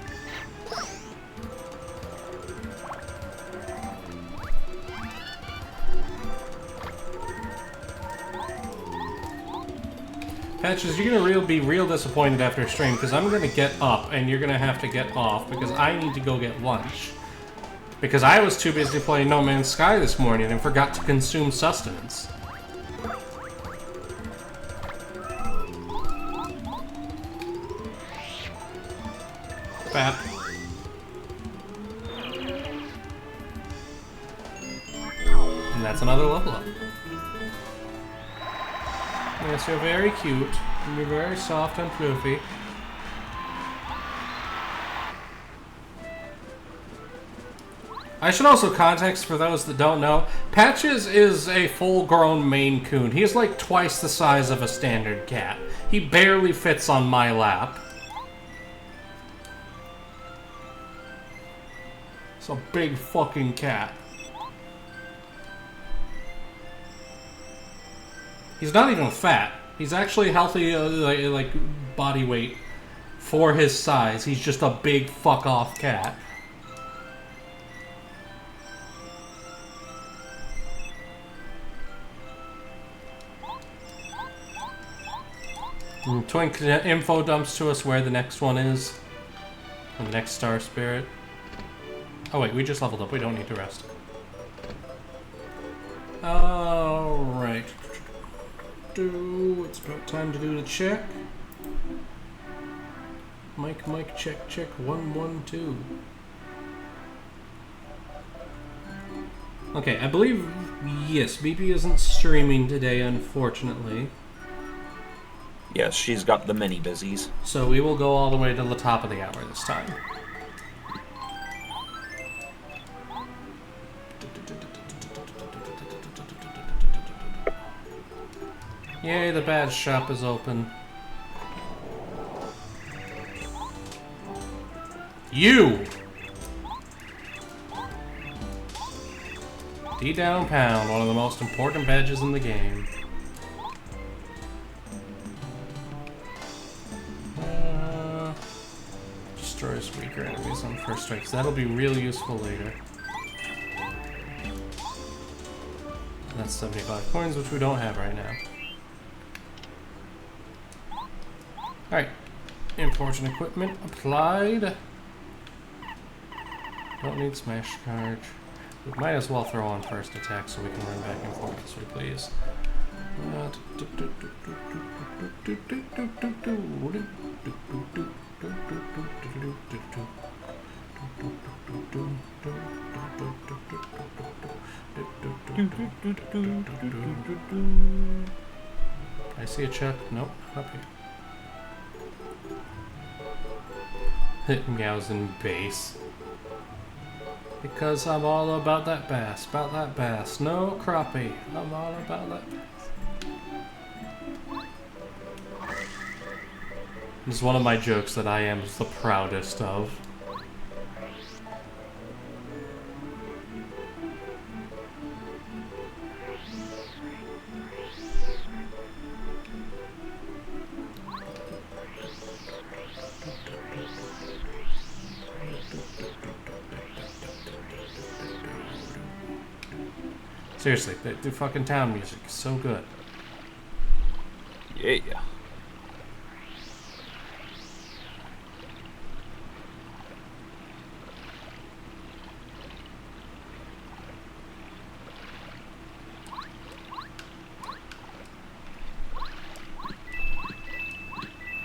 Patches, you're gonna be real disappointed after stream because I'm gonna get up and you're gonna have to get off because I need to go get lunch. Because I was too busy playing No Man's Sky this morning and forgot to consume sustenance. bad. And that's another level up. Yes, you're very cute. And you're very soft and floofy. I should also context for those that don't know. Patches is a full-grown Maine Coon. He's like twice the size of a standard cat. He barely fits on my lap. It's a big fucking cat. He's not even fat. He's actually healthy, like body weight for his size. He's just a big fuck-off cat. Twink info dumps to us where the next one is. And the next star spirit. Oh wait, we just leveled up. We don't need to rest. Alright. It's about time to do the check. Mic, check, 1, 1, 2. Okay, I believe, yes, BP isn't streaming today, unfortunately. Yes, she's got the many busies. So we will go all the way to the top of the hour this time. Yay, the badge shop is open. You! D-down pound, one of the most important badges in the game. Destroys weaker enemies on first strikes. That'll be real useful later. And that's 75 coins, which we don't have right now. Alright. Important equipment applied. Don't need smash charge. We might as well throw on first attack so we can run back and forth as we please. I see a chuck. Nope, up here. Hit meows in base. Because I'm all about that bass, No crappie, I'm all about that bass. It's one of my jokes that I am the proudest of. Seriously, the fucking town music is so good. Yeah.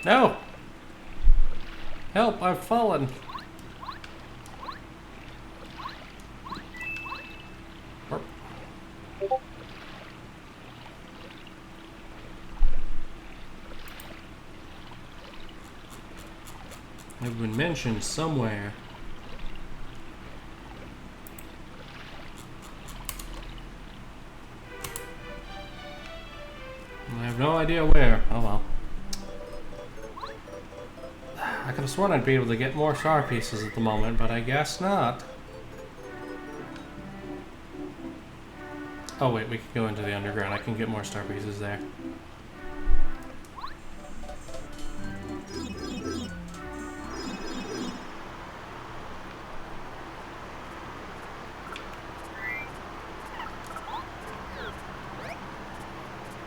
No! Help, I've fallen. They've been mentioned somewhere. I have no idea where. Oh well. I could have sworn I'd be able to get more star pieces at the moment, but I guess not. Oh wait, we can go into the underground. I can get more star pieces there.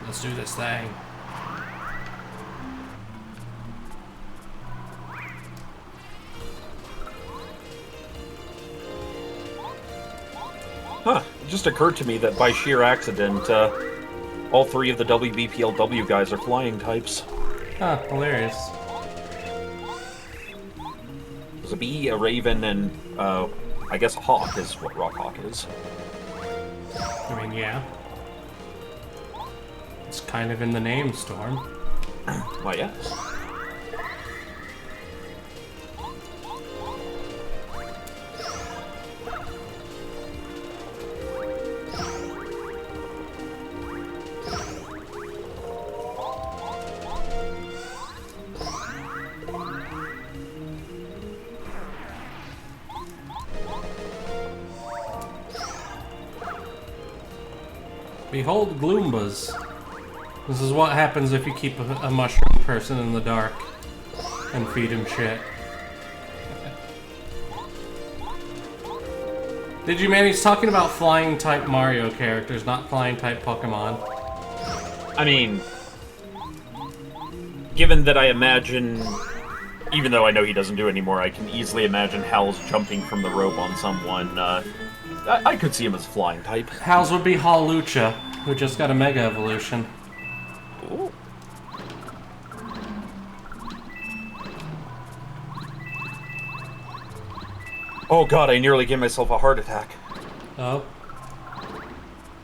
Let's do this thing. Huh. It just occurred to me that by sheer accident, all three of the WBPLW guys are flying types. Huh, hilarious. There's a bee, a raven, and I guess a hawk is what rock hawk is. I mean, yeah. It's kind of in the name, Storm. Why, yes. Behold Gloombas. This is what happens if you keep a mushroom person in the dark and feed him shit. Did you man? He's talking about flying type Mario characters, not flying type Pokemon. I mean, given that I imagine, even though I know he doesn't do it anymore, I can easily imagine Hal's jumping from the rope on someone. I could see him as flying type. Hal's would be Hawlucha, who just got a Mega Evolution. Ooh. Oh god, I nearly gave myself a heart attack. Oh?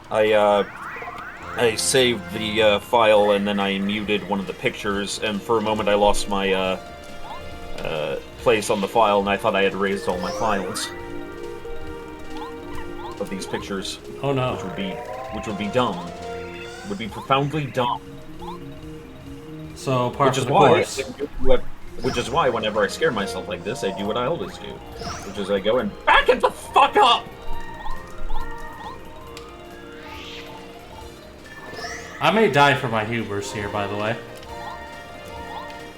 I saved the file and then I muted one of the pictures, and for a moment I lost my place on the file, and I thought I had erased all my files of these pictures. Oh no. Which would be dumb. Would be profoundly dumb. So part of the course. Which is why whenever I scare myself like this, I do what I always do, which is I go and back it the fuck up. I may die for my hubris here, by the way.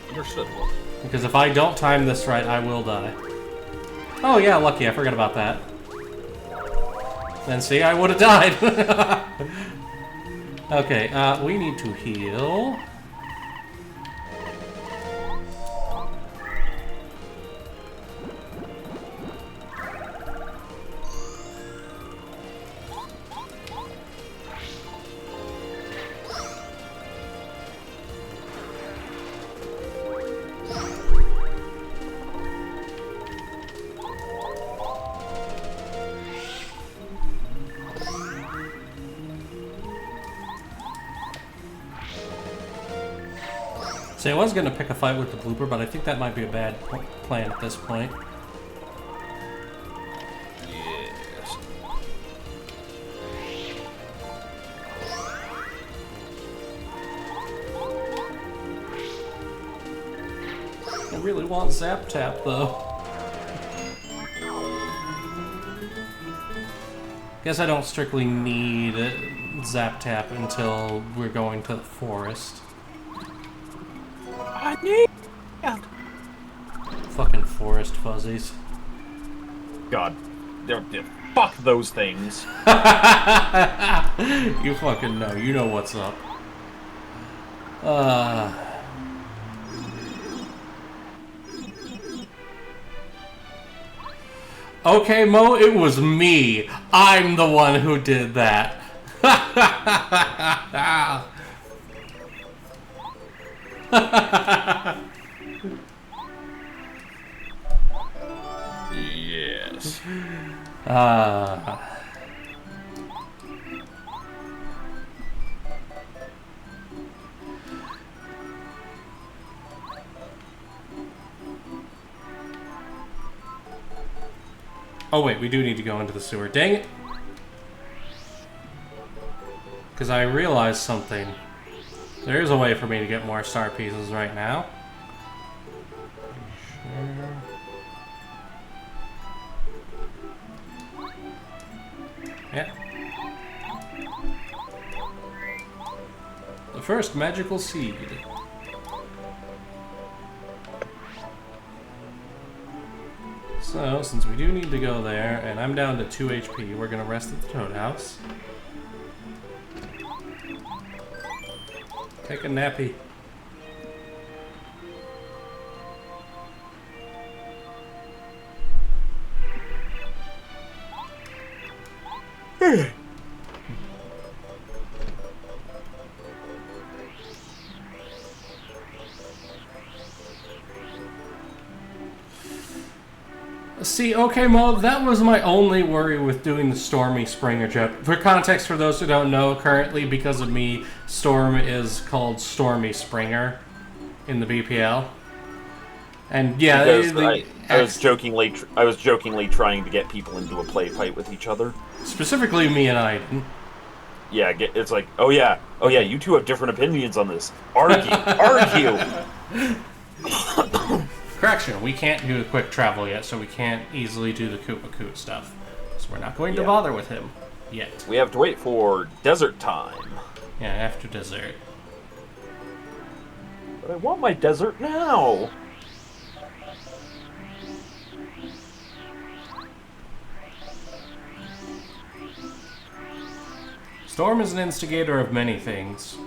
Understood. Because if I don't time this right, I will die. Oh yeah, lucky, I forgot about that. Then see, I would have died. Okay, we need to heal. See, I was gonna pick a fight with the blooper, but I think that might be a bad plan at this point. Yes. I really want Zap Tap, though. Guess I don't strictly need Zap Tap until we're going to the forest. I need. Fucking forest fuzzies. God, they're fuck those things. You fucking know. You know what's up. Okay, Mo, it was me. I'm the one who did that. Yes. Oh wait, we do need to go into the sewer. Dang it! Because I realized something. There is a way for me to get more star pieces right now. Yeah. The first magical seed. So, since we do need to go there, and I'm down to 2 HP, we're gonna rest at the Toad House. Take a nappy. See, okay, Mo, that was my only worry with doing the Stormy Springer joke. For context, for those who don't know, currently, because of me, Storm is called Stormy Springer in the BPL. And yeah, Because I was jokingly trying to get people into a play fight with each other. specifically me and Aiden. Yeah, it's like, oh yeah, you two have different opinions on this. Argue, argue. Correction, we can't do a quick travel yet, so we can't easily do the Koopa Koot stuff. So we're not going to bother with him yet. We have to wait for desert time. Yeah, after dessert. But I want my desert now. Storm is an instigator of many things.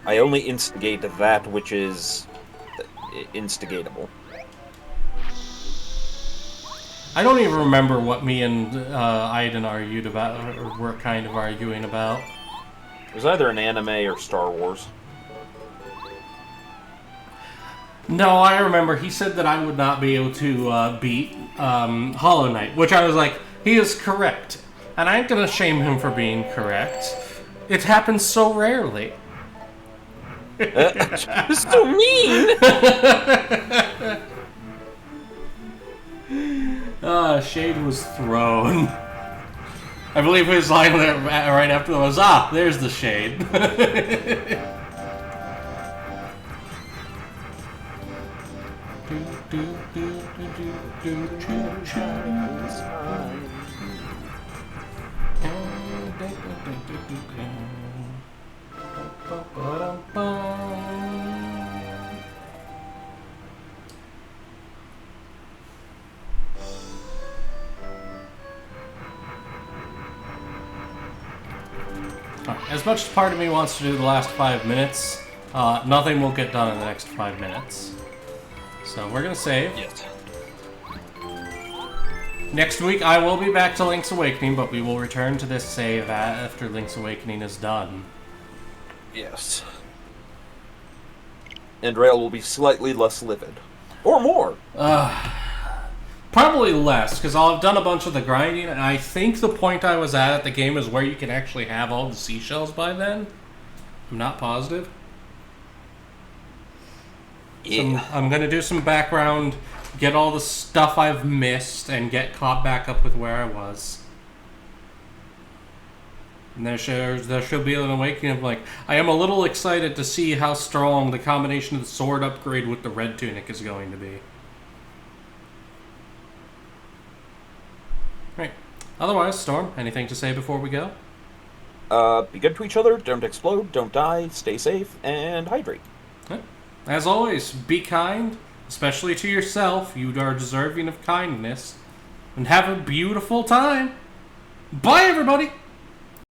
I only instigate that which is instigatable. I don't even remember what me and Aiden argued about, or were kind of arguing about. It was either an anime or Star Wars. No, I remember he said that I would not be able to beat Hollow Knight, which I was like, he is correct. And I ain't gonna shame him for being correct. It happens so rarely. So mean! Shade was thrown. I believe his line right after that was, there's the shade. As much as part of me wants to do the last 5 minutes, nothing will get done in the next 5 minutes. So we're gonna save. Yes. Next week I will be back to Link's Awakening, but we will return to this save after Link's Awakening is done. Yes. And Rale will be slightly less livid. Or more. Probably less, because I'll have done a bunch of the grinding, and I think the point I was at the game is where you can actually have all the seashells by then. I'm not positive. Yeah. So I'm going to do some background, get all the stuff I've missed, and get caught back up with where I was. And there should be an awakening of, like, I am a little excited to see how strong the combination of the sword upgrade with the red tunic is going to be. Right. Otherwise, Storm, anything to say before we go? Be good to each other, don't explode, don't die, stay safe, and hydrate. Right. As always, be kind, especially to yourself. You are deserving of kindness. And have a beautiful time. Bye, everybody!